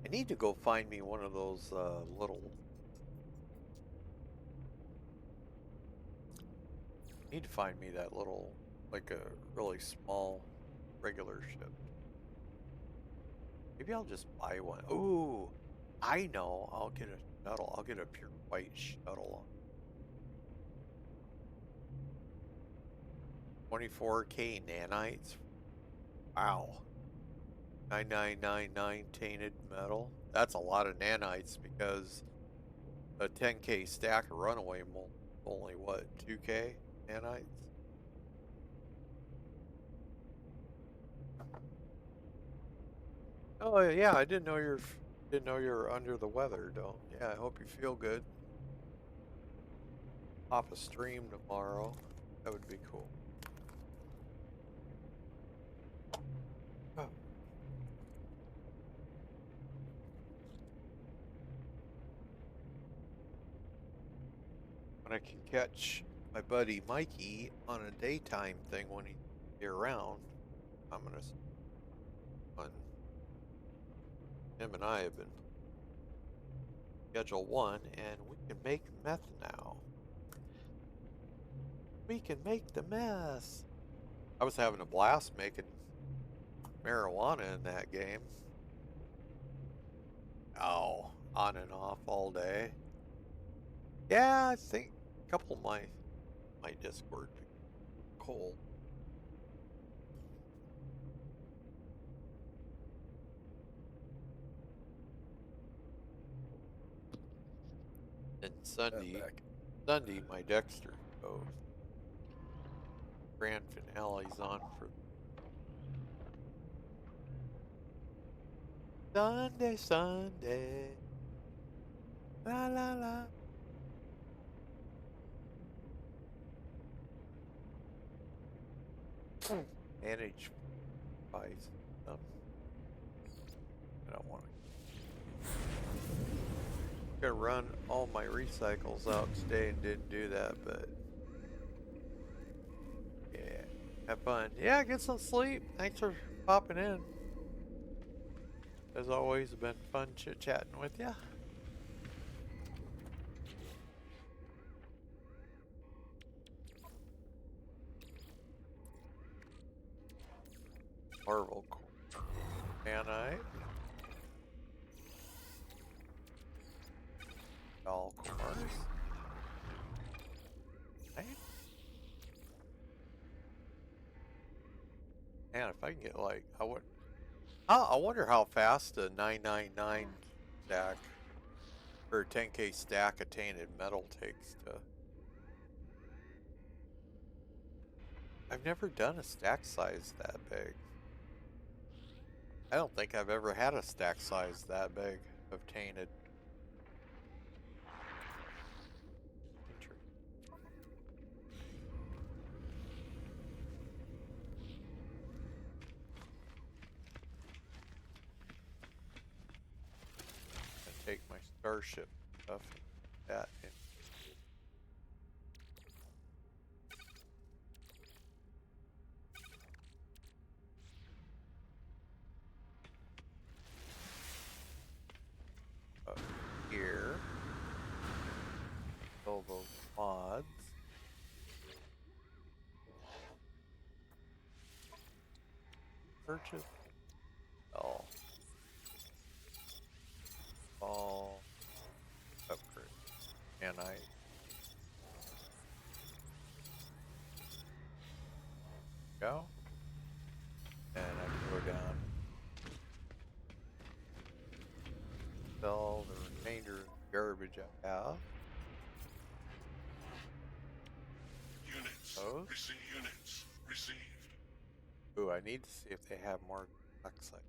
I need to go find me one of those little. I need to find me that little, like a really small, regular ship. Maybe I'll just buy one. Ooh, I know. I'll get a shuttle. I'll get a pure white shuttle. 24K nanites. Wow. 9999 tainted metal. That's a lot of nanites because a 10K stack of runaway only what, 2K nanites? Oh yeah, I didn't know you're under the weather. Don't. Yeah, I hope you feel good. Pop a stream tomorrow. That would be cool. Oh. When I can catch my buddy Mikey on a daytime thing when he's around, I'm gonna. Him and I have been schedule one, and we can make meth now. We can make the mess. I was having a blast making marijuana in that game. Oh, on and off all day. Yeah, I think a couple of my Discord cold. And Sunday, my Dexter goes. Grand finale's on for Sunday. La la la. Manage price. I don't want to Gotta run all my recycles out today and didn't do that, but yeah, have fun. Yeah, get some sleep. Thanks for popping in. As always, it's been fun chit-chatting with you. Marvel Manite. All cores. Right. Man, if I can get like, I wonder how fast a 999 stack or 10K stack of tainted metal takes to. I've never done a stack size that big. I don't think I've ever had a stack size that big of tainted. Take my starship stuff and that in. Up here. All those mods. Purchase. All upgrade. And I go. And I can go down. Sell the remainder of the garbage I have. Units. Those. Units received. Ooh, I need to see if they have more oxide.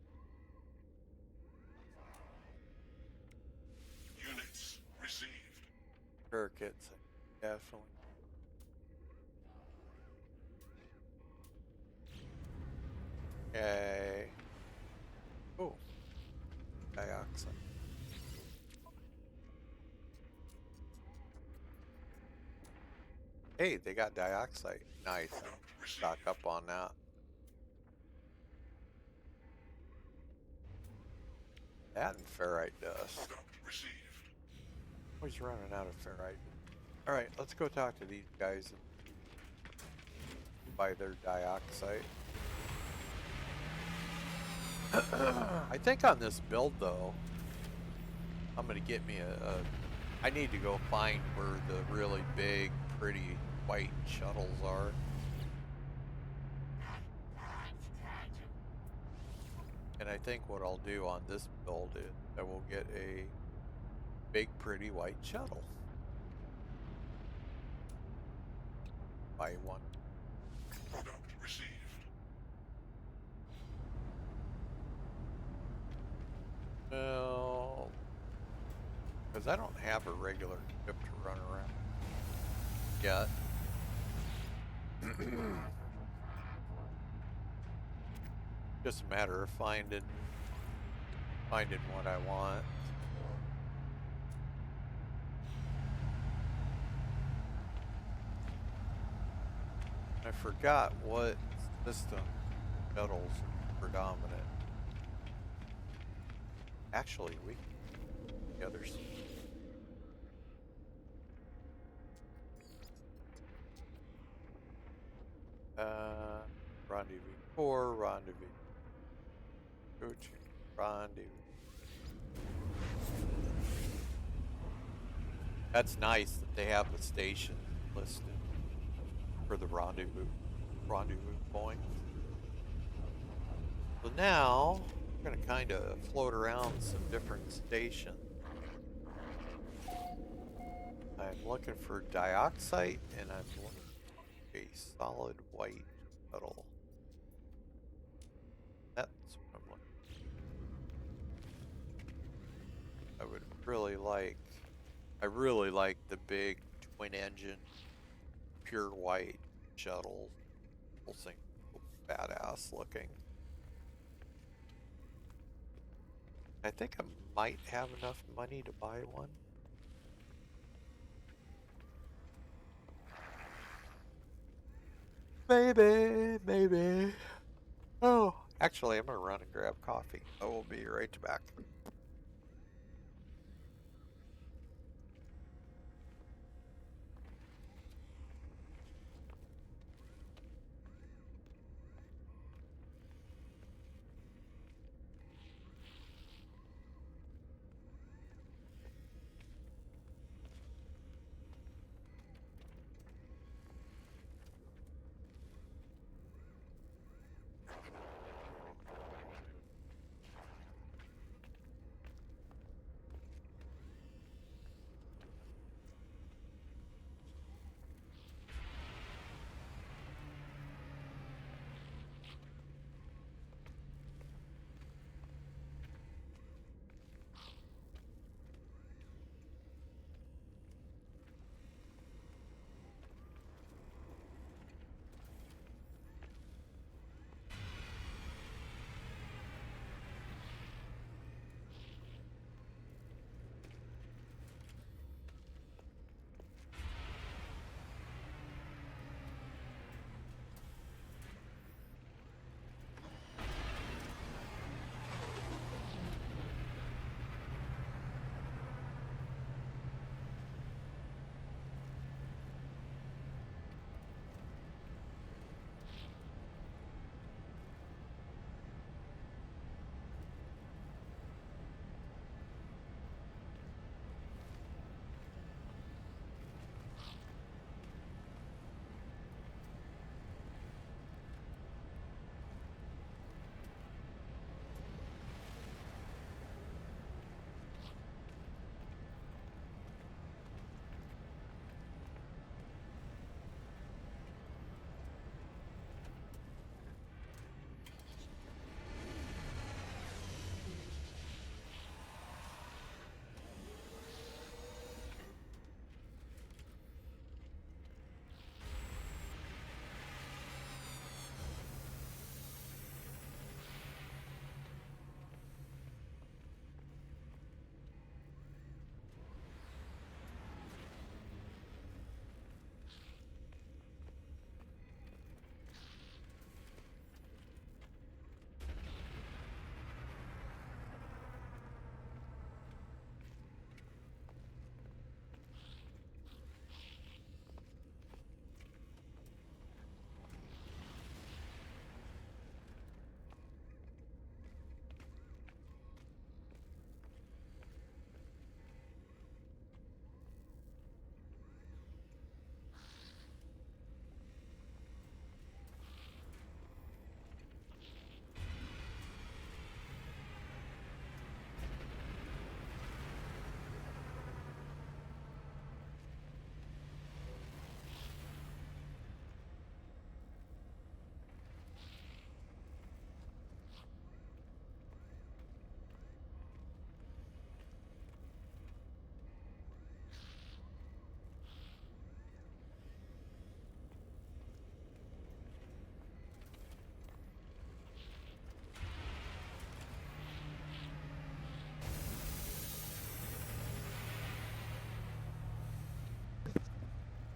Units received. Circuits, definitely. Okay. Oh, dioxide. Hey, they got dioxide. Nice. Stock up on that. That and ferrite dust. Received. Always running out of ferrite. Alright, let's go talk to these guys and buy their dioxide. I think on this build though, I'm gonna get me I need to go find where the really big, pretty white shuttles are. And I think what I'll do on this build is I will get a big, pretty white shuttle. Buy one. Product received. Well, because I don't have a regular ship to run around yet. Just a matter of finding what I want. I forgot what system shuttles are predominant. Actually, the others. Rendezvous 4, rendezvous. Go to rendezvous. That's nice that they have the station listed for the rendezvous point. So now we're gonna kind of float around some different stations. I'm looking for dioxide and I'm looking for a solid white metal. That's what I'm looking for. I really like the big twin engine pure white shuttle. Those things are badass looking. I think I might have enough money to buy one. Maybe, maybe. Oh, actually, I'm gonna run and grab coffee. I will be right back.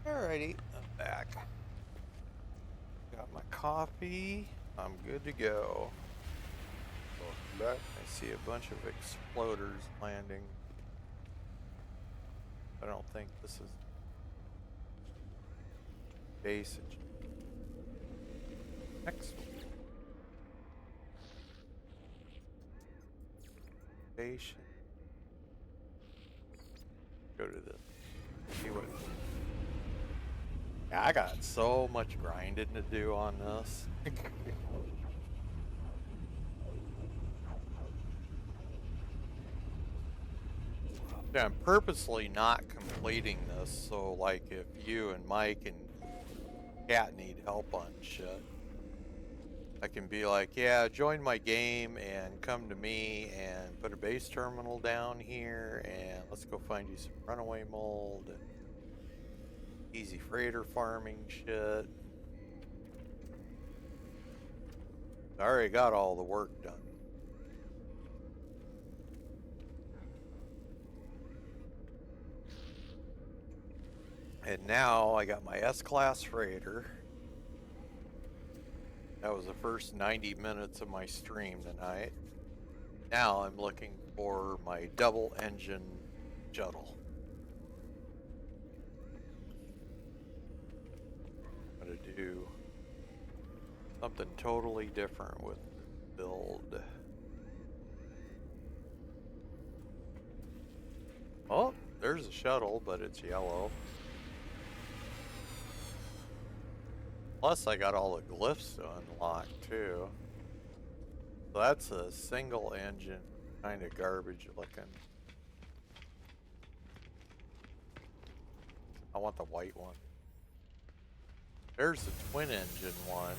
Alrighty, I'm back. Got my coffee. I'm good to go. Welcome back. I see a bunch of exploders landing. I don't think this is base. Next station. Go to this. See what. Yeah, I got so much grinding to do on this. Yeah, I'm purposely not completing this, so like if you and Mike and Kat need help on shit, I can be like, yeah, join my game and come to me and put a base terminal down here and let's go find you some runaway mold and easy freighter farming shit. I already got all the work done. And now I got my S-Class freighter. That was the first 90 minutes of my stream tonight. Now I'm looking for my double engine shuttle. I'm gonna do something totally different with the build. Oh, there's a shuttle, but it's yellow. Plus, I got all the glyphs to unlock, too. So that's a single engine, kind of garbage looking. I want the white one. There's the twin engine one.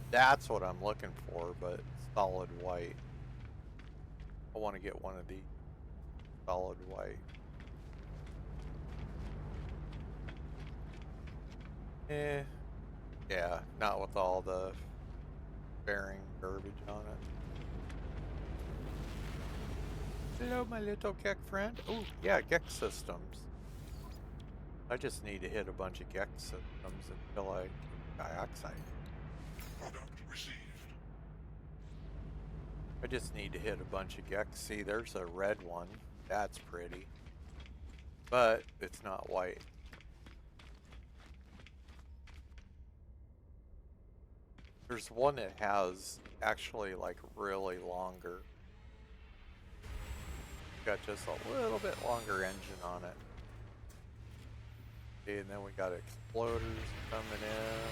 That's what I'm looking for, but solid white. I want to get one of these solid white. Yeah, not with all the bearing garbage on it. Hello, my little Gek friend. Oh, yeah, Gek systems. I just need to hit a bunch of Gek systems until I get dioxide. Product received. I just need to hit a bunch of Gek. See, there's a red one. That's pretty. But it's not white. There's one that has actually like really longer. Got just a little bit longer engine on it. Okay, and then we got exploders coming in.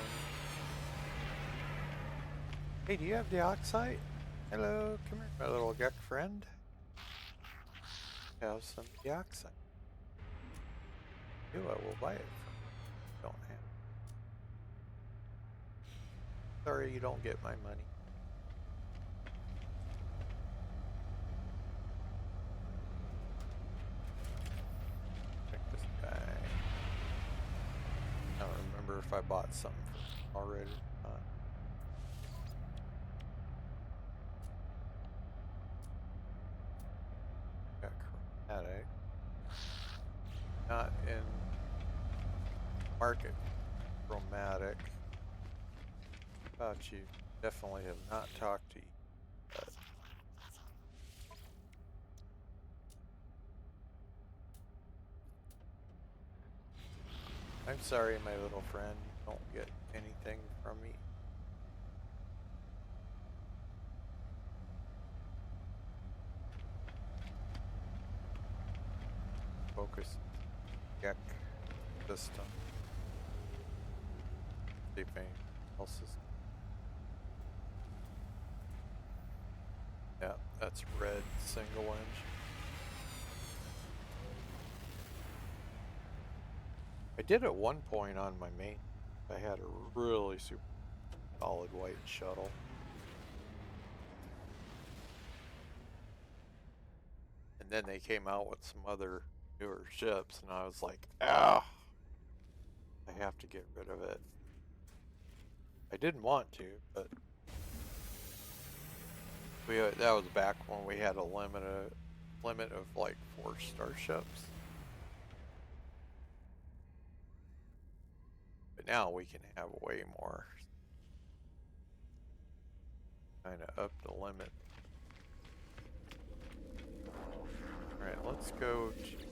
Hey, do you have dioxide? Hello, come here, my little Gek friend. Have some dioxide. You, I will buy it from you. Don't have. Sorry, you don't get my money. Check this guy. I don't remember if I bought something already or not. Got chromatic. Not in market chromatic. About you. Definitely have not talked to you. But I'm sorry, my little friend. You don't get anything from me. Focus. Gek system. See if anything else is. Yeah, that's red single engine. I did at one point on my main. I had a really super solid white shuttle. And then they came out with some other newer ships, and I was like, ah, I have to get rid of it. I didn't want to, but that was back when we had a limit of like 4 starships. But now we can have way more. Kind of up the limit. Alright, let's go to...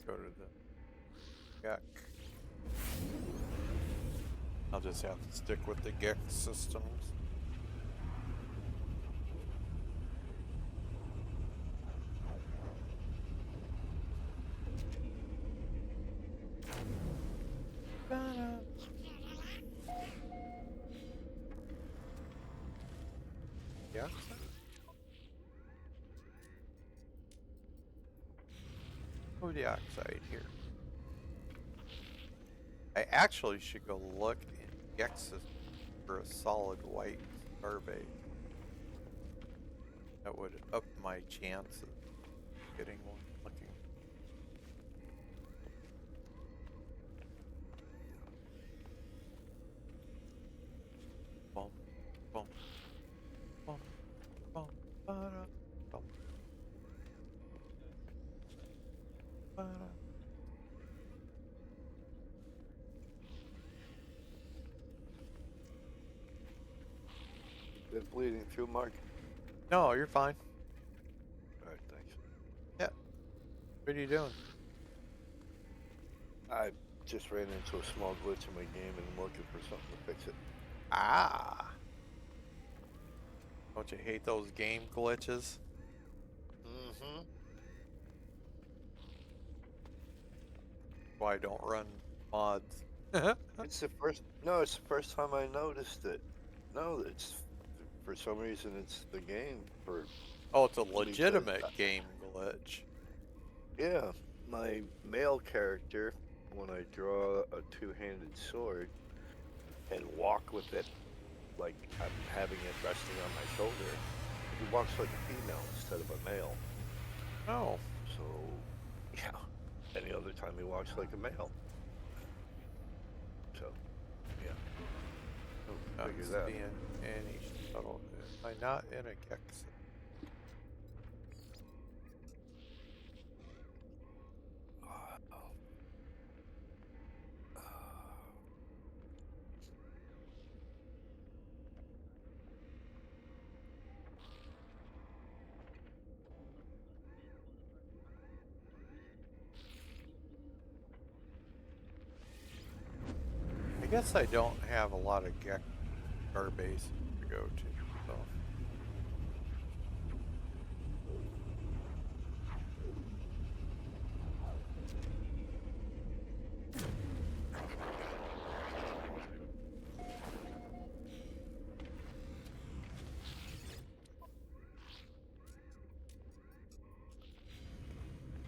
Go to the Gek. I'll just have to stick with the Gek systems. Yeah. Oh, the oxide here. I actually should go look in Gexus for a solid white starbase. That would up my chances of getting one looking. Been bleeding through, Mark? No, you're fine. Alright, thanks. Yeah. What are you doing? I just ran into a small glitch in my game and I'm looking for something to fix it. Ah. Don't you hate those game glitches? Mm-hmm. Why I don't run mods? It's the first time I noticed it. No, it's for some reason it's the game for Oh, it's a because legitimate game glitch. yeah, my male character when I draw a two-handed sword and walk with it like I'm having it resting on my shoulder, he walks like a female instead of a male. Oh, So yeah, any other time he walks like a male. So yeah, not figure that. seeing any shuttle. Am I not in a Gex? I guess I don't have a lot of Gex star bases to go to, so.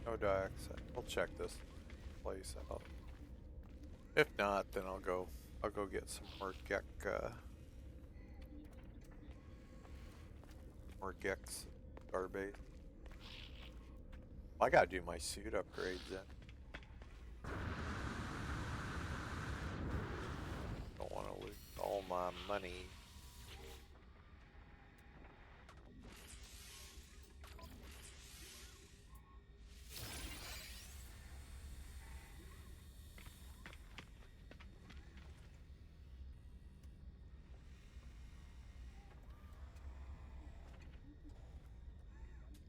No dioxide. We'll check this place out. If not, then I'll go get some more Gex starbase. I gotta do my suit upgrades then. Don't want to lose all my money.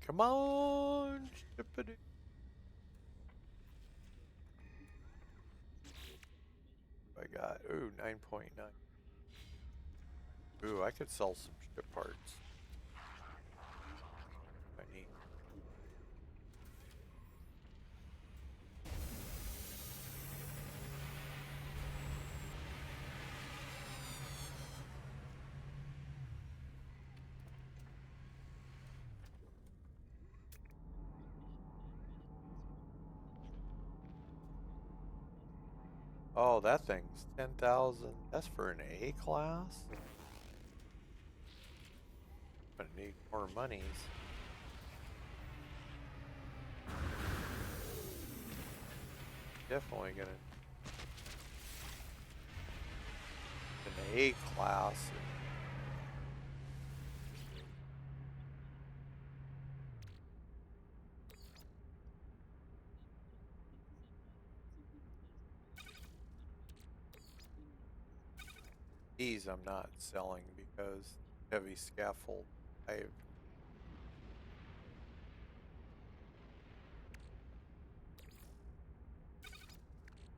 Come on, shippity. I got 9.9. Ooh, I could sell some ship parts. I need. Oh, that thing's 10,000. That's for an A class? Gonna need more monies. Definitely gonna. An A class. These I'm not selling because heavy scaffold. I have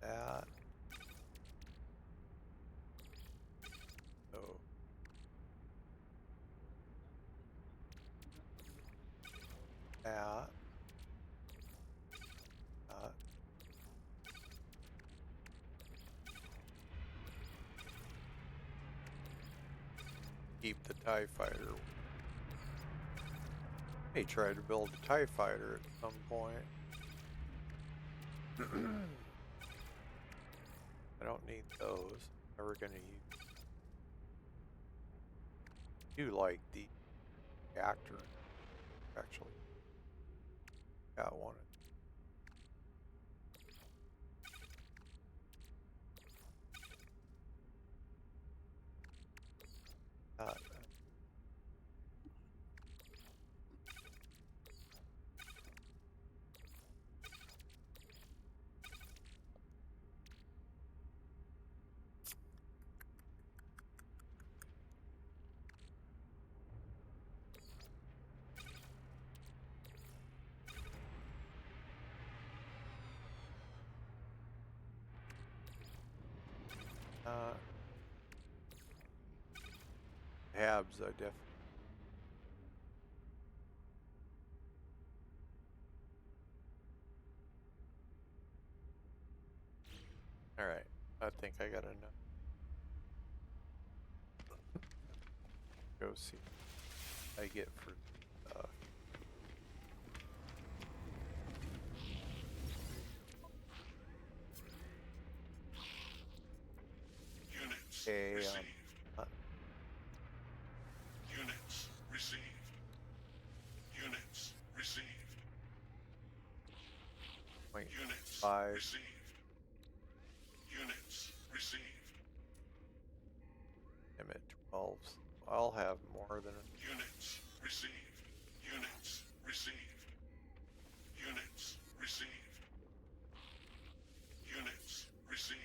that. Oh. That. That. Keep the TIE fighter. May try to build a TIE fighter at some point. I don't need those. Never gonna use. Do like the reactor. Actually, got one. Uh, Tabs, I definitely. All right, I think I got enough. Go see what I get for stuff. Units Okay, received. uh, Units received. Units received. Units 0.5. received. Units received. I'm at 12. I'll have more than Units received. Units received. Units received. Units received.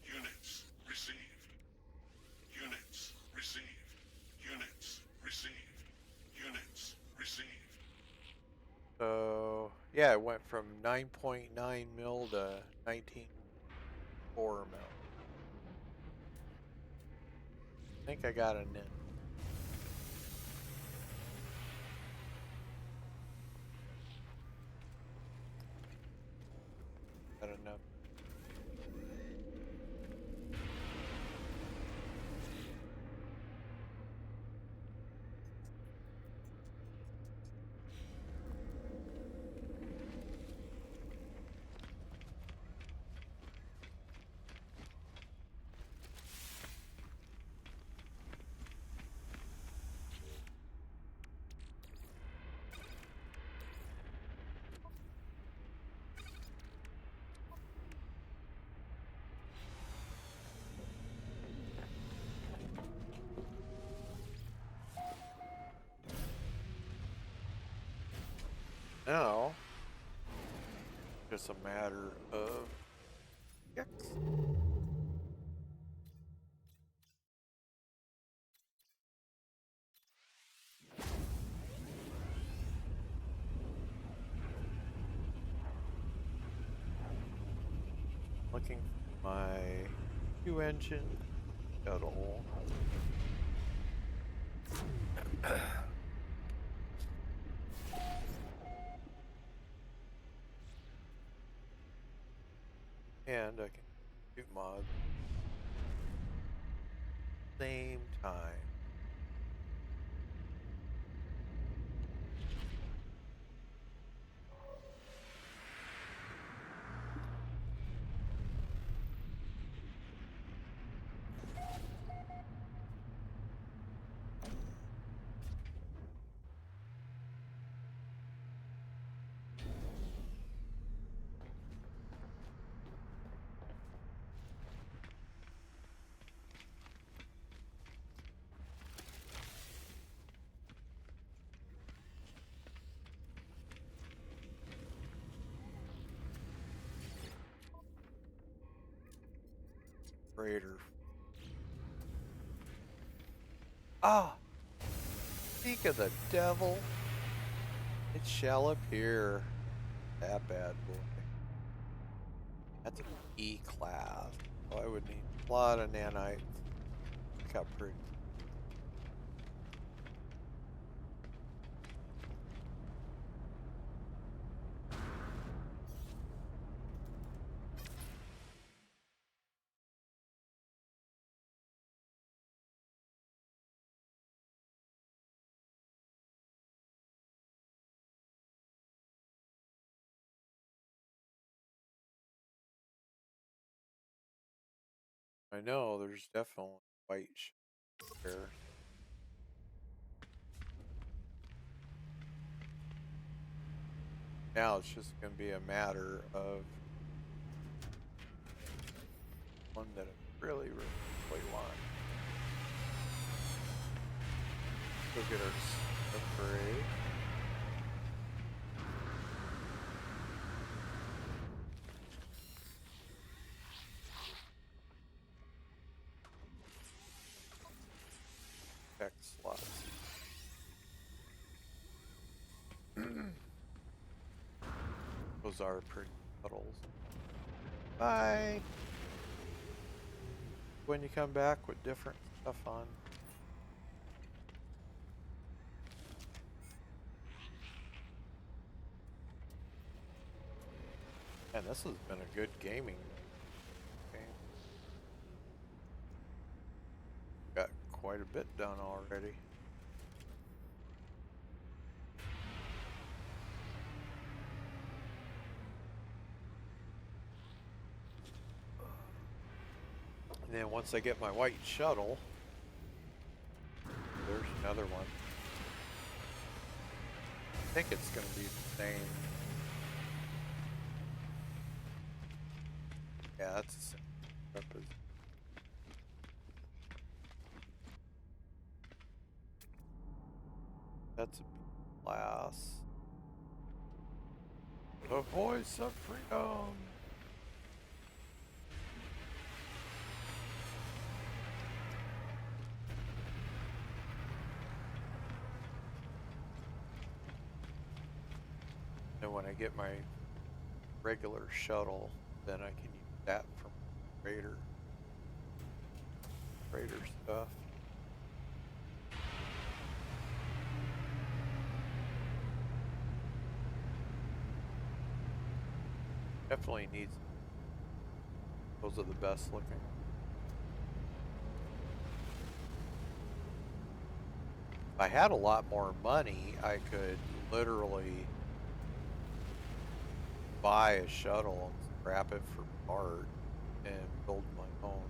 Units received. Units received. Units received. Units received. So yeah, it went from 9.9 mil to 19.4 mil. I think I got a nit. Got enough. Now, just a matter of X. Looking for my two-engine shuttle. And I can shoot mod same time. Raider. Ah! Speak of the devil. It shall appear. That bad boy. That's an E class. Oh, I would need a lot of nanites. Look how pretty. I know there's definitely white here. Now it's just going to be a matter of one that I really, really want. Go get our upgrade. Tech slots. Those are pretty puddles. Bye. when you come back with different stuff on. And this has been a good gaming game. Got quite a bit done already. And then once I get my white shuttle, there's another one. I think it's going to be the same. Yeah, that's the same. That's a B class. The voice of freedom. And when I get my regular shuttle, then I can use that for Raider stuff. Definitely needs. Those are the best looking. If I had a lot more money, I could literally buy a shuttle and scrap it for part and build my own.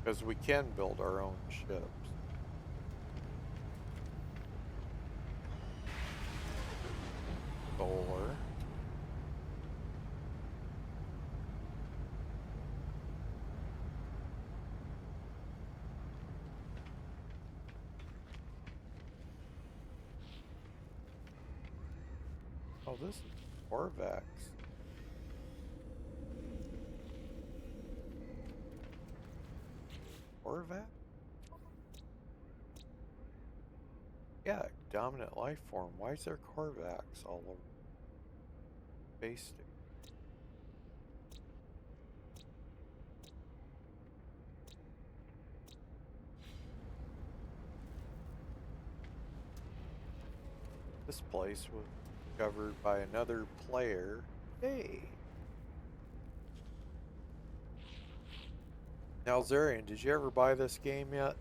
Because we can build our own ships. Solar. Oh, this is Corvettes. Corvette? Yeah, dominant life form. Why is there Corvettes all over space station? This place was covered by another player. Hey. Now, Zarian, did you ever buy this game yet?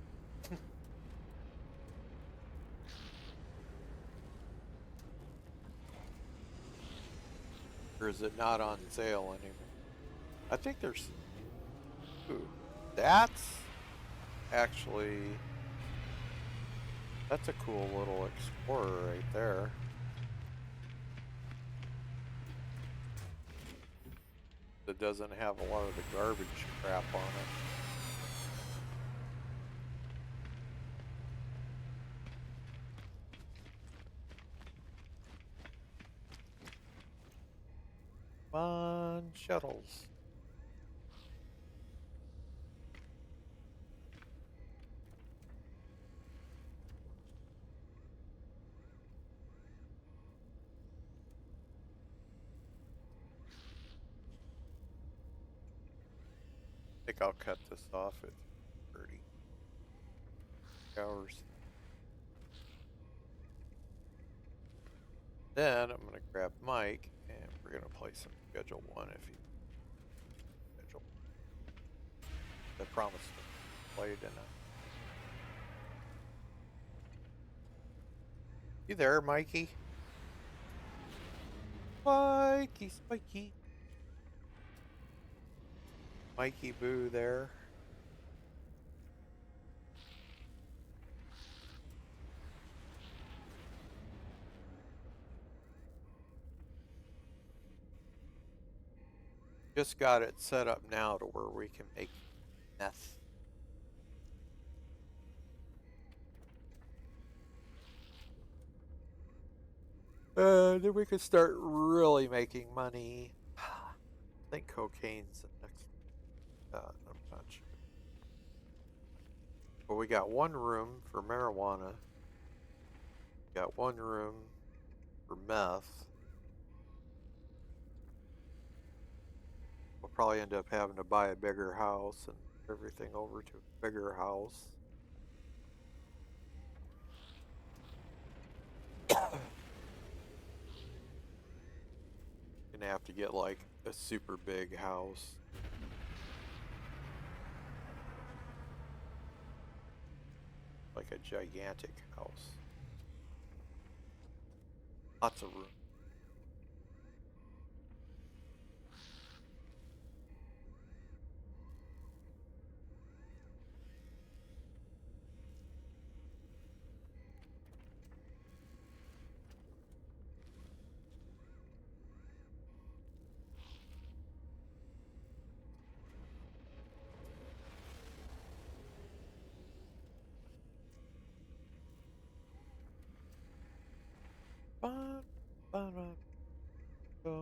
Or is it not on sale anymore? I think there's... Ooh, that's actually... That's a cool little Explorer right there. That doesn't have a lot of the garbage crap on it. Come on, shuttles. I think I'll cut this off at 30 hours. Then I'm going to grab Mike and we're going to play some Schedule 1 if he schedule. I promised to play, didn't I? You there, Mikey? Mikey, Spiky. Mikey Boo there. Just got it set up now to where we can make meth. Then we could start really making money. I think cocaine's the next. I'm not sure. But we got one room for marijuana. Got one room for meth. We'll probably end up having to buy a bigger house and everything over to a bigger house. Gonna have to get like a super big house. Like a gigantic house. Lots of room. Ba, ba, ba, ba.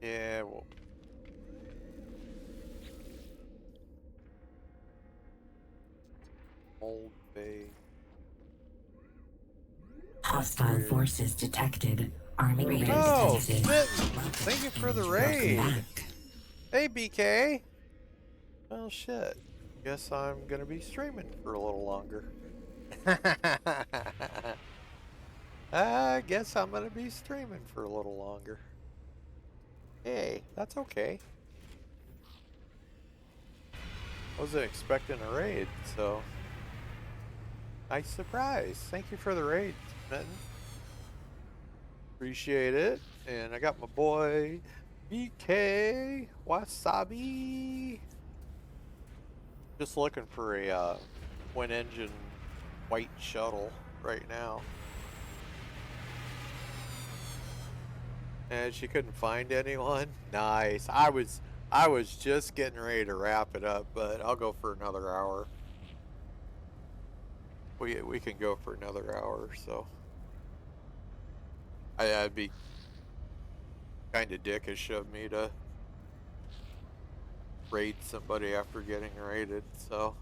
Yeah, well. Old Bay. Hostile forces detected. Army raid Oh, detected. Smitten! Welcome Thank you for the welcome raid! back. Hey, BK! Well, shit. Guess I'm gonna be streaming for a little longer. I guess I'm gonna be streaming for a little longer. Hey, that's okay. I wasn't expecting a raid, so... Nice surprise. Thank you for the raid, Smitten. Appreciate it. And I got my boy, BK Wasabi. Just looking for a twin engine white shuttle right now. And she couldn't find anyone. Nice. I was just getting ready to wrap it up, but I'll go for another hour. We can go for another hour, so I'd be kind of dickish of me to raid somebody after getting raided. So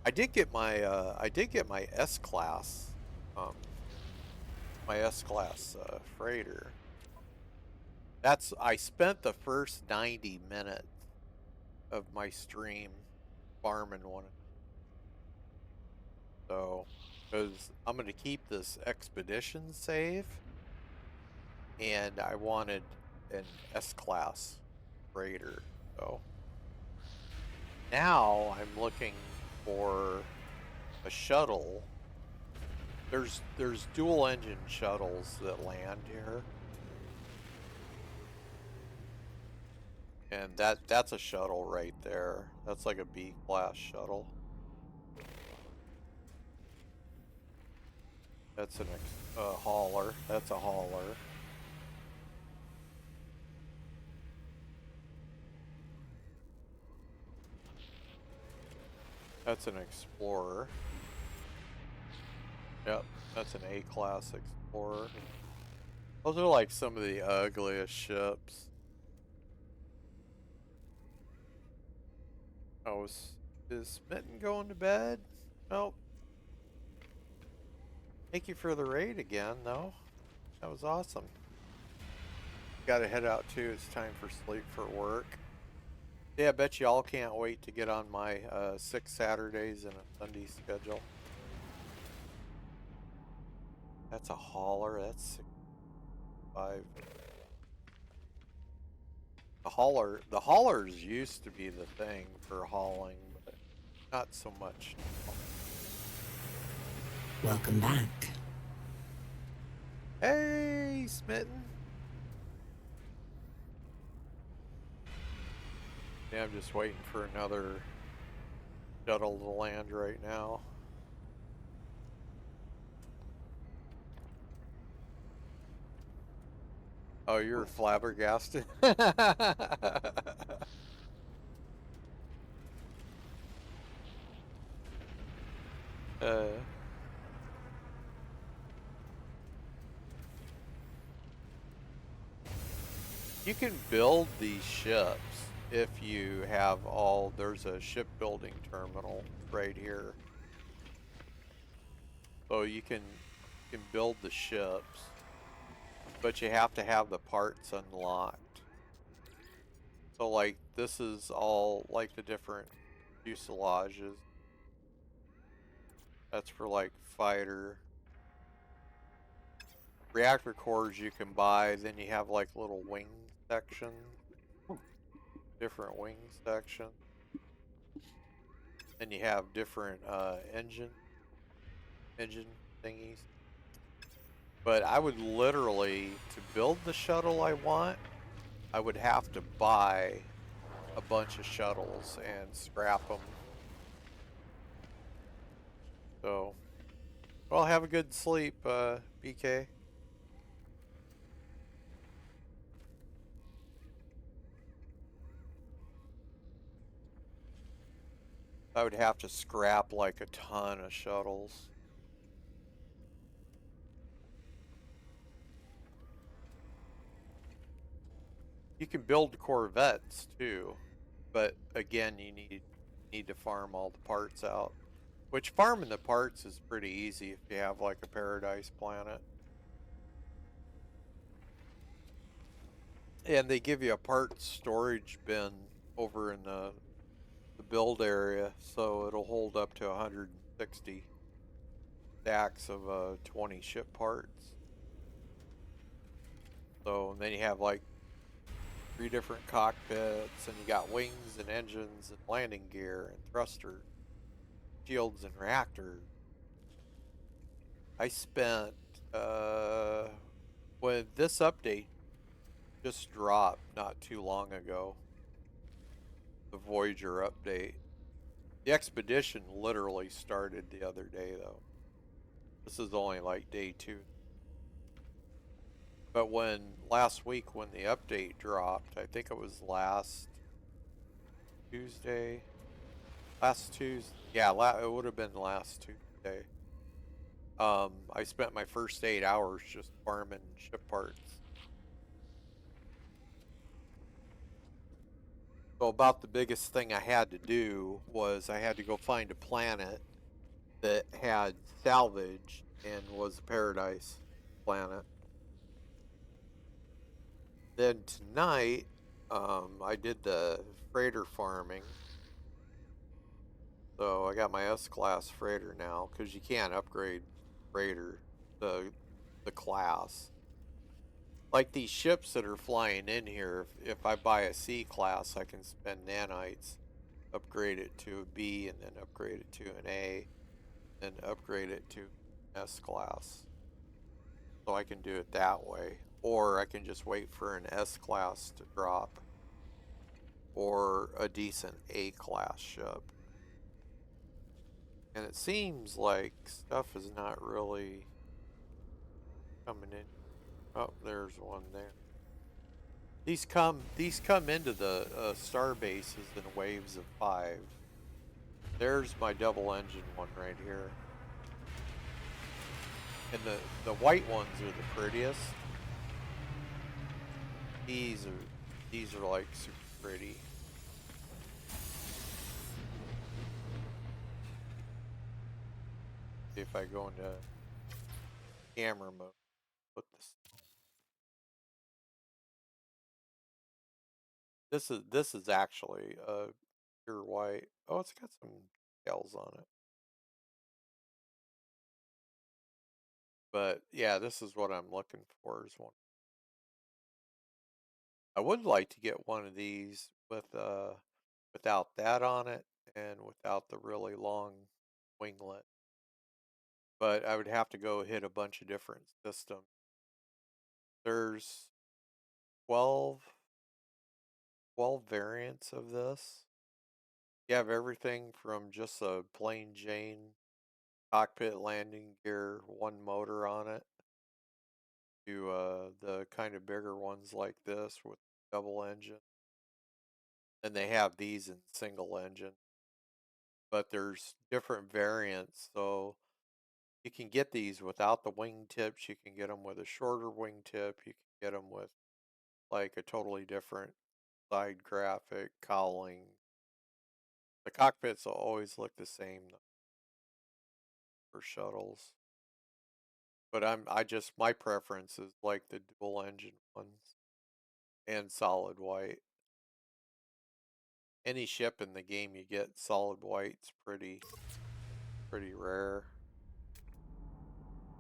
I did get my S class, my S class freighter. I spent the first 90 minutes of my stream farming one. So, because I'm going to keep this expedition save, and I wanted an S-class freighter. So, now I'm looking for a shuttle. There's dual engine shuttles that land here. And that's a shuttle right there. That's like a B-class shuttle. That's a hauler. That's a hauler. That's an explorer. Yep, that's an A-class explorer. Those are like some of the ugliest ships. Oh, is Smitten going to bed? Nope. Thank you for the raid again, though. That was awesome. Gotta head out too. It's time for sleep for work. Yeah, I bet you all can't wait to get on my 6 Saturdays and a Sunday schedule. That's a hauler. That's 5. The haulers used to be the thing for hauling, but not so much now. Welcome back. Hey, Smitten. Yeah, I'm just waiting for another shuttle to land right now. Oh, you're flabbergasted. uh, you can build these ships if you have all. There's a shipbuilding terminal right here, so you can build the ships, but you have to have the parts unlocked. So like this is all like the different fuselages. That's for like fighter. Reactor cores you can buy, then you have like little wing sections, different wing sections. Then you have different engine thingies. But I would literally, to build the shuttle I want, I would have to buy a bunch of shuttles and scrap them. So, well, have a good sleep, BK. I would have to scrap like a ton of shuttles. You can build Corvettes too, but again, you need to farm all the parts out. Which farming the parts is pretty easy if you have like a paradise planet. And they give you a parts storage bin over in the build area, so it'll hold up to 160 stacks of 20 ship parts. So and then you have like 3 different cockpits, and you got wings and engines and landing gear and thrusters, shields and reactors. I spent when this update just dropped not too long ago, the Voyager update. The expedition literally started the other day though. This is only like day 2. But when last week when the update dropped, I think it was last Tuesday. Last Tuesday. Yeah, it would have been last Tuesday. I spent my first 8 hours just farming ship parts. So about the biggest thing I had to do was I had to go find a planet that had salvage and was a paradise planet. Then tonight, I did the freighter farming. So I got my S-class freighter now because you can't upgrade freighter the class. Like these ships that are flying in here, if I buy a C class, I can spend nanites, upgrade it to a B, and then upgrade it to an A, then upgrade it to S class. So I can do it that way. Or I can just wait for an S class to drop. Or a decent A class ship. And it seems like stuff is not really coming in. Oh, there's one there. These come into the star bases in waves of 5. There's my double engine one right here. And the white ones are the prettiest. These are like super pretty. See if I go into camera mode, put this is actually pure white. Oh, it's got some scales on it. But yeah, this is what I'm looking for is one. I would like to get one of these with without that on it and without the really long winglet. But I would have to go hit a bunch of different systems. There's 12 variants of this. You have everything from just a plain Jane cockpit landing gear, one motor on it, to the kind of bigger ones like this with double engine. And they have these in single engine. But there's different variants, so you can get these without the wingtips. You can get them with a shorter wingtip. You can get them with like a totally different side graphic, cowling. The cockpits will always look the same for shuttles. But my preference is like the dual engine ones and solid white. Any ship in the game you get solid white's pretty rare.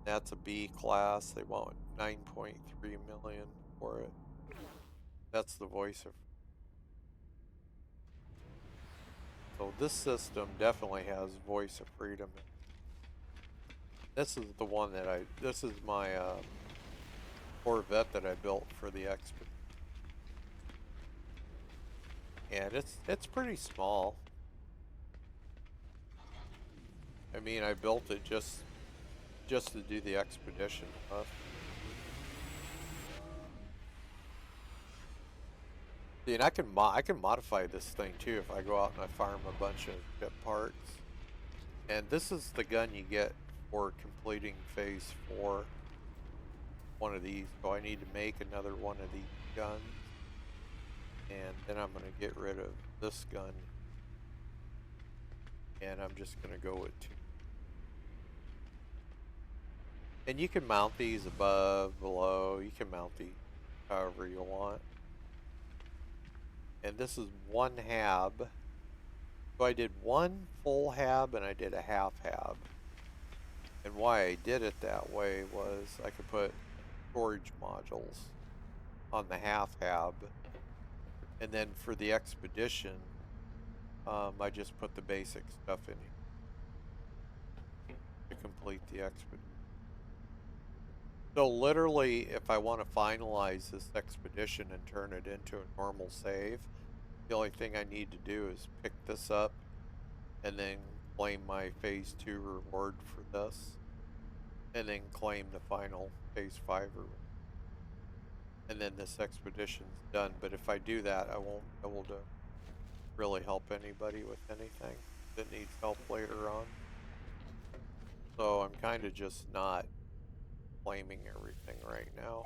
That's a B class. They want 9.3 million for it. That's the voice of. So this system definitely has voice of freedom. This is the one that this is my Corvette that I built for the Expedition. And it's pretty small. I mean, I built it just to do the expedition stuff. See, and I can modify this thing too if I go out and I farm a bunch of ship parts. And this is the gun you get for completing phase 4. One of these. So I need to make another one of these guns. And then I'm going to get rid of this gun. And I'm just going to go with 2. And you can mount these above, below. You can mount these however you want. And this is 1 hab. So I did 1 full hab and I did a half hab. And why I did it that way was I could put storage modules on the half hab. And then for the expedition, I just put the basic stuff in to complete the expedition. So literally, if I want to finalize this expedition and turn it into a normal save, the only thing I need to do is pick this up and then claim my phase 2 reward for this, and then claim the final phase 5 reward. And then this expedition's done. But if I do that, I won't be able to really help anybody with anything that needs help later on. So I'm kind of just not claiming everything right now.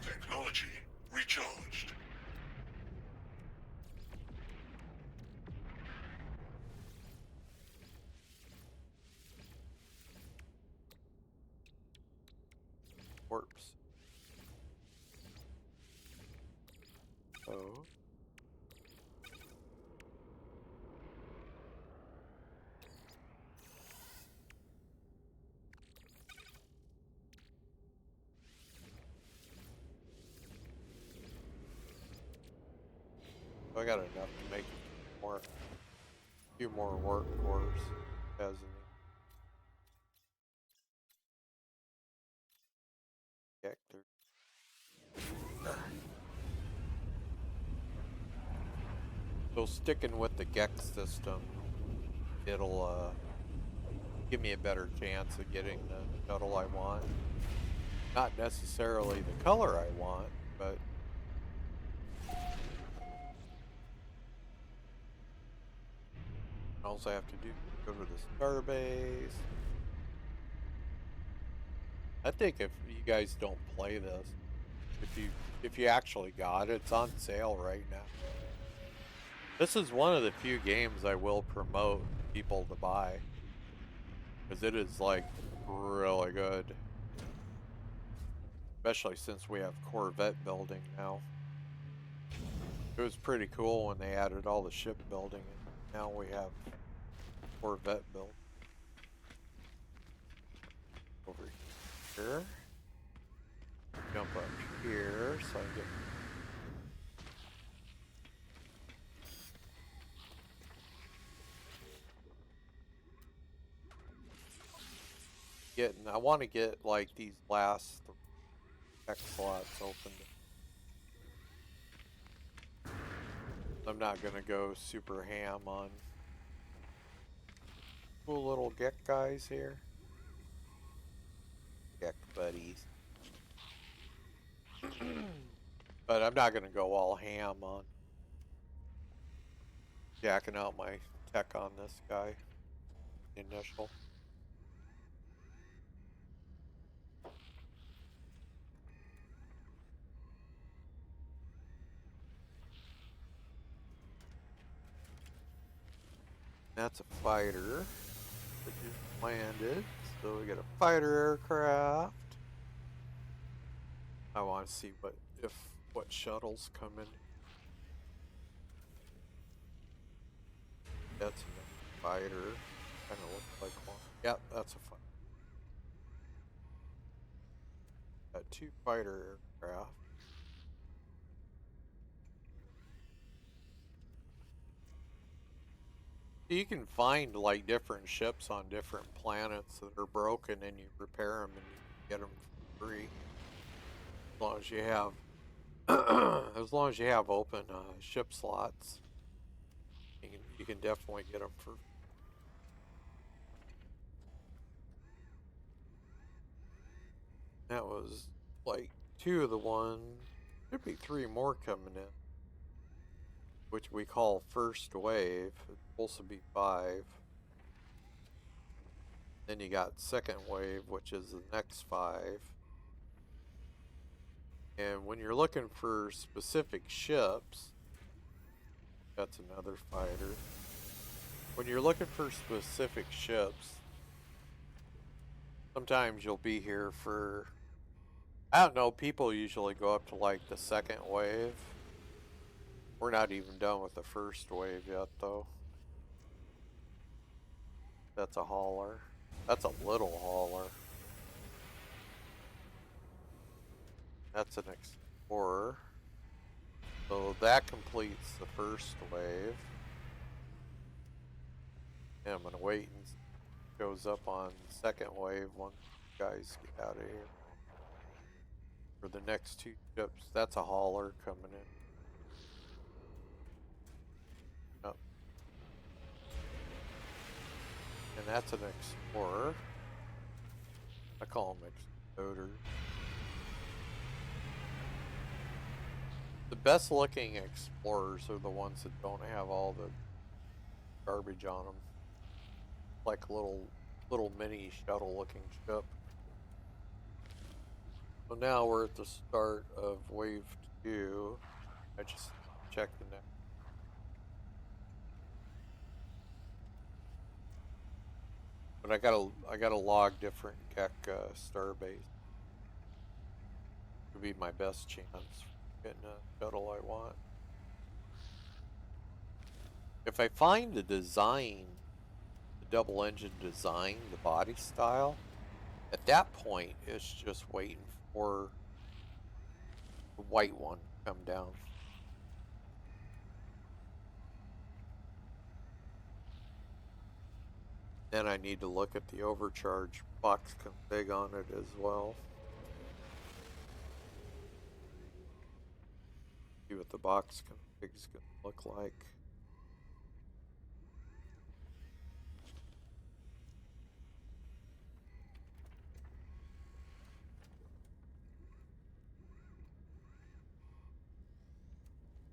Technology recharged. Warps. Oh. I got enough to make a few more work cores as an ejector. So sticking with the Gex system, it'll give me a better chance of getting the shuttle I want. Not necessarily the color I want, but all I have to do is go to the starbase. I think if you guys don't play this, if you actually got it, it's on sale right now. This is one of the few games I will promote people to buy, because it is like really good. Especially since we have Corvette building now. It was pretty cool when they added all the ship building, and now we have Corvette built. Over here. Jump up here so I can I want to get like these last X slots opened. I'm not gonna go super ham on cool little geck guys here. Geck buddies. But I'm not gonna go all ham on jacking out my tech on this guy. Initial. That's a fighter that just landed. So we got a fighter aircraft. I want to see what shuttles come in. That's a fighter. Kind of looks like one. Yep, that's a fighter. Got 2 fighter aircraft. You can find like different ships on different planets that are broken, and you repair them and you get them for free. As long as you have, as long as you have open ship slots, you can definitely get them for. That was like 2 of the ones. There'd be 3 more coming in, which we call first wave. It's supposed to be 5. Then you got second wave, which is the next 5. And when you're looking for specific ships, that's another fighter. When you're looking for specific ships, sometimes you'll be here for, I don't know, people usually go up to like the second wave. We're not even done with the first wave yet, though. That's a hauler. That's a little hauler. That's an explorer. So that completes the first wave. And I'm gonna wait and goes up on the second wave once you guys get out of here. For the next 2 ships, that's a hauler coming in. Yep. And that's an explorer. I call them exploders. The best looking explorers are the ones that don't have all the garbage on them. Like a little mini shuttle looking ship. So now we're at the start of wave 2. I just checked the next. But I gotta log different Keck starbase. Would be my best chance for getting a shuttle I want. If I find the design, the double engine design, the body style, at that point it's just waiting for the white one to come down. Then I need to look at the overcharge box config on it as well. See what the box config is going to look like.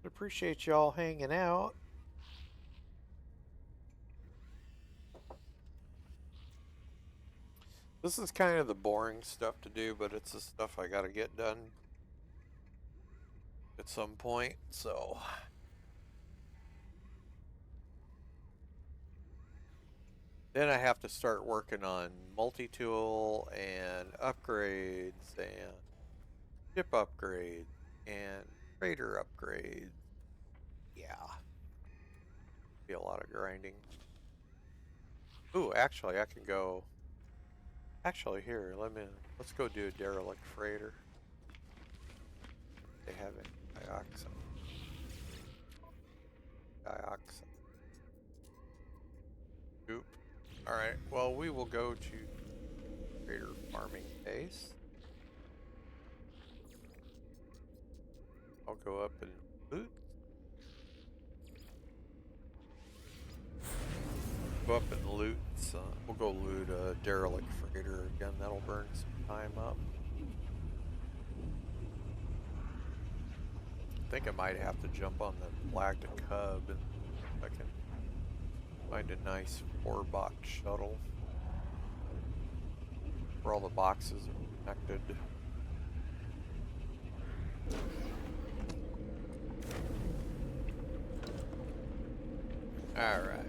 Appreciate y'all hanging out. This is kind of the boring stuff to do, but it's the stuff I gotta get done at some point, so. Then I have to start working on multi-tool and upgrades and ship upgrades and freighter upgrades. Yeah. Be a lot of grinding. Ooh, actually I can go. Actually here, let's go do a derelict freighter. They have it. Dioxide. Oop. Alright, well we will go to freighter farming base. I'll go up and boot. Go up and loot some. We'll go loot a derelict freighter again. That'll burn some time up. I think I might have to jump on the Galactic Hub and if I can find a nice 4-box shuttle where all the boxes are connected. Alright.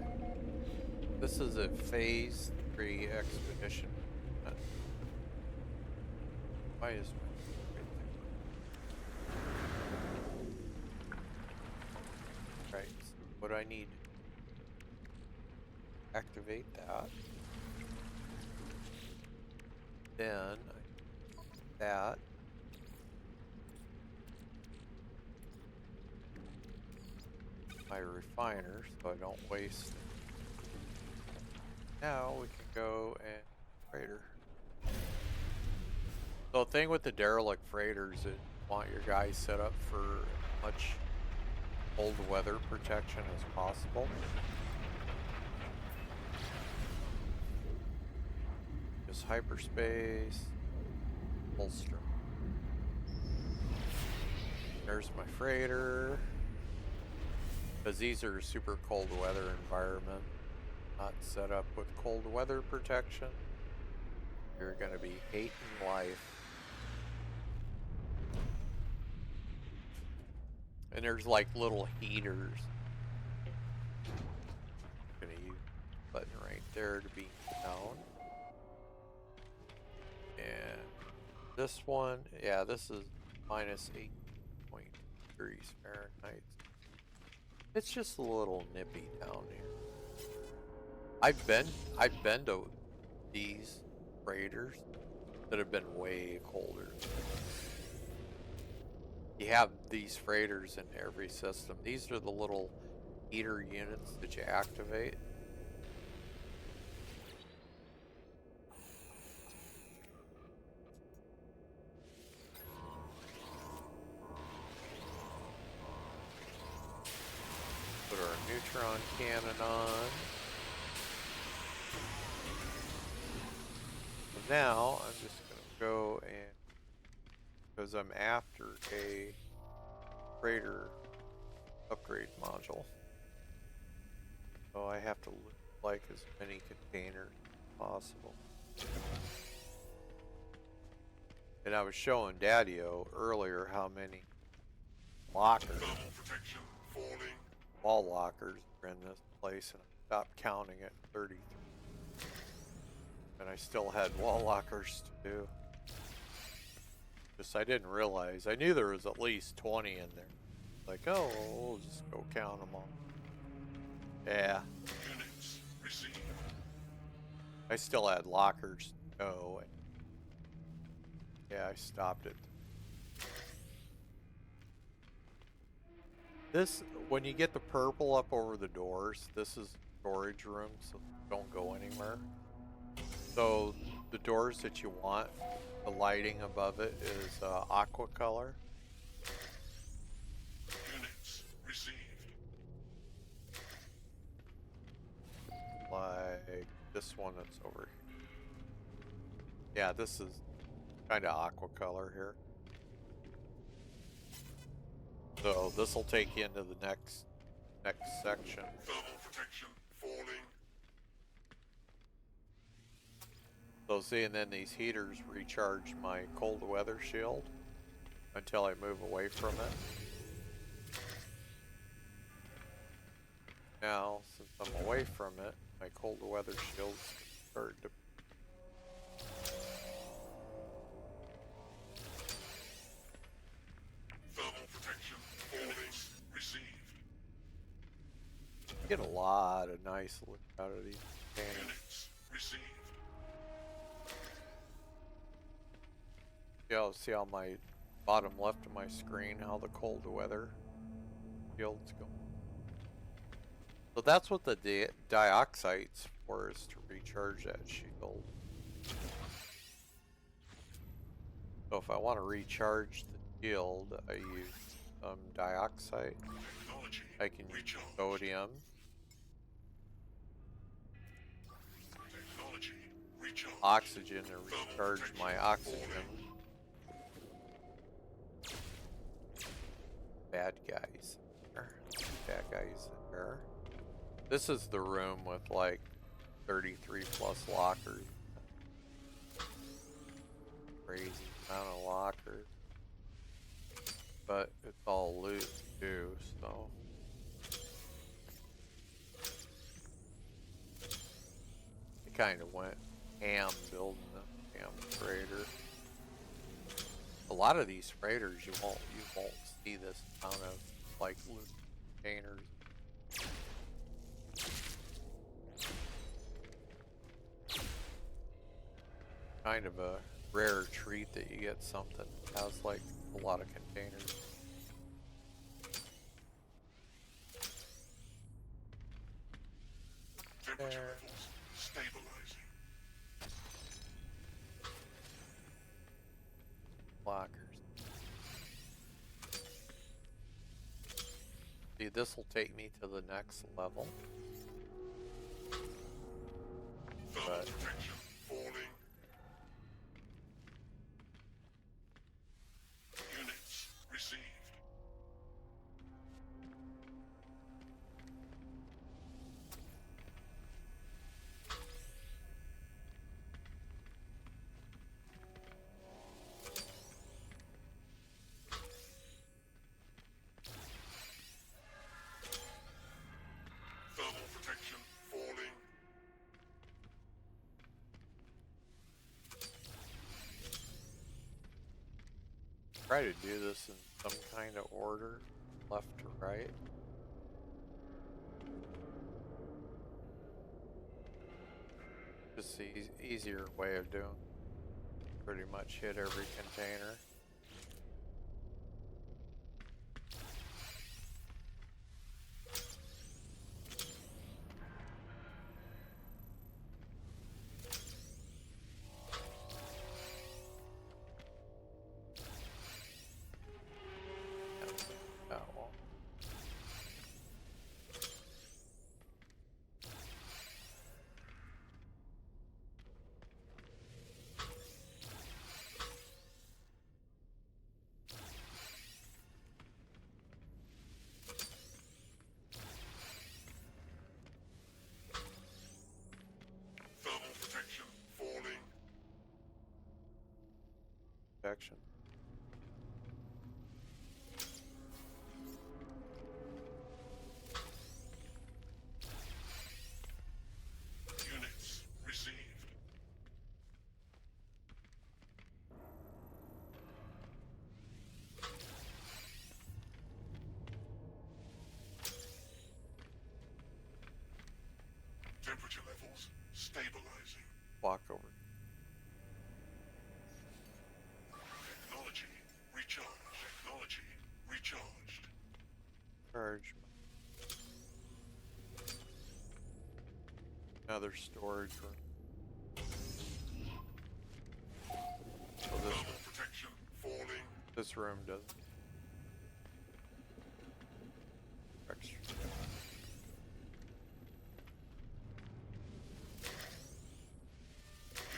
This is a Phase 3 expedition. Why is right? What do I need? Activate that. Then that. My refiner so I don't waste it. Now we can go and freighter. So the thing with the derelict freighters is you want your guys set up for as much cold weather protection as possible. Just hyperspace, holster. There's my freighter. Because these are super cold weather environment, not set up with cold weather protection. You're going to be hating life. And there's like little heaters. I'm going to use the button right there to be down. And this one, yeah, this is minus 8.0 degrees Fahrenheit. It's just a little nippy down here. I've been to these freighters that have been way colder. You have these freighters in every system. These are the little heater units that you activate. Put our neutron cannon on. So now I'm just going to go and, because I'm after a freighter upgrade module, so I have to loot like as many containers as possible. And I was showing Daddy-O earlier how many lockers, wall lockers are in this place, and I stopped counting at 33. And I still had wall lockers to do. Just I didn't realize. I knew there was at least 20 in there. Like, oh, we'll just go count them all. Yeah. I still had lockers to go. Yeah, I stopped it. This, when you get the purple up over the doors, this is storage room, so don't go anywhere. So the doors that you want, the lighting above it is aqua color. Units received. Like this one that's over here. Yeah, this is kind of aqua color here. So this will take you into the next section. Thermal protection falling. So see, and then these heaters recharge my cold weather shield until I move away from it. Now, since I'm away from it, my cold weather shields start to... Thermal protection units received. Get a lot of nice loot out of these containers. Units received. Yeah, see on my bottom left of my screen how the cold weather shield's going. So that's what the dioxide's for, is to recharge that shield. So if I want to recharge the shield, I use some dioxide. Technology I can use recharge. sodium. oxygen to recharge my oxygen. Bad guys. Bad guys there. This is the room with like 33 plus lockers. Crazy amount of lockers. But it's all loot too, so. It kind of went ham building the damn freighter. A lot of these freighters you won't see this amount of like loot containers. Kind of a rare treat that you get something that has like a lot of containers. Temperature levels stabilizing. Lockers. See, this will take me to the next level. Thermal But protection falling. Units received. Thermal protection falling. try to do this in some kind of order, left to right. Just the easier way of doing. Pretty much hit every container. That one. Thermal protection falling. Protection. Units received. Temperature levels stabilizing. Walk over. Technology recharged. Technology recharged. Charge. Another storage room. So Thermal protection falling. this room does extra.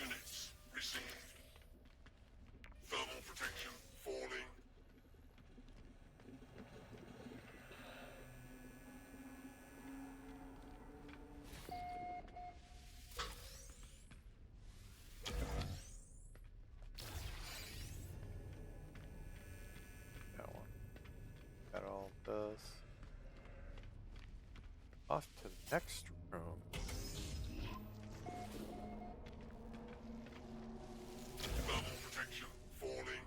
Units received. Thermal protection falling. That one. Got all this. Off to the next room. Thermal protection falling.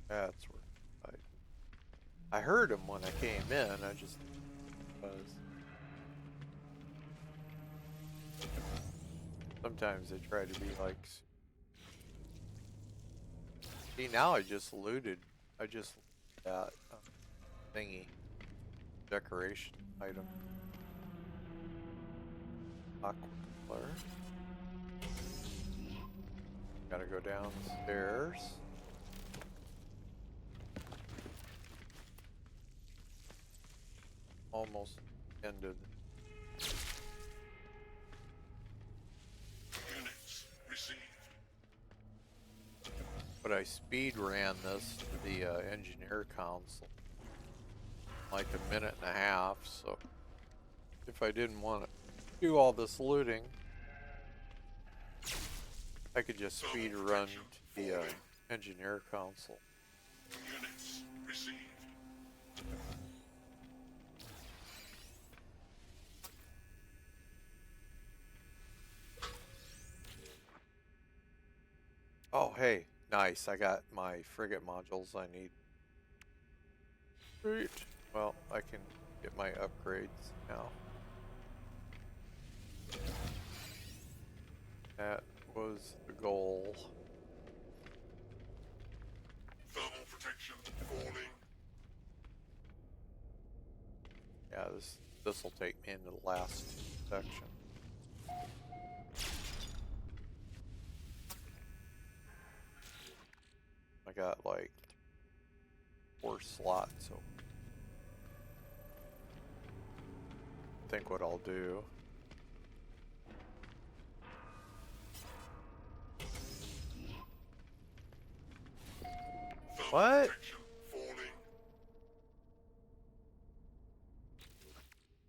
That's where I heard him when I came in. I just was. Sometimes they try to be like. See, now I just looted. I just that thingy decoration item. Aqua color. Gotta go downstairs. Almost ended. speed ran this to the engineer council like a minute and a half, so if I didn't want to do all this looting, I could just speed run to the engineer council. Units received. Oh, hey, nice. I got my frigate modules I need. Sweet. Well, I can get my upgrades now. That was the goal. Thermal protection falling. Yeah, this will take me into the last section. I got like 4 slots, so I think what I'll do. Thermal What? protection falling.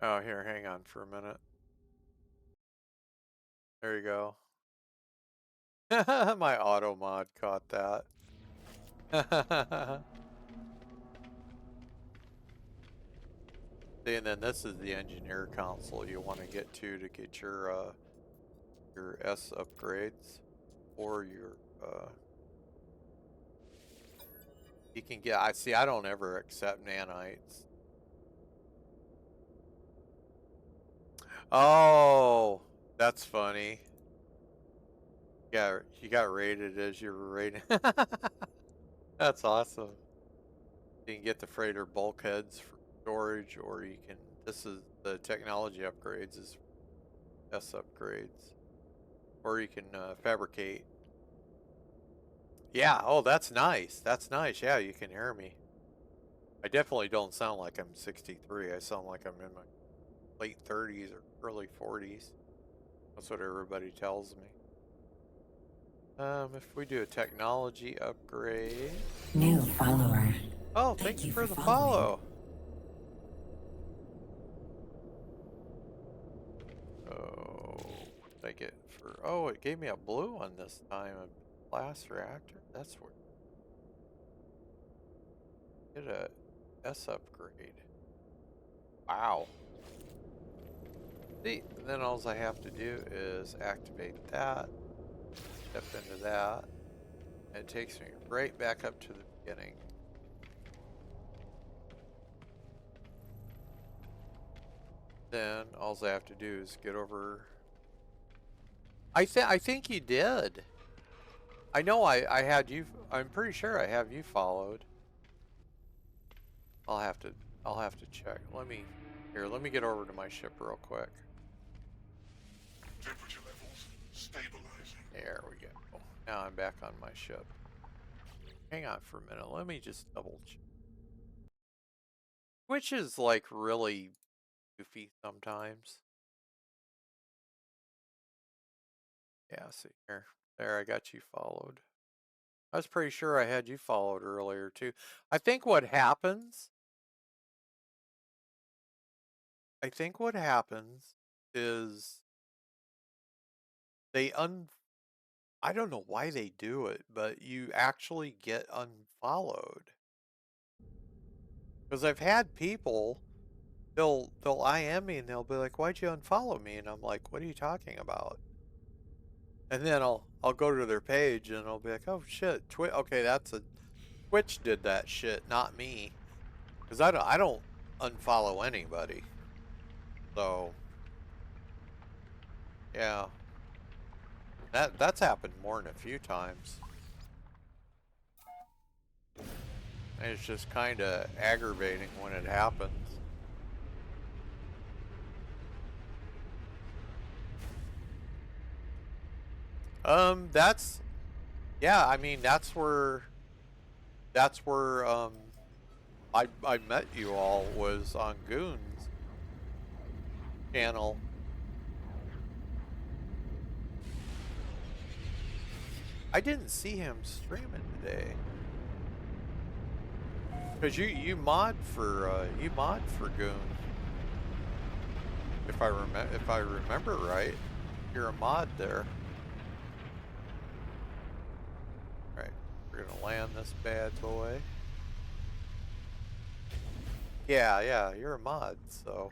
Oh, here, hang on for a minute. There you go. My auto mod caught that. See, and then this is the engineer console you want to get your S upgrades, or your you can get. I don't ever accept nanites. Oh, that's funny. Yeah, you got rated as your rating. That's awesome. You can get the freighter bulkheads for storage, or you can. This is the technology upgrades is S upgrades, or you can fabricate. Yeah. Oh, that's nice. That's nice. Yeah, you can hear me. I definitely don't sound like I'm 63. I sound like I'm in my late 30s or early 40s. That's what everybody tells me. If we do a technology upgrade. New follower. Oh, thank you for the follow. Oh, what did I get for? Oh, it gave me a blue one this time. A blast reactor. That's where. Get a S upgrade. Wow. See, then all I have to do is activate that. Step into that. And it takes me right back up to the beginning. Then all I have to do is get over. I think you did. I know I had you. I'm pretty sure I have you followed. I'll have to check. Let me get over to my ship real quick. Temperature levels stabilizing. There we go. Now I'm back on my ship. Hang on for a minute. Let me just double check. Which is like really goofy sometimes. Yeah, see here. There, I got you followed. I was pretty sure I had you followed earlier too. I think what happens is I don't know why they do it, but you actually get unfollowed. Because I've had people, they'll IM me and they'll be like, "Why'd you unfollow me?" And I'm like, "What are you talking about?" And then I'll go to their page and I'll be like, "Oh shit, okay, Twitch did that shit, not me." Because I don't unfollow anybody. So yeah, that's happened more than a few times. And it's just kind of aggravating when it happens. Yeah, I mean, that's where I met you all, was on Goon's channel. I didn't see him streaming today. Cause you mod for Goon. If I remember right, you're a mod there. All right, we're gonna land this bad boy. Yeah, you're a mod, so.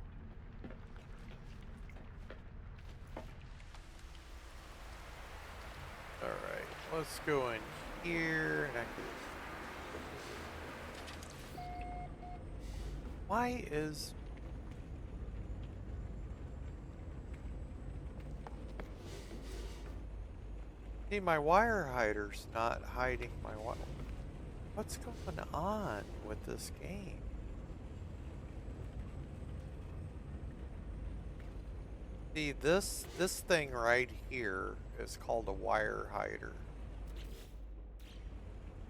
All right, let's go in here, and I can. Why is? See, my wire hider's not hiding my wire. What's going on with this game? See, this thing right here is called a wire hider.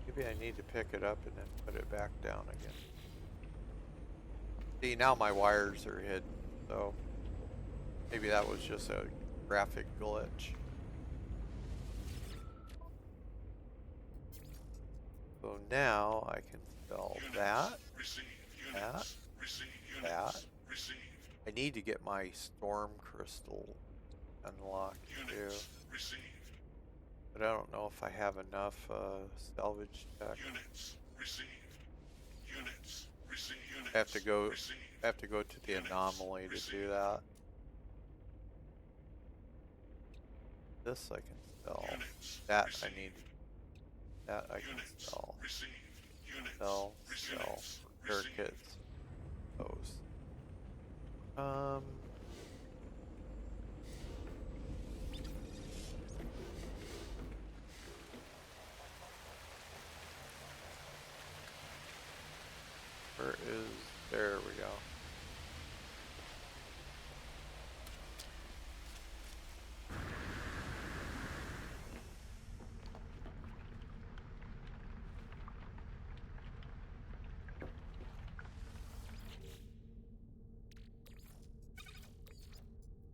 Maybe I need to pick it up and then put it back down again. See, now my wires are hidden, so maybe that was just a graphic glitch. So now I can sell that, that. I need to get my storm crystal unlocked too. But I don't know if I have enough salvage tech. I have to go to the anomaly to do that. This I can sell. That I need. That I can sell. Sell repair kits. Those. Where is, there we go.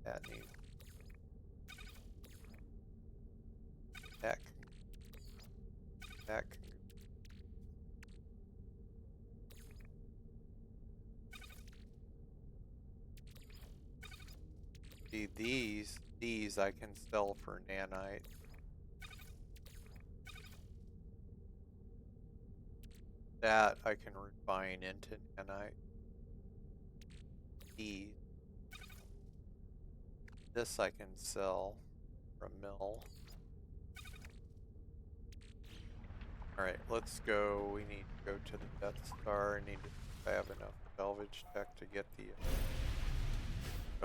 That needs tech. See, these I can sell for nanite. That I can refine into nanite. This I can sell from mill. Alright, let's go. We need to go to the Death Star. I need to have enough salvage tech to get the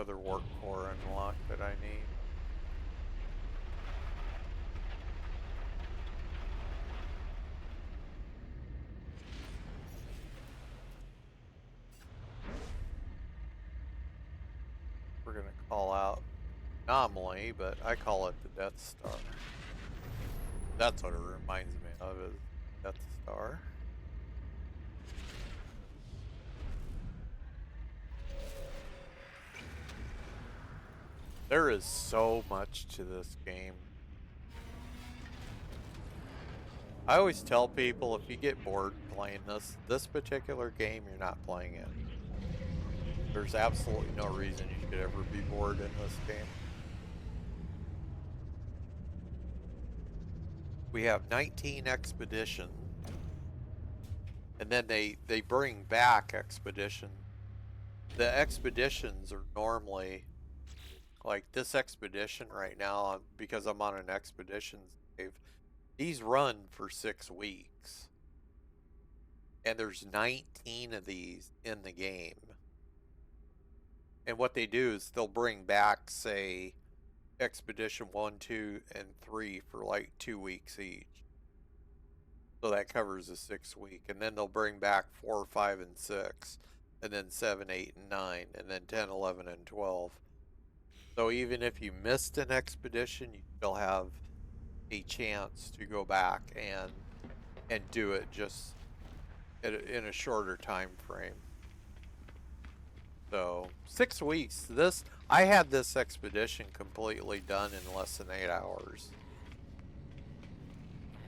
other work core unlocked that I need. We're gonna call out anomaly, but I call it the Death Star. That's what it reminds me of, is Death Star. There is so much to this game. I always tell people, if you get bored playing this particular game, you're not playing it. There's absolutely no reason you should ever be bored in this game. We have 19 expeditions, and then they bring back expedition. The expeditions are normally, like this expedition right now, because I'm on an expedition save, these run for 6 weeks. And there's 19 of these in the game. And what they do is they'll bring back, say, Expedition 1, 2, and 3 for like 2 weeks each. So that covers a 6 week. And then they'll bring back 4, 5, and 6. And then 7, 8, and 9. And then 10, 11, and 12. So even if you missed an expedition, you still have a chance to go back and do it just in a shorter time frame. So 6 weeks. I had this expedition completely done in less than 8 hours.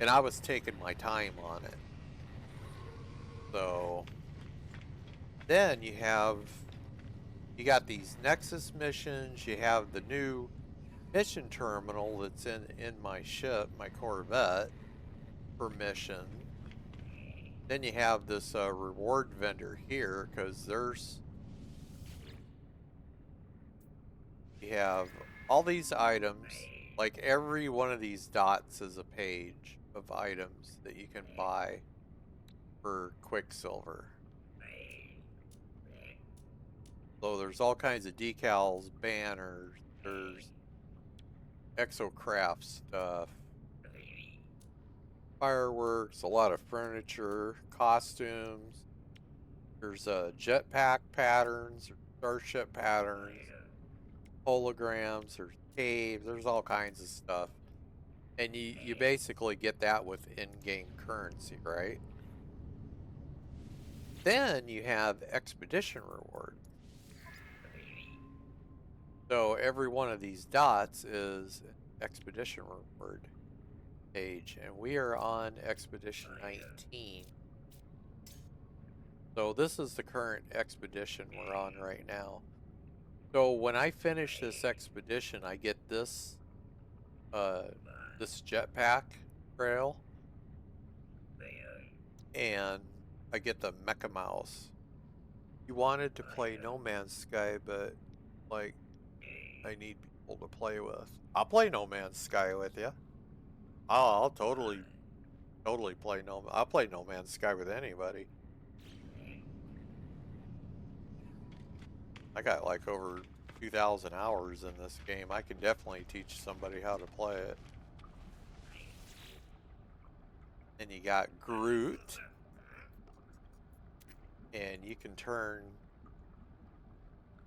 And I was taking my time on it. So then you got these Nexus missions, you have the new mission terminal that's in my ship, my Corvette, for mission. Then you have this reward vendor here, because you have all these items. Like every one of these dots is a page of items that you can buy for Quicksilver. So there's all kinds of decals, banners, there's exocraft stuff, fireworks, a lot of furniture, costumes. There's jetpack patterns, starship patterns, holograms, there's caves, there's all kinds of stuff. And you basically get that with in-game currency, right? Then you have expedition reward. So every one of these dots is an expedition reward page, and we are on expedition 19. So this is the current expedition we're on right now. So when I finish this expedition, I get this this jetpack trail, and I get the Mecha Mouse. You wanted to play No Man's Sky, but like I need people to play with. I'll play No Man's Sky with you. I'll totally play I'll play No Man's Sky with anybody. I got like over 2,000 hours in this game. I can definitely teach somebody how to play it. And you got Groot. And you can turn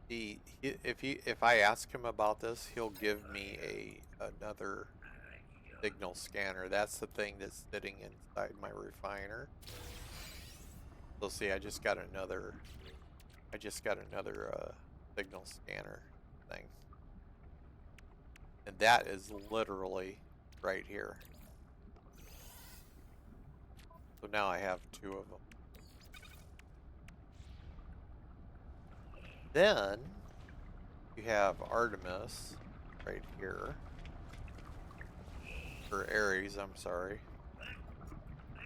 if I ask him about this, he'll give me another signal scanner. That's the thing that's sitting inside my refiner. So see, I just got another signal scanner thing. And that is literally right here. So now I have 2 of them. Then you have Artemis right here. Or Ares, I'm sorry.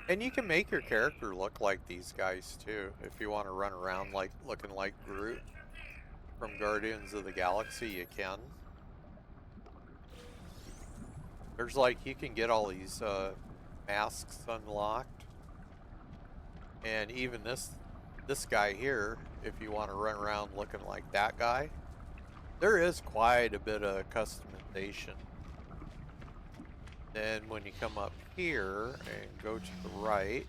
And you can make your character look like these guys too, if you want to run around like looking like Groot from Guardians of the Galaxy. You can. There's like, you can get all these masks unlocked, and even this guy here, if you want to run around looking like that guy, there is quite a bit of customization. Then when you come up here and go to the right,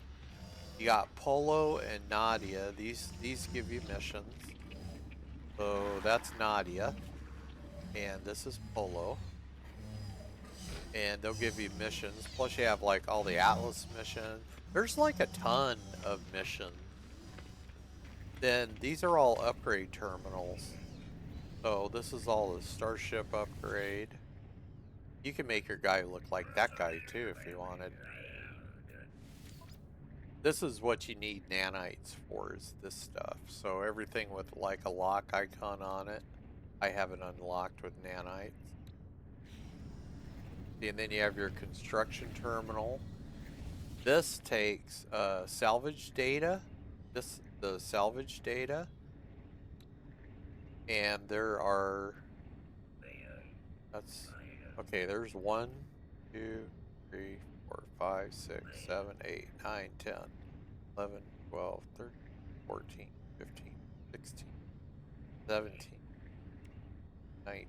you got Polo and Nadia. These give you missions. So that's Nadia, and this is Polo. And they'll give you missions. Plus you have like all the Atlas missions. There's like a ton of missions. Then these are all upgrade terminals. So this is all the Starship upgrade. You can make your guy look like that guy too if you wanted. This is what you need nanites for, is this stuff. So everything with like a lock icon on it, I have it unlocked with nanites. And then you have your construction terminal. This takes salvage data. The salvage data. And there are, okay, there's 1, 2, 3, 4, 5, 6, 7, 8, 9, 10, 11, 12, 13, 14, 15, 16, 17, 19,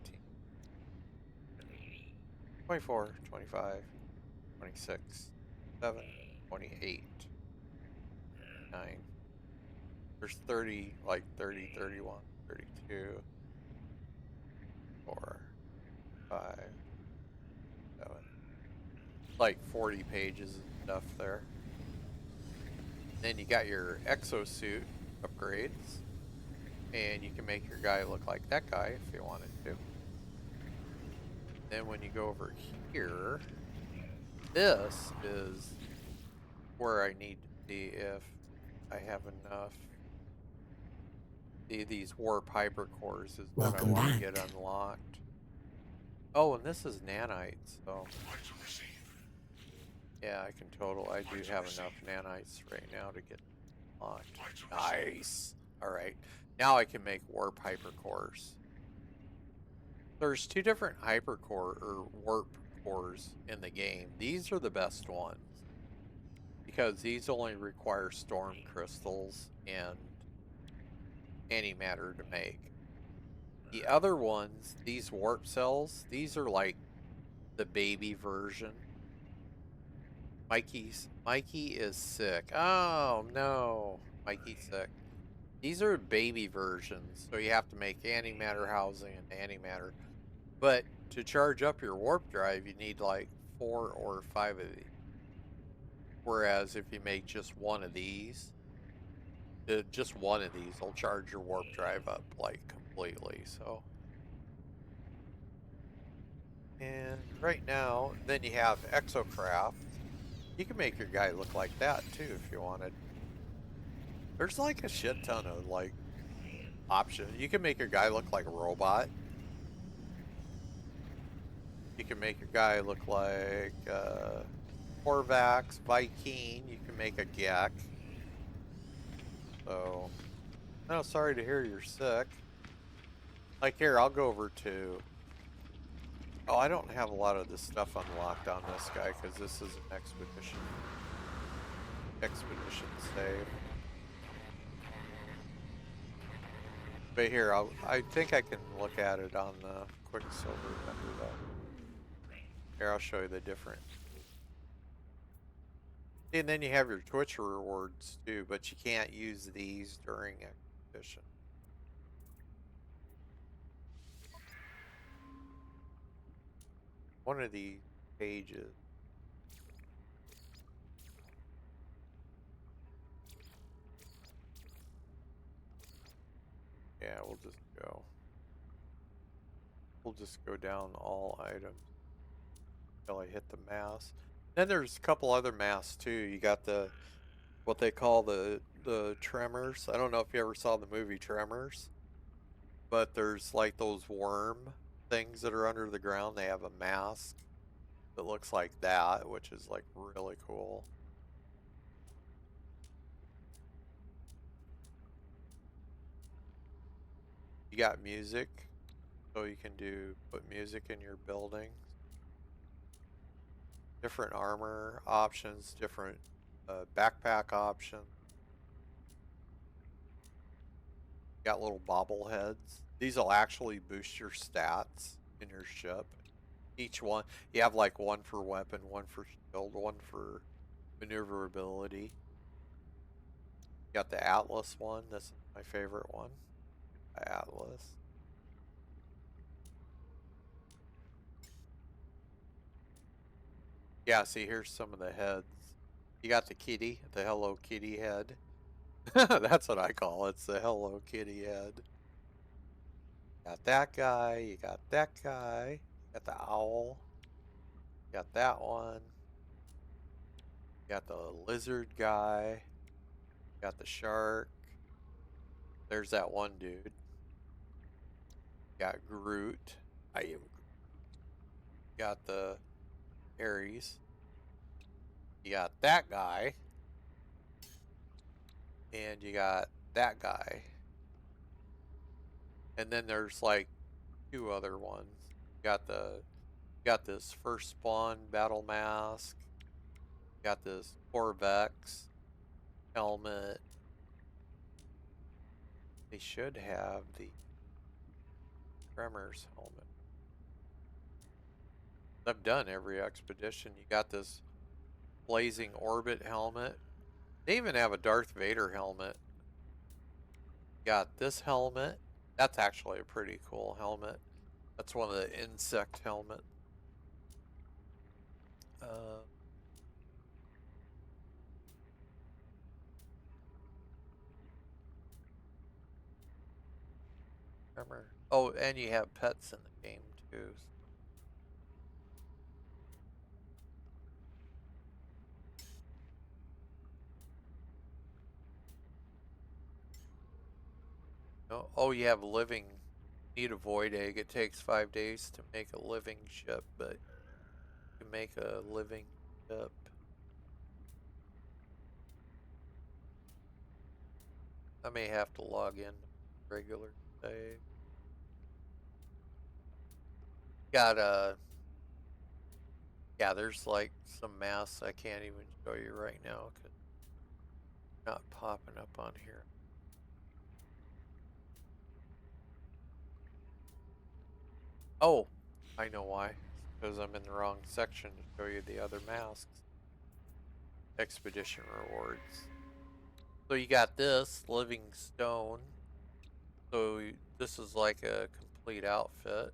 24, 25, 26, 7, 28, 9. There's 30, like 30, 31, 32, 4, 5, 7. Like 40 pages of stuff there. Then you got your exosuit upgrades. And you can make your guy look like that guy if you wanted to. Then when you go over here, this is where I need to see if I have enough. These warp hypercores is what I Welcome want to back. get unlocked. Oh, and this is nanites, so Vital receive. yeah, I can I do have enough nanites right now to get unlocked. Vital receive. Nice. Alright. Now I can make warp hypercores. There's two different hypercore or warp cores in the game. These are the best ones because these only require storm crystals and antimatter to make. The other ones, these warp cells, these are like the baby version. Mikey is sick. Oh no, Mikey's sick. These are baby versions, so you have to make antimatter housing and antimatter. But to charge up your warp drive, you need like 4 or 5 of these. Whereas if you make just one of these will charge your warp drive up like completely. So, and right now, then you have Exocraft. You can make your guy look like that too if you wanted. There's like a shit ton of like options. You can make your guy look like a robot. You can make your guy look like Corvax, Viking. You can make a Gek. So, no, sorry to hear you're sick. Like here, I'll go over to. Oh, I don't have a lot of this stuff unlocked on this guy because this is an expedition save. But here, I think I can look at it on the Quicksilver vendor though. Here, I'll show you the different. And then you have your Twitch rewards too, but you can't use these during expedition. One of these pages. Yeah, we'll just go down all items until I hit the mass. Then there's a couple other masks too. You got what they call the tremors. I don't know if you ever saw the movie Tremors, but there's like those worm things that are under the ground. They have a mask that looks like that, which is like really cool. You got music, so you can put music in your buildings. Different armor options, different backpack options. Got little bobbleheads. These will actually boost your stats in your ship. Each one, you have like one for weapon, one for shield, one for maneuverability. Got the Atlas one. This is my favorite one. Atlas. Yeah, see, here's some of the heads. You got the kitty, the Hello Kitty head. That's what I call it. It's the Hello Kitty head. Got that guy. You got that guy. You got the owl. You got that one. You got the lizard guy. You got the shark. There's that one dude. You got Groot. I am. Got the Ares. You got that guy. And you got that guy. And then there's like 2 other ones. You got this first spawn battle mask. You got this Corvette helmet. They should have the Tremors helmet. I've done every expedition. You got this blazing orbit helmet. They even have a Darth Vader helmet. Got this helmet. That's actually a pretty cool helmet. That's one of the insect helmet. Tremor. Oh, and you have pets in the game too. No. Oh, you have living. Need a void egg. It takes 5 days to make a living ship, but you can make a living ship. I may have to log in regular save. Got a. Yeah, there's like some masks I can't even show you right now because it's not popping up on here. Oh, I know why. Because I'm in the wrong section to show you the other masks. Expedition rewards. So you got this living stone. So this is like a complete outfit.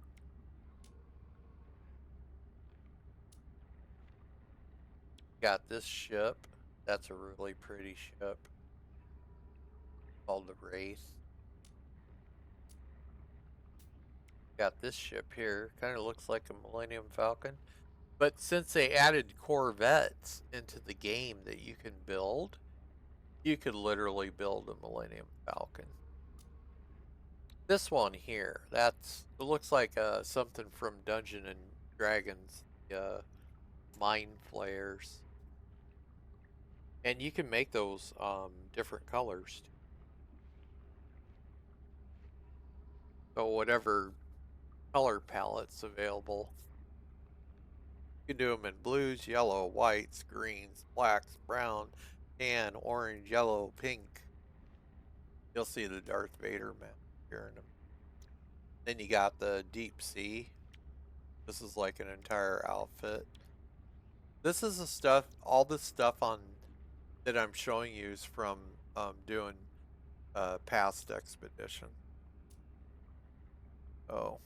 Got this ship. That's a really pretty ship. Called the Wraith. Got this ship here. Kind of looks like a Millennium Falcon. But since they added Corvettes into the game that you can build, you could literally build a Millennium Falcon. This one here, it looks like something from Dungeon and Dragons, mind flares. And you can make those different colors. So whatever color palette's available. You can do them in blues, yellow, whites, greens, blacks, brown, tan, orange, yellow, pink. You'll see the Darth Vader map here in a. Then you got the deep sea. This is like an entire outfit. This is the stuff, all this stuff on that I'm showing you is from doing past expedition. Oh.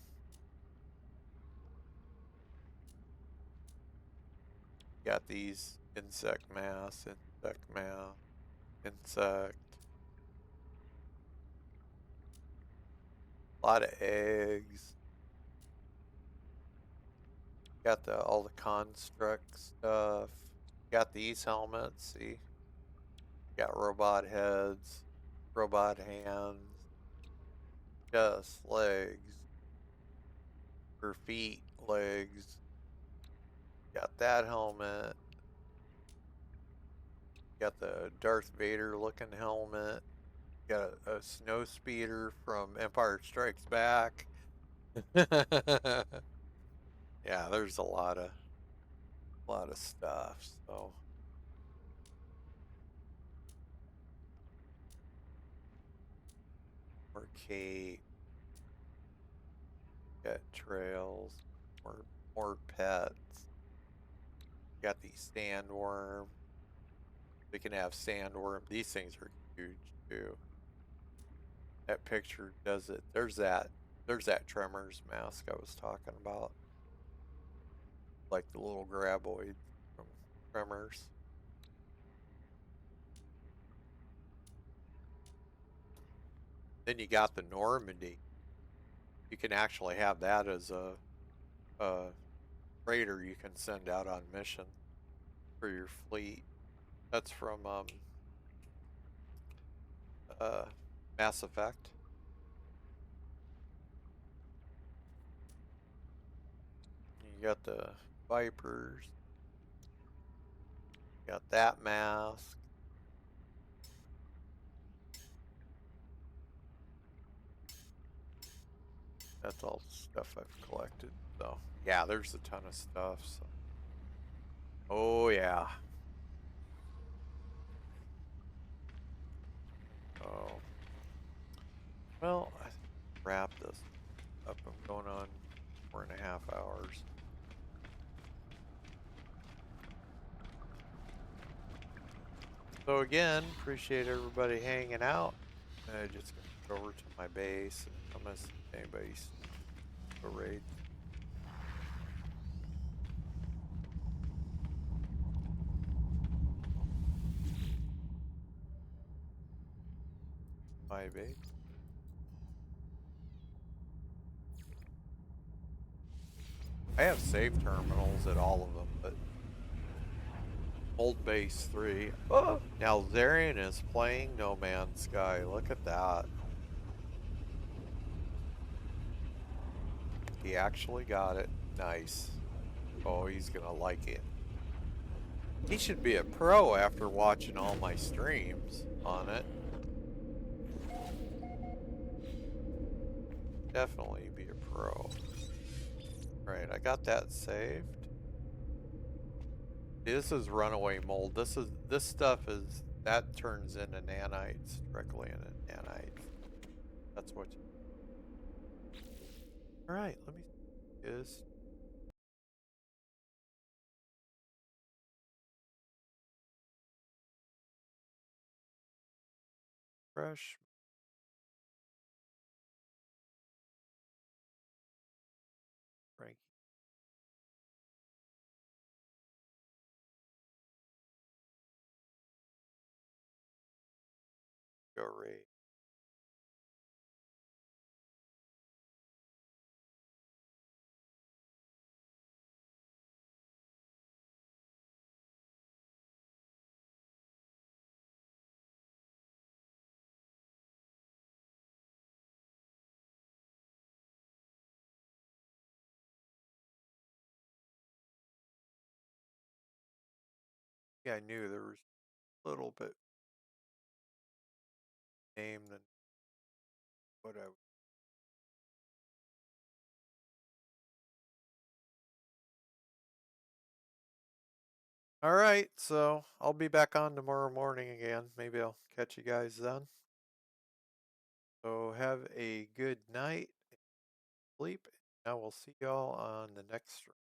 Got these insect mass, insect. A lot of eggs. Got all the construct stuff. Got these helmets, see? Got robot heads, robot hands, chest, legs, her feet, legs. Got that helmet. Got the Darth Vader looking helmet. Got a snow speeder from Empire Strikes Back. Yeah, there's a lot of stuff. So more cape. Got trails. More pets. Got these sandworm. We can have sandworm. These things are huge too. That picture does it. There's that Tremors mask I was talking about. Like the little graboid from Tremors. Then you got the Normandy. You can actually have that as a freighter you can send out on mission for your fleet. That's from Mass Effect. You got the Vipers. Got that mask. That's all the stuff I've collected. So yeah, there's a ton of stuff. So. Oh yeah. Oh. Well, I wrap this up. I'm going on 4.5 hours. So again, appreciate everybody hanging out. I just go over to my base and I'm gonna see if anybody's a raid. My base. I have save terminals at all of them, but old base 3. Oh, now Zarian is playing No Man's Sky. Look at that. He actually got it. Nice. Oh, he's gonna like it. He should be a pro after watching all my streams on it. Definitely be a pro. Right, I got that saved. This is runaway mold. This stuff is that turns into nanites directly into nanites. That's what. All right, let me see this. Fresh. Rank. Go rate. Yeah, I knew there was a little bit name than what I. All right, so I'll be back on tomorrow morning again. Maybe I'll catch you guys then. So have a good night, sleep. I will see y'all on the next stream.